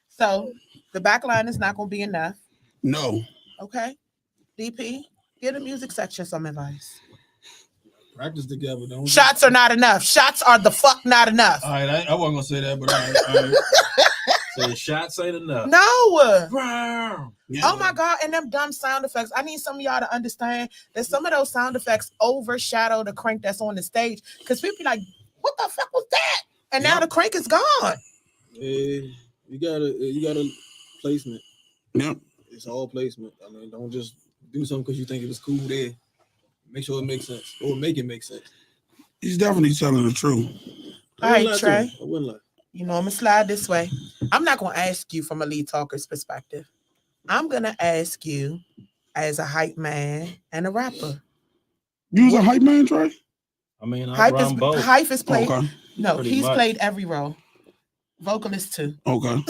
So the back line is not gonna be enough. No. Okay. DP, give the music section some advice. Practice together. Don't Shots are not enough. Shots are the fuck not enough. All right, I wasn't gonna say that, but all right. So shots ain't enough. No. Yeah. Oh my God, and them dumb sound effects. I need some of y'all to understand that some of those sound effects overshadow the crank that's on the stage. Because people be like, what the fuck was that? And now the crank is gone. You gotta placement. Yep. It's all placement. I mean, don't just do something because you think it was cool there. Make sure it makes sense. Or make it make sense. He's definitely telling the truth. All right, Trae. I wouldn't lie. You know, I'm going to slide this way. I'm not going to ask you from a lead talker's perspective. I'm going to ask you as a hype man and a rapper. You was a hype man, Trae? I mean, Hype is played. Okay. No, Pretty he's much. played every role. Vocalist too. Okay.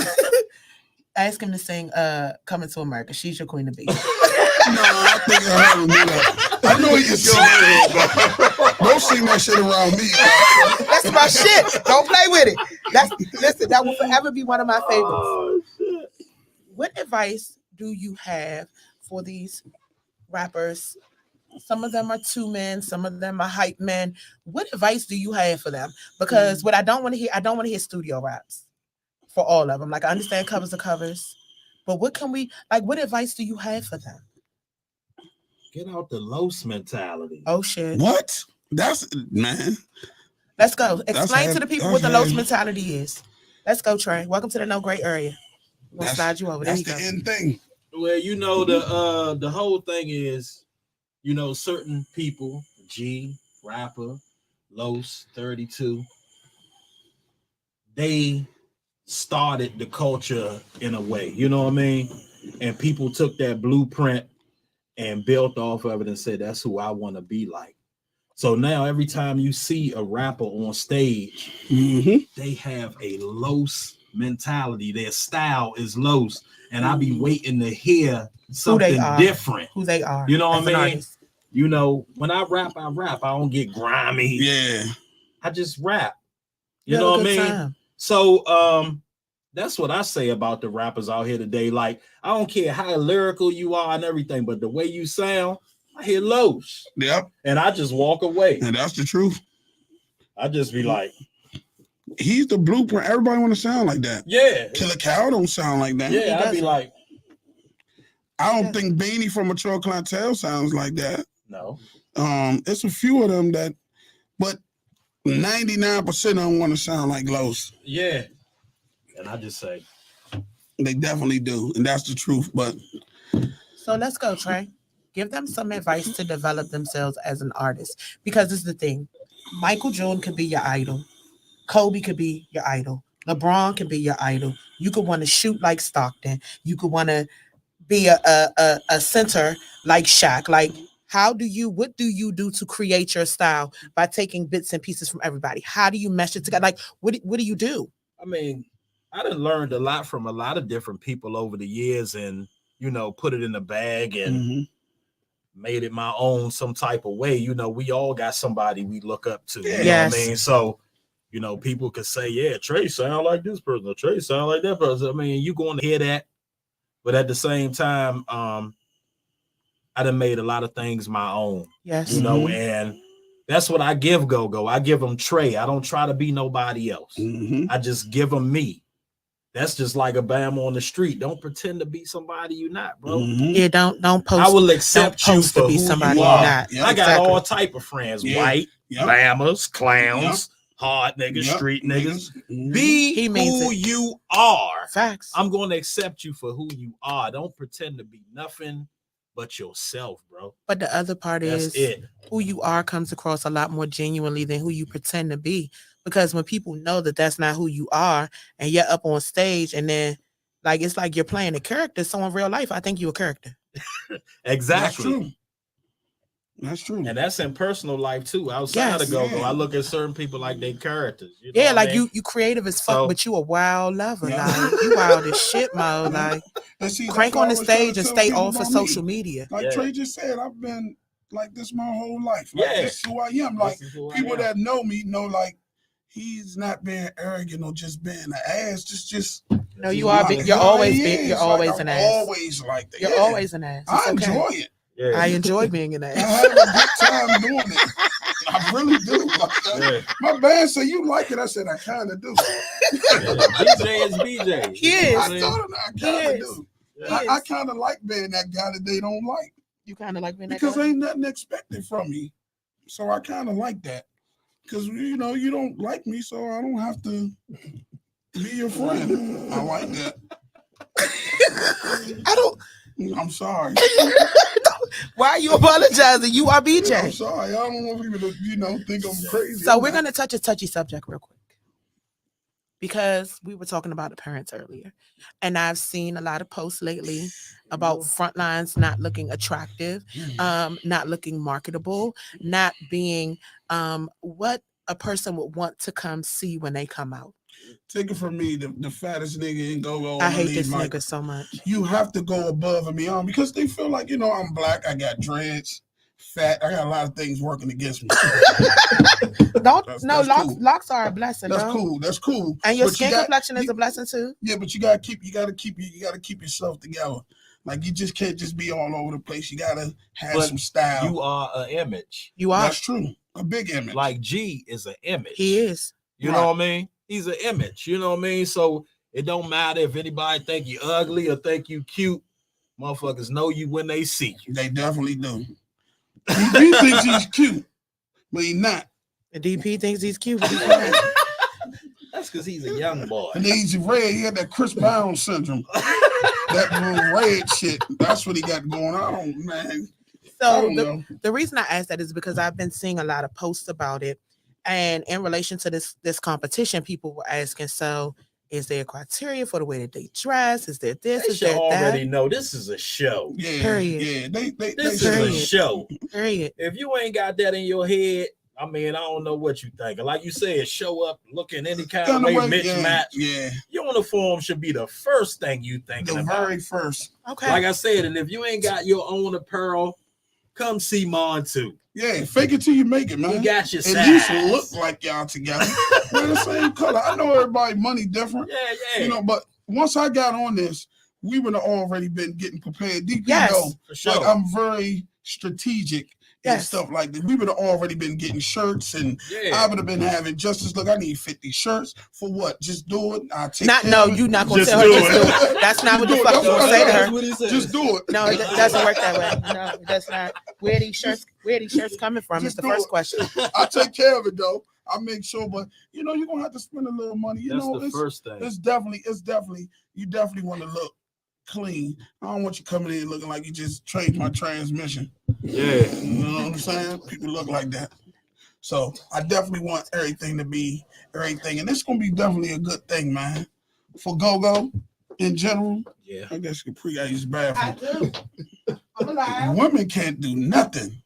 Ask him to sing Coming to America. She's your queen of beats. No, I think I heard him do that. I know he can sing. Don't sing that shit around me. That's my shit. Don't play with it. Listen, that will forever be one of my favorites. Oh, shit. What advice do you have for these rappers? Some of them are two men, some of them are hype men. What advice do you have for them? Because what I don't want to hear studio raps for all of them. Like I understand covers are covers, but what advice do you have for them? Get out the Los mentality. Oh shit. What? That's man. Let's go. Explain to the people what the Los mentality is. Let's go, Trae. Welcome to the no gray area. We'll slide you over. There That's you the go. end thing. Well, the whole thing is, certain people, rapper, Los, 32. They started the culture in a way, you know what I mean? And people took that blueprint and built off of it and said, that's who I want to be like. So now every time you see a rapper on stage, they have a Los mentality. Their style is Los. And I be waiting to hear something different. Who they are. You know what I mean? You know, when I rap. I don't get grimy. Yeah. I just rap. You know what I mean? Time. So that's what I say about the rappers out here today. Like, I don't care how lyrical you are and everything, but the way you sound, I hear Los. Yep. And I just walk away. And that's the truth. I just be like, he's the blueprint. Everybody want to sound like that. Yeah. Killer Cow don't sound like that. Yeah, I'd be like, I don't think Beanie from Mature Clientele sounds like that. no. It's a few of them that, but 99% of them want to sound like Los. Yeah. And I just say, They definitely do, and that's the truth. But So let's go, Trae. Give them some advice to develop themselves as an artist. Because this is the thing. Michael Jordan could be your idol. Kobe could be your idol. LeBron could be your idol. You could want to shoot like Stockton. You could want to be a center like Shaq. Like, what do you do to create your style by taking bits and pieces from everybody? How do you mesh it together? Like, what do you do? I mean, I done learned a lot from a lot of different people over the years and, you know, put it in a bag and made it my own some type of way. You know, we all got somebody we look up to. You know what I mean? So, you know, people could say, yeah, Trae sound like this person, or Trae sound like that person. I mean, you going to hear that. But at the same time, I done made a lot of things my own. Yes. You know, and that's what I give Go-Go. I give them Trae. I don't try to be nobody else. I just give them me. That's just like a bam on the street. Don't pretend to be somebody you're not, bro. Yeah, don't post. I will accept you for to be who somebody you you're are. not. I got all type of friends: white, bammers, clowns, hard niggas, street niggas. Be who you are. Facts. I'm going to accept you for who you are. Don't pretend to be nothing but yourself, bro. But the other part is who you are comes across a lot more genuinely than who you pretend to be. Because when people know that that's not who you are and you're up on stage and then like it's like you're playing a character. So in real life, I think you're a character. Exactly. That's true. And that's in personal life too. Outside of Go-Go, I look at certain people like they characters. You know like I mean? you creative as fuck, but you a wild lover. Like you wild as shit, Mo. Like crank on the stage and stay off of social media. Like Trae just said, I've been like this my whole life. Like this is who I am. Like people that know me know like he's not being arrogant or just being an ass. Just no, you are. You're always big. You're always an ass. Always like that. You're always an ass. I enjoy it. Yeah. I enjoy being an ass. I have a good time doing it. I really do. Like, my band said you like it. I said I kind of do. BJ is BJ. He is. I told him I kind of do. I kind of like being that guy that they don't like. You kind of like being that because guy? ain't nothing expected from me. So I kind of like that. Because, you know, you don't like me, so I don't have to be your friend. I like that. I'm sorry. Why are you apologizing? You are BJ. I'm sorry. I don't want people to, you know, think I'm crazy. So we're going to touch a touchy subject real quick. Because we were talking about the parents earlier. And I've seen a lot of posts lately about front lines not looking attractive, not looking marketable, not being what a person would want to come see when they come out. Take it from me, the fattest nigga in Go-Go. I hate this nigga so much. You have to go above and beyond because they feel like, you know, I'm black, I got dreads, fat, I got a lot of things working against me. Locks are a blessing. That's cool. That's cool. And your skin complexion is a blessing too. Yeah, but you gotta keep yourself together. Like you just can't just be all over the place. You gotta have some style. You are an image. You are. That's true. A big image. Like G is an image. He is. You know what I mean? He's an image. You know what I mean? So it don't matter if anybody think you ugly or think you cute. Motherfuckers know you when they see you. They definitely do. He thinks he's cute, but he's not. The DP thinks he's cute. That's because he's a young boy. And then he's red. He had that Chris Brown syndrome. That little red shit. That's what he got going on, man. So the reason I asked that is because I've been seeing a lot of posts about it. And in relation to this competition, people were asking, so is there a criteria for the way that they dress? Is there this? They Is should there already that? know this is a show. Yeah, Period. yeah. This is a Period. show. Period. If you ain't got that in your head, I mean, I don't know what you think. Like you said, show up looking any kind of way mismatched. Yeah. Uniform should be the first thing you thinking The about. very first. Okay. Like I said, and if you ain't got your own apparel, come see Maan too. Yeah, fake it till you make it, man. You got your At size. least look like y'all together. We're the same color. I know everybody money different. Yeah. You know, but once I got on this, we would have already been getting prepared. DP, Yes, though, for sure. like I'm very strategic and Yes. stuff like that. We would have already been getting shirts, and I would have been having Justice. Look, I need 50 shirts for what? Just do it. I'll take Not care no, of it. you not gonna Just tell her do just it. do it. That's not what the Do it. fuck That's you what gonna I say to said. her. what he said. Just do it. No, it doesn't work that way. No, that's not. Where are these shirts coming from? Just Is the do first it. question. I take care of it though. I make sure, but you know, you're gonna have to spend a little money. You That's know, the first thing. it's definitely you definitely want to look clean. I don't want you coming in looking like you just changed my transmission. Yeah. You know what I'm saying? People look like that. So I definitely want everything to be everything. And it's gonna be definitely a good thing, man. For go-go in general. Yeah. I guess Capri got his bathroom. do. I'm alive. Women can't do nothing.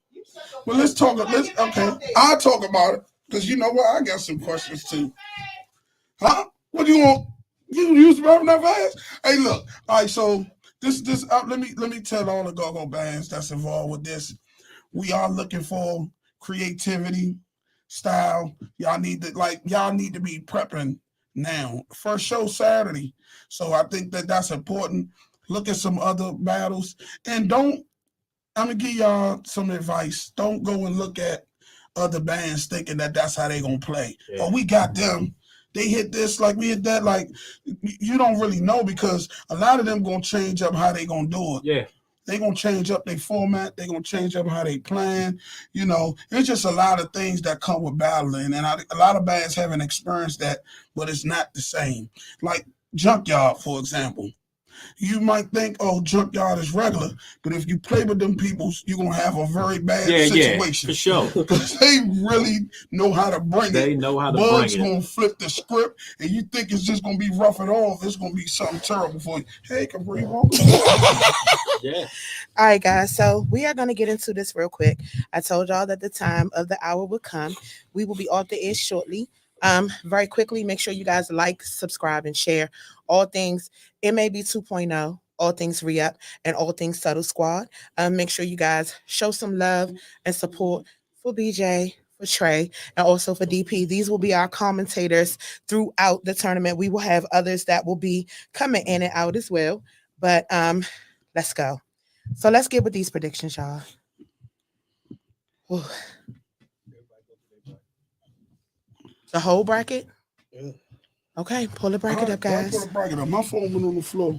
Well, let's talk. Okay. I'll talk about it. Because you know what? I got some questions too. Huh? What do you want? You use the bathroom that fast? Hey, look. All right, so this let me tell all the go-go bands that's involved with this. We are looking for creativity, style. Y'all need to be prepping now. First show Saturday. So I think that's important. Look at some other battles. And I'm gonna give y'all some advice. Don't go and look at other bands thinking that that's how they gonna play. Yeah. Oh, we got them. They hit this like we hit that. Like you don't really know because a lot of them gonna change up how they gonna do it. Yeah. They gonna change up their format. They gonna change up how they plan. You know, it's just a lot of things that come with battling, and a lot of bands haven't experienced that, but it's not the same. Like Junkyard, for example. You might think, oh, Junkyard is regular, but if you play with them peoples, you're going to have a very bad situation. For sure. Because they really know how to bring it. They know how to Bud's bring it. going to flip the script, and you think it's just going to be rough at all. It's going to be something terrible for you. Hey, Capri, welcome. Yeah. All right, guys. So we are going to get into this real quick. I told y'all that the time of the hour would come. We will be off the air shortly. Very quickly, make sure you guys like, subscribe, and share all things MAB 2.0, all things REUP, and all things SUTTLE Squad. Make sure you guys show some love and support for BJ, for Trae, and also for DP. These will be our commentators throughout the tournament. We will have others that will be coming in and out as well. But let's go. So let's get with these predictions, y'all. Ooh. The whole bracket? Yeah. Okay, pull the bracket up, guys. Pull the bracket up. My phone went on the floor.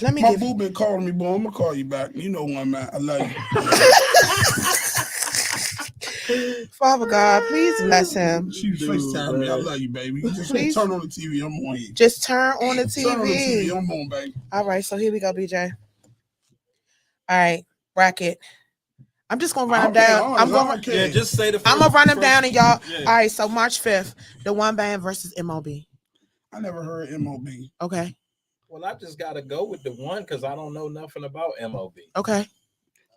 Let me My give boo been calling me, boy. I'm going to call you back. You know what, man. I love you. Father God, please bless him. She FaceTime me. I love you, baby. You just Please. turn on the TV. I'm on here. Just turn on the TV. Turn on the TV. I'm on, baby. All right, so here we go, BJ. All right, bracket. I'm just gonna run them down. I'm gonna just say the first. I'm gonna run them down and y'all. Yeah. All right, so March 5th, the one band versus MOB. I never heard MOB. Okay. Well, I just gotta go with the one because I don't know nothing about MOB. Okay.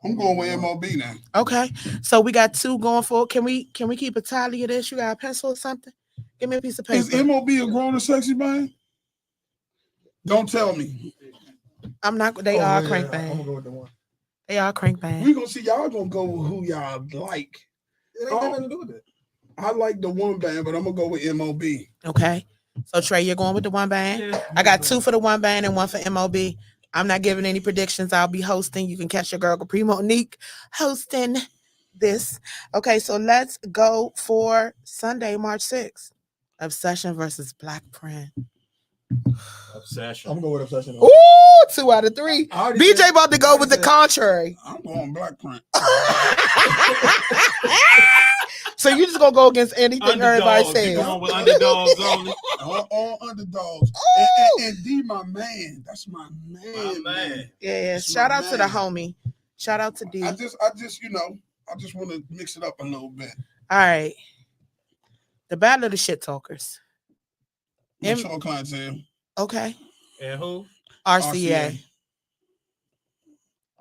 I'm going with MOB now. Okay. So we got two going for. Can we keep a tally of this? You got a pencil or something? Give me a piece of paper. Is MOB a grown and sexy band? Don't tell me. I'm not. They are a crank I'm band. gonna go with the one. They are a crank band. We gonna see y'all gonna go with who y'all like. It ain't nothing to do with it. I like the one band, but I'm gonna go with MOB. Okay. So Trae, you're going with the one band. Yeah. I got two for the one band and one for MOB. I'm not giving any predictions. I'll be hosting. You can catch your girl Capri Monique hosting this. Okay, so let's go for Sunday, March 6th. Obsession versus Black Print. Obsession. I'm gonna go with Obsession. Ooh, 2 out of 3. I already BJ said- about to go with the contrary. I'm going Black Print. So you just gonna go against anything everybody Underdogs. You says. going with underdogs only? All underdogs. And D, my man. That's my man. man. Yeah, That's shout my out to the man. homie. Shout out to D. I just want to mix it up a little bit. All right. The battle of the shit talkers. Mature clientele. Okay. And who? RCA.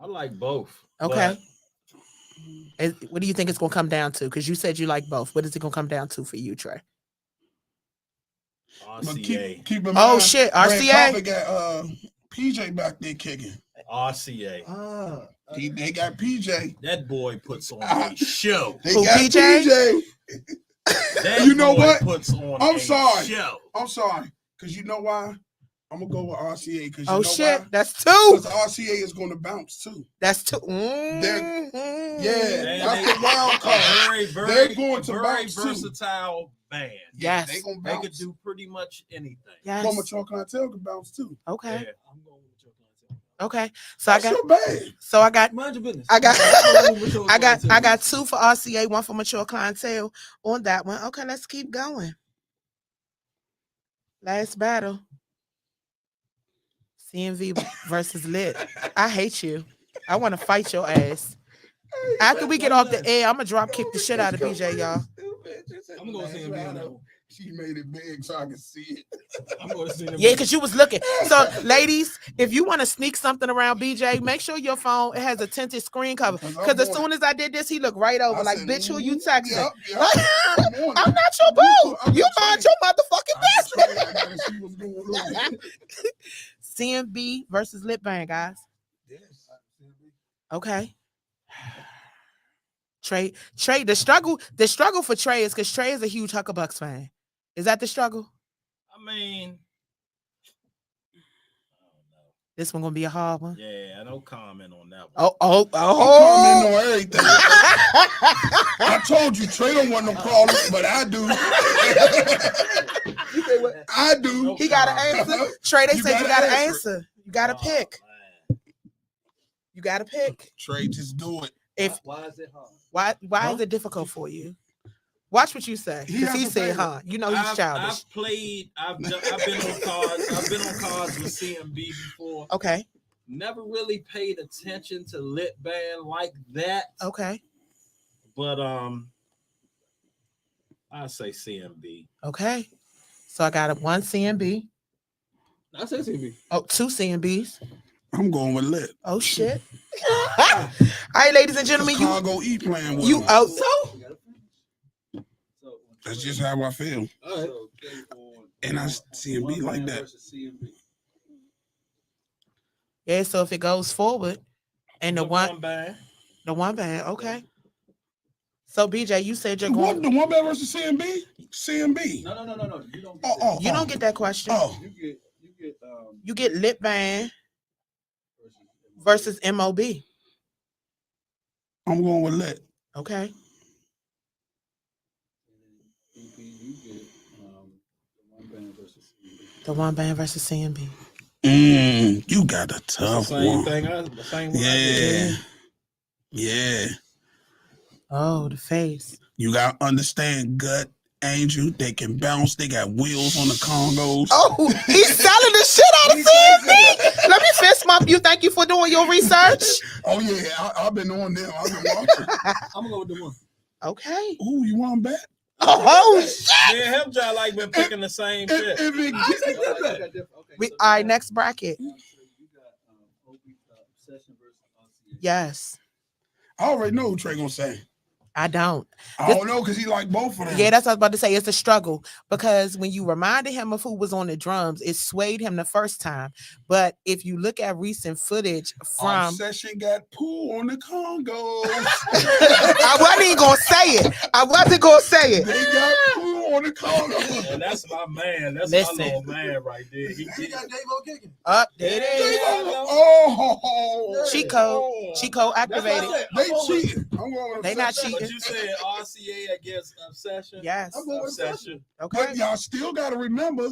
I like both. Okay. What do you think it's gonna come down to? Because you said you like both. What is it gonna come down to for you, Trae? RCA. Keep in mind, shit, RCA. Got PJ back there kicking. RCA. They got PJ. That boy puts on a show. They got PJ. That you know boy what? Puts on I'm a sorry. Show. I'm sorry. Because you know why? I'm going to go with RCA. Because oh, know shit. Why? That's two. Because RCA is going to bounce, too. That's two. Yeah, that's the wild card. They're going to bounce, versatile too. Band. Yes. They going to They bounce. could do pretty much anything. Yes. But Mature Clientele can bounce, too. Okay. Yeah. I'm going with Mature Clientele. Okay. So That's your bad. So I got. Mind your business. I got two for RCA, one for Mature Clientele on that one. Okay, let's keep going. Last battle. CMV versus Lit. I hate you. I want to fight your ass. After we get off the air, I'm gonna drop kick the shit out of BJ, y'all. I'm going to see him on that one. She made it big so I can see it. I'm going to see him. Yeah, because you was looking. So, ladies, if you want to sneak something around BJ, make sure your phone it has a tinted screen cover. Because as soon as I did this, he looked right over like, bitch, who you texting? I'm not your boo. You mind your motherfucking business. CMB versus Lip Bang, guys. Yes. Okay. Trae, the struggle for Trae is because Trae is a huge Huckabucks fan. Is that the struggle? I mean, This one gonna be a hard one. yeah, no comment on that one. I'm commenting on everything. I told you Trae don't want no problems, but I do. I do. He got an answer. Trae, they said you got to answer. You got to pick. Man. You got to pick. Trae, just do it. Why is it hard? Why is it difficult for you? Watch what you say. Because he said, huh? You know he's childish. I've been on cards. I've been on cards with CMB before. Okay. Never really paid attention to Lit Band like that. Okay. But I say CMB. Okay. So I got one CMB. I say CMB. Oh, two CMBs. I'm going with Lit. Oh shit. All right, ladies and gentlemen, Congo E playing with you him. out. That's just how I feel. All right. And I CMB like that. Yeah, so if it goes forward and the one band. okay. So BJ, you said you're What, going the one band versus CMB? CMB. No. You don't get that. you don't get that question. Oh. You get Lit Band versus MOB. I'm going with Lit. Okay. The one band versus CMB. You got a tough one. The same one. Yeah. Yeah. Oh, the face. You got to understand Gut, Angel. They can bounce. They got wheels on the Congos. Oh, he's selling the shit out of CMB. Let me fist bump you. Thank you for doing your research. Oh, yeah. I've been on them. I've been watching. I'm going to go with the one. Okay. Ooh, you want bet? Oh, shit. Yeah, him John like been picking the same shit. All right, next bracket. Yes. I already know who Trae gonna say. I don't. I don't know because he like both of them. Yeah, that's what I was about to say. It's a struggle because when you reminded him of who was on the drums, it swayed him the first time. But if you look at recent footage from Obsession got pool on the Congos. I wasn't even gonna say it. They got pool on the Congos. And that's my man. That's Listen. my little man right there. He got Davo kicking. There it is. Oh, Cheat code activated. They cheating. I'm going with They not Obsession. cheating. But you said RCA against Obsession. Yes. I'm going with Obsession. Okay. But y'all still got to remember,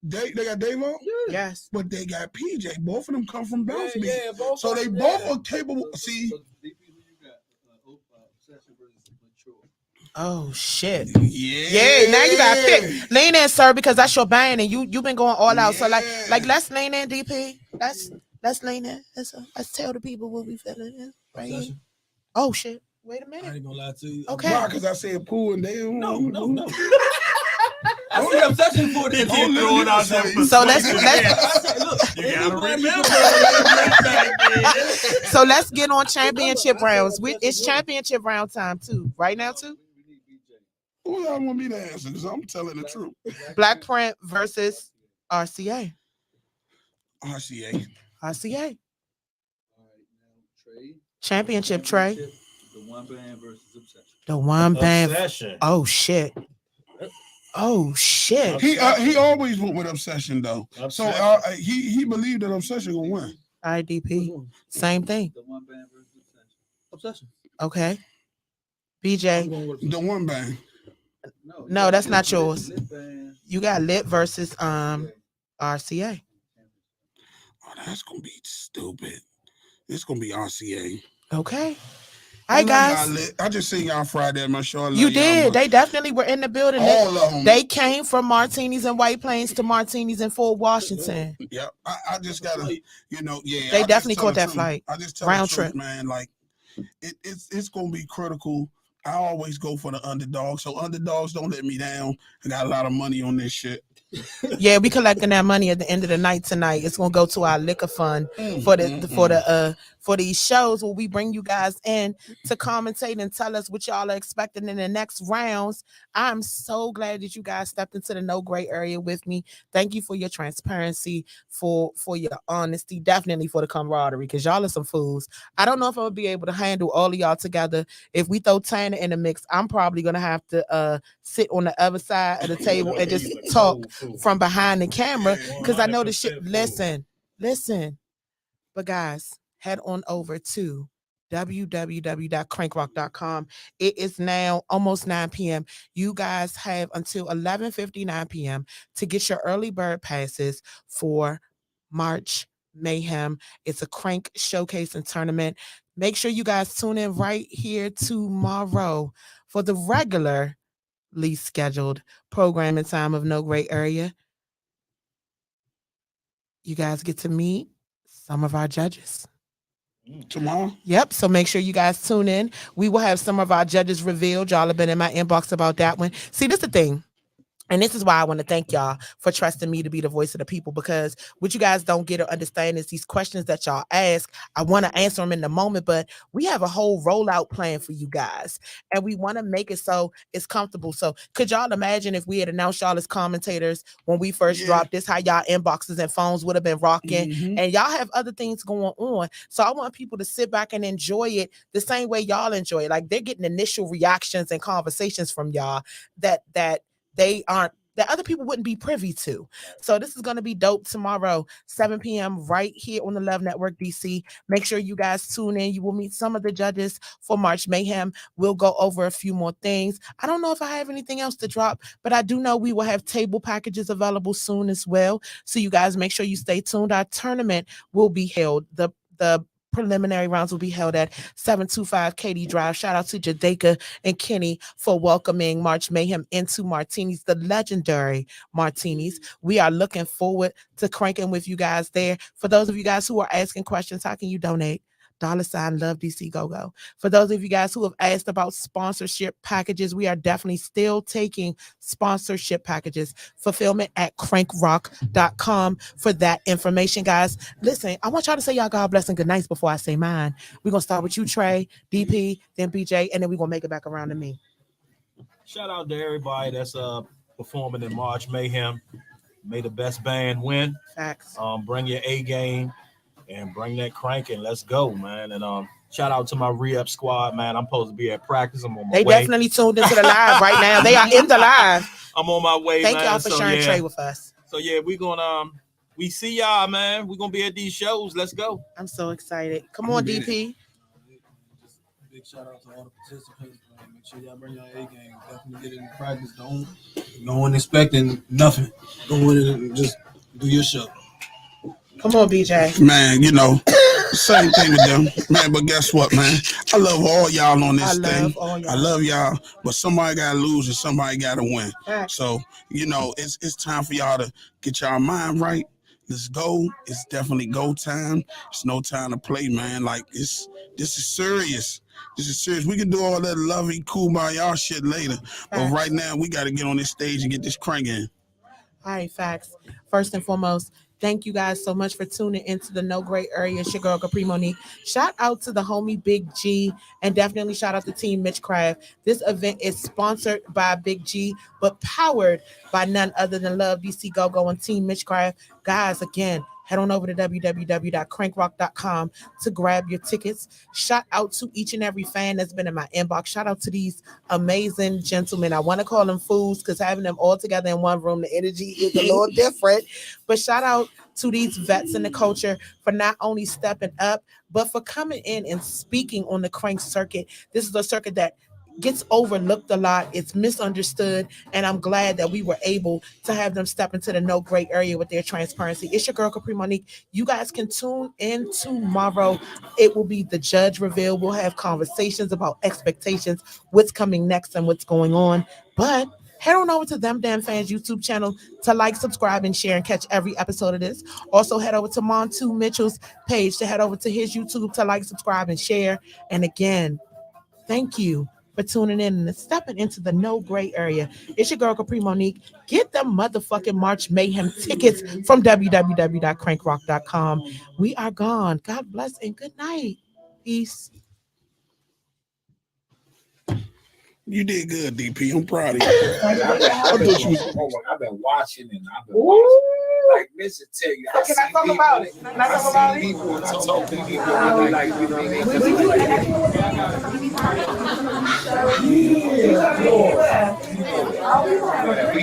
they got Davo, Yes. but they got PJ. Both of them come from bounce beat. Yeah, both. So they both are capable. See, Oh shit. yeah. Now you gotta pick. Lean in, sir, because that's your band and you've been going all out. So like let's lean in, DP. Let's lean in. Let's tell the people what we feeling right here. Oh shit. Wait a I minute. ain't gonna lie to you. Okay. Why? Because I said pool and they don't. No. Only obsession for He the keep throwing out that. So let's You gotta remember. so let's get on championship rounds. It's championship round time too. Right now too. Who y'all want me to answer? Because I'm telling the truth. Black Print versus RCA. RCA. RCA. Trae. Championship Trae. The one band versus Obsession. The one band. Obsession. Oh shit. Oh shit. He always went with Obsession though. So he believed that Obsession gonna win. IDP. Same thing. The one band versus Obsession. Okay. BJ. The one band. No, that's not yours. Lit band. You got Lit versus RCA. Oh, that's gonna be stupid. It's gonna be RCA. Okay. All right, guys. I just seen y'all Friday at my show. You did. They definitely were in the building. All of them. They came from Martinis and White Plains to Martinis in Fort Washington. Yeah, I just gotta, yeah. They definitely caught that flight. I just tell round the truth, trip, man. Like, it's gonna be critical. I always go for the underdog, so underdogs don't let me down. I got a lot of money on this shit. Yeah, we collecting that money at the end of the night tonight. It's gonna go to our liquor fund for these shows where we bring you guys in to commentate and tell us what y'all are expecting in the next rounds. I'm so glad that you guys stepped into the no gray area with me. Thank you for your transparency, for your honesty, definitely for the camaraderie, because y'all are some fools. I don't know if I'm gonna be able to handle all of y'all together. If we throw Tanner in the mix, I'm probably gonna have to sit on the other side of the table and just talk from behind the camera, because I know the shit. Listen. But guys, head on over to www.crankrock.com. It is now almost 9 p.m. You guys have until 11:59 p.m. to get your early bird passes for March Mayhem. It's a Crank showcase and tournament. Make sure you guys tune in right here tomorrow for the regularly scheduled programming time of No Gray Area. You guys get to meet some of our judges tomorrow. Yep. So make sure you guys tune in. We will have some of our judges revealed. Y'all have been in my inbox about that one. See, this is the thing. And this is why I want to thank y'all for trusting me to be the voice of the people, because what you guys don't get or understand is these questions that y'all ask. I want to answer them in the moment, but we have a whole rollout plan for you guys, and we want to make it so it's comfortable. So could y'all imagine if we had announced y'all as commentators when we first dropped this, how y'all inboxes and phones would have been rocking, and y'all have other things going on. So I want people to sit back and enjoy it the same way y'all enjoy it. Like, they're getting initial reactions and conversations from y'all that other people wouldn't be privy to. So this is going to be dope tomorrow, 7 p.m. right here on the Love Network DC. Make sure you guys tune in. You will meet some of the judges for March Mayhem. We'll go over a few more things. I don't know if I have anything else to drop, but I do know we will have table packages available soon as well. So you guys make sure you stay tuned. Our tournament will be held. The preliminary rounds will be held at 725 Katy Drive. Shout out to Jadeka and Kenny for welcoming March Mayhem into Martinis, the legendary Martinis. We are looking forward to cranking with you guys there. For those of you guys who are asking questions, how can you donate? $ Love DC Go. For those of you guys who have asked about sponsorship packages, we are definitely still taking sponsorship packages. Fulfillment at crankrock.com for that information, guys. Listen, I want y'all to say y'all God bless and good nights before I say mine. We're going to start with you, Trae, DP, then BJ, and then we're going to make it back around to me. Shout out to everybody that's performing in March Mayhem. May the best band win. Facts. Bring your A game. And bring that crank and let's go, man. And shout out to my REUP squad, man. I'm supposed to be at practice. I'm on my way. They definitely tuned into the live right now. They are in the live. I'm on my way. Thank man. y'all for sharing Trae with us. So yeah, we gonna we see y'all, man. We're gonna be at these shows. Let's go. I'm so excited. Come on, DP. Big shout out to all the participants, man. Make sure y'all bring your A game. Definitely get in practice. Don't go in expecting nothing. Go in and just do your show. Come on, BJ. Man, same thing with them. Man, but guess what, man? I love all y'all on this thing. I love y'all, but somebody got to lose and somebody got to win. So, it's time for y'all to get y'all mind right. Let's go. It's definitely go time. It's no time to play, man. Like, it's This is serious. This is serious. We can do all that lovey, cool by y'all shit later. But right now, we got to get on this stage and get this crank in. All right, facts. First and foremost, thank you guys so much for tuning into the No Gray Area. It's your girl, Capri Monique. Shout out to the homie Big G, and definitely shout out to Team Mitchcraft. This event is sponsored by Big G, but powered by none other than Love DC Go-Go and Team Mitchcraft. Guys, again, head on over to www.crankrock.com to grab your tickets. Shout out to each and every fan that's been in my inbox. Shout out to these amazing gentlemen. I want to call them fools because having them all together in one room, the energy is a little different. But shout out to these vets in the culture for not only stepping up, but for coming in and speaking on the crank circuit. This is a circuit that gets overlooked a lot. It's misunderstood, and I'm glad that we were able to have them step into the No Gray Area with their transparency. It's your girl Capri Monique. You guys can tune in tomorrow. It will be the judge reveal. We'll have conversations about expectations, what's coming next, and what's going on. But head on over to Them Damn Fans YouTube channel to like, subscribe, and share and catch every episode of this. Also, head over to Montu Mitchell's page to head over to his YouTube to like, subscribe, and share. And again, thank you for tuning in and stepping into the No Gray Area. It's your girl, Capri Monique. Get them motherfucking March Mayhem tickets from www.crankrock.com. We are gone. God bless and good night. Peace. You did good, DP. I'm proud of you. I've been watching and I've been watching. Like, listen, tell you, I see people. I see people and I talk to people and like, you know what I mean? We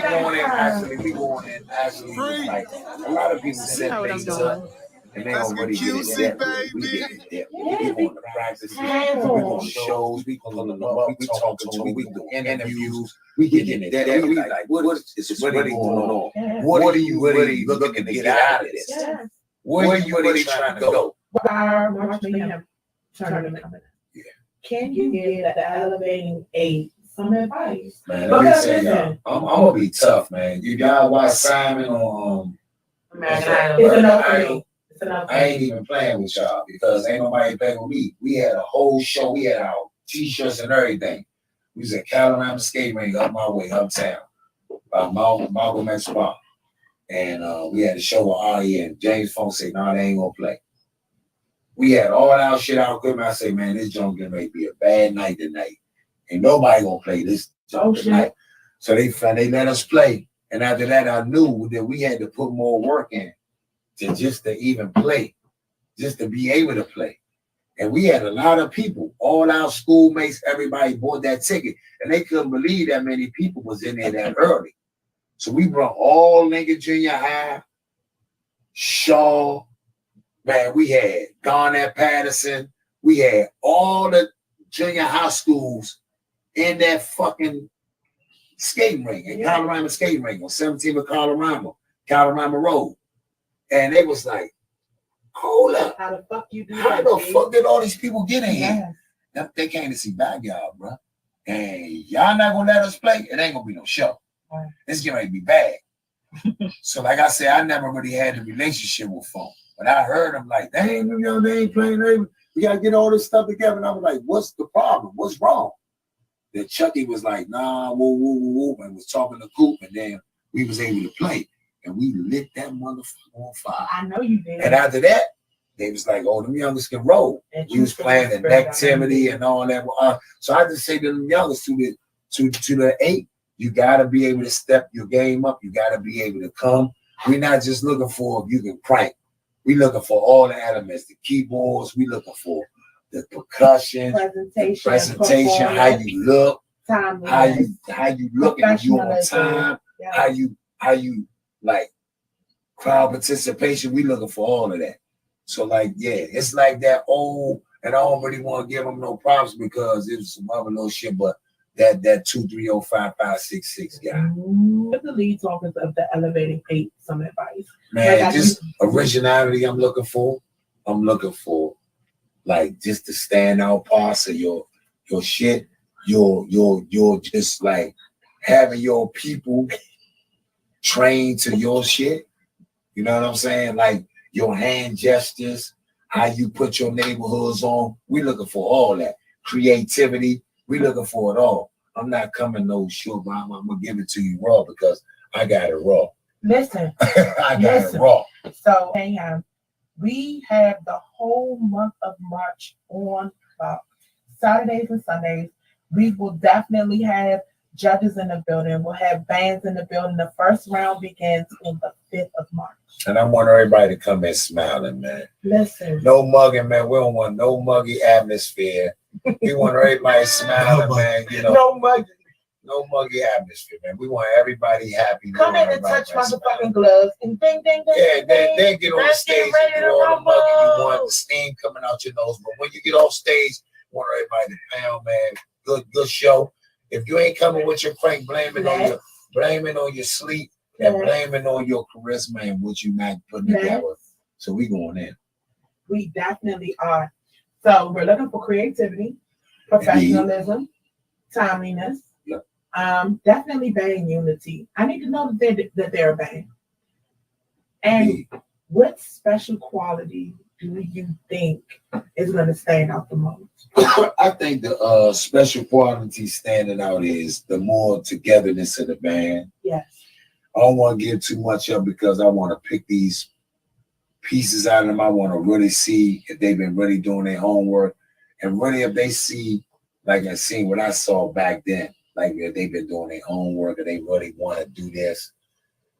going in actually, like, a lot of people set things up. And they already get it. We get it. We want to practice. We go to shows. We pull them up. We talk to them. We do interviews. We get in it. We like, what is really going on? What are you really looking to get out of this? Where are you really trying to go? Our March Mayhem tournament. Can you give the elevating eight some advice? Man, let me tell y'all, I'm gonna be tough, man. You guys watch Simon on American Idol? I ain't even playing with y'all because ain't nobody playing with me. We had a whole show. We had our t-shirts and everything. We was at Calamama Skate Ring up my way, uptown, by Malcolm X Park. And we had a show with Ari and James Funk said, no, they ain't gonna play. We had all our shit out equipment. I say, man, this junk may be a bad night tonight. Ain't nobody gonna play this junk tonight. So they let us play. And after that, I knew that we had to put more work in. Just to even play, just to be able to play. And we had a lot of people, all our schoolmates, everybody bought that ticket. And they couldn't believe that many people was in there that early. So we brought all Lincoln Junior High, Shaw, man, we had Garnett Patterson, we had all the junior high schools in that fucking skating ring, in Colorado skating ring on 17th of Colorado Road. And they was like, hold up. How the fuck you do that? How the fuck did all these people get in here? They came to see Backyard, bro. And y'all not gonna let us play? It ain't gonna be no show. It's gonna be bad. So like I said, I never really had a relationship with folk. But I heard them like, they ain't playing. We gotta get all this stuff together. And I was like, what's the problem? What's wrong? Then Chucky was like, nah, woo, and was talking to Coop, and then we was able to play. And we lit that motherfucker on fire. I know you did. And after that, they was like, oh, them youngest can roll. We was playing the activity and all that. So I just say to them youngest, to the 8, you gotta be able to step your game up. You gotta be able to come. We're not just looking for if you can crank. We looking for all the elements, the keyboards. We looking for the percussion, presentation, how you look, how you looking, if you on time, how you like crowd participation. We looking for all of that. So like, yeah, it's like that old, and I don't really want to give them no props because it was some other little shit, but that 2305566 guy. What's the lead talkers of the elevating 8 some advice? Man, like just originality I'm looking for. I'm looking for like just the standout parts of your shit. You're just like having your people trained to your shit. You know what I'm saying? Like your hand gestures, how you put your neighborhoods on. We looking for all that. Creativity, we looking for it all. I'm not coming no short, but I'm gonna give it to you raw because I got it raw. Listen, I got it raw. So, Mayhem, we have the whole month of March on Saturdays and Sundays. We will definitely have judges in the building. We'll have bands in the building. The first round begins on the 5th of March. And I want everybody to come in smiling, man. Listen. No mugging, man. We don't want no muggy atmosphere. We want everybody smiling, man. You know, no mugging. No muggy atmosphere, man. We want everybody happy. Come in and touch motherfucking gloves and ding, ding, ding. Yeah, then get on the stage and do all the mugging you want, the steam coming out your nose. But when you get off stage, we want everybody to pound, man. Good show. If you ain't coming with your crank, blaming on your sleep and blaming on your charisma and what you not putting together. So we going in. We definitely are. So we're looking for creativity, professionalism, timeliness. Definitely band unity. I need to know that they're a band. And what special quality do you think is going to stand out the most? I think the special quality standing out is the more togetherness of the band. Yes. I don't want to give too much up because I want to pick these pieces out of them. I want to really see if they've been really doing their homework and really if they see, like I seen what I saw back then, like if they've been doing their homework and they really want to do this.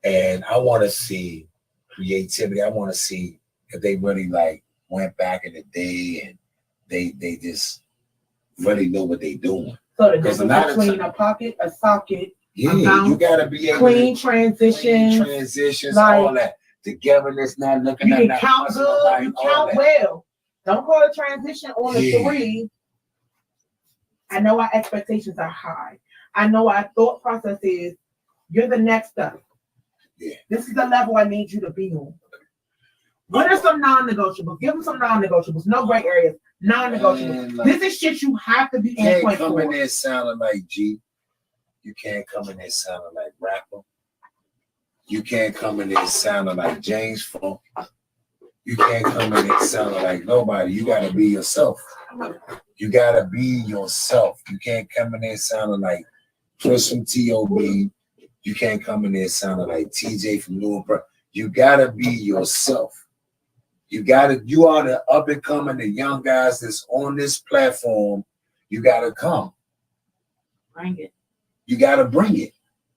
And I want to see creativity. I want to see if they really like went back in the day and they just really know what they're doing. So the difference between a pocket, a socket, you gotta be able clean to transitions, like, all that togetherness, not looking you at can count good, you count well. Don't call a transition on a 3. I know our expectations are high. I know our thought process is you're the next up. Yeah. This is the level I need you to be on. What are some non-negotiables? Give them some non-negotiables. No gray areas. Non-negotiables. Like, this is shit you have to be in point for. You can't come in there sounding like G. You can't come in there sounding like rapper. You can't come in there sounding like James Funk. You can't come in there sounding like nobody. You gotta be yourself. You gotta be yourself. You can't come in there sounding like Chris from T.O.B. You can't come in there sounding like TJ from New York. You gotta be yourself. You are the up and coming, the young guys that's on this platform. You gotta come. Bring it. You gotta bring it.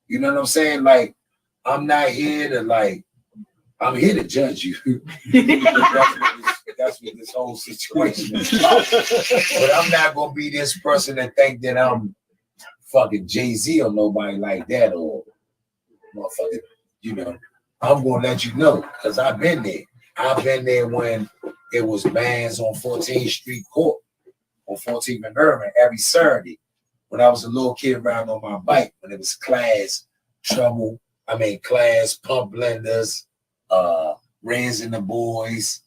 You know what I'm saying? Like, I'm not here to I'm here to judge you. That's what this whole situation is about. But I'm not gonna be this person that think that I'm fucking Jay-Z or nobody like that or motherfucking, you know. I'm gonna let you know because I've been there. I've been there when it was bands on 14th Street Court, on 14th and Irving every Saturday. When I was a little kid riding on my bike, when it was Class, Pump Blenders, Reds and the Boys,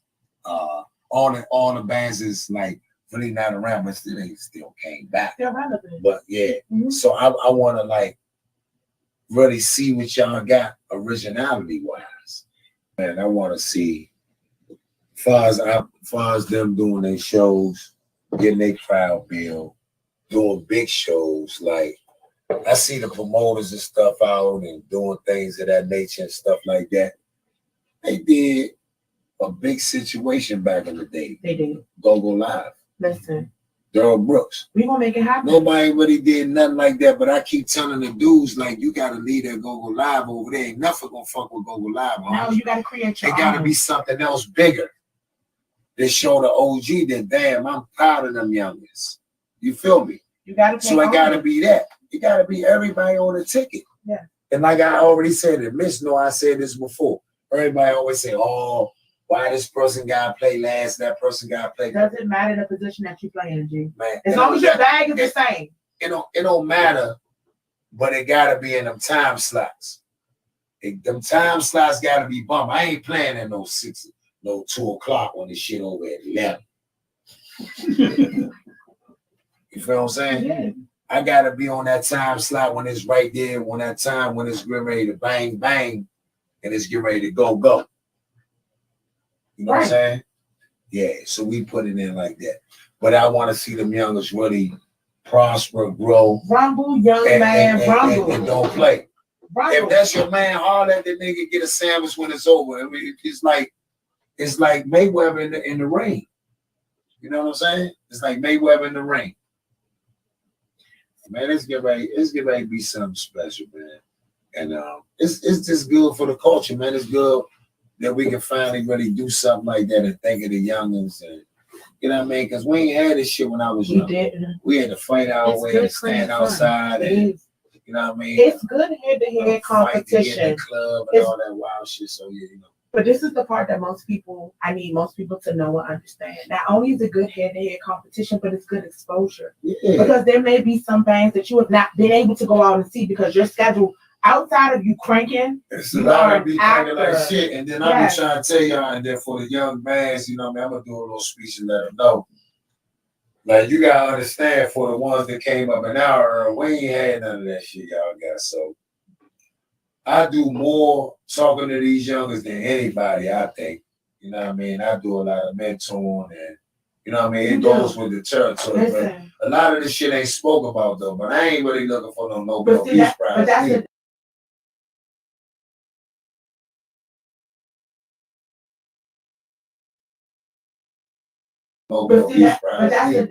all the bands is like really not around, but they still came back. They're relevant. But yeah, so I want to like really see what y'all got originality wise. And I want to see far as them doing their shows, getting their crowd build, doing big shows. Like I see the promoters and stuff out and doing things of that nature and stuff like that. They did a big situation back in the day. They did. Go Live. Listen. Daryl Brooks. We gonna make it happen. Nobody really did nothing like that, but I keep telling the dudes like you gotta leave that Go Live over there. Ain't nothing gonna fuck with Go Live. No, you gotta create your own. It gotta be something else bigger. They show the OG that damn, I'm proud of them youngins. You feel me? You gotta. So it gotta be that. It gotta be everybody on the ticket. Yeah. And like I already said, and Miss know I said this before. Everybody always say, "Oh, why this person gotta play last? That person gotta play." Doesn't matter the position that you play in, G. Man, as long as your bag is the same. It don't matter, but it gotta be in them time slots. Them time slots gotta be bumped. I ain't playing at no 2 o'clock when this shit over at 11. You feel what I'm saying? Yeah. I gotta be on that time slot when it's right there, when that time when it's getting ready to bang, bang, and it's getting ready to go. You know what I'm saying? Yeah, so we put it in like that. But I want to see them youngers really prosper, grow. Rumble, young man, rumble. And don't play. Rumble. If that's your man, holler at the nigga, get a sandwich when it's over. I mean, it's like Mayweather in the ring. You know what I'm saying? It's like Mayweather in the ring. Man, it's get ready to be something special, man. And it's just good for the culture, man. It's good that we can finally really do something like that and think of the youngins, and you know what I mean? Because we ain't had this shit when I was young. We had to fight our way and stand outside, and you know what I mean? It's good head-to-head competition. In the club and all that wild shit. So yeah, you know. But this is the part that I need most people to know and understand. Not only is it good head-to-head competition, but it's good exposure. Yeah. Because there may be some things that you have not been able to go out and see because your schedule outside of you cranking. It's a lot of be cranking like shit. And then I be trying to tell y'all, and then for the young bands, you know what I mean, I'm gonna do a little speech and let them know. Like, you gotta understand, for the ones that came up an hour early, we ain't had none of that shit y'all got. So I do more talking to these youngers than anybody, I think. You know what I mean? I do a lot of mentoring, and you know what I mean? It goes with the territory. But a lot of this shit ain't spoke about though. But I ain't really looking for no Nobel Peace Prize. Nobel Peace Prize.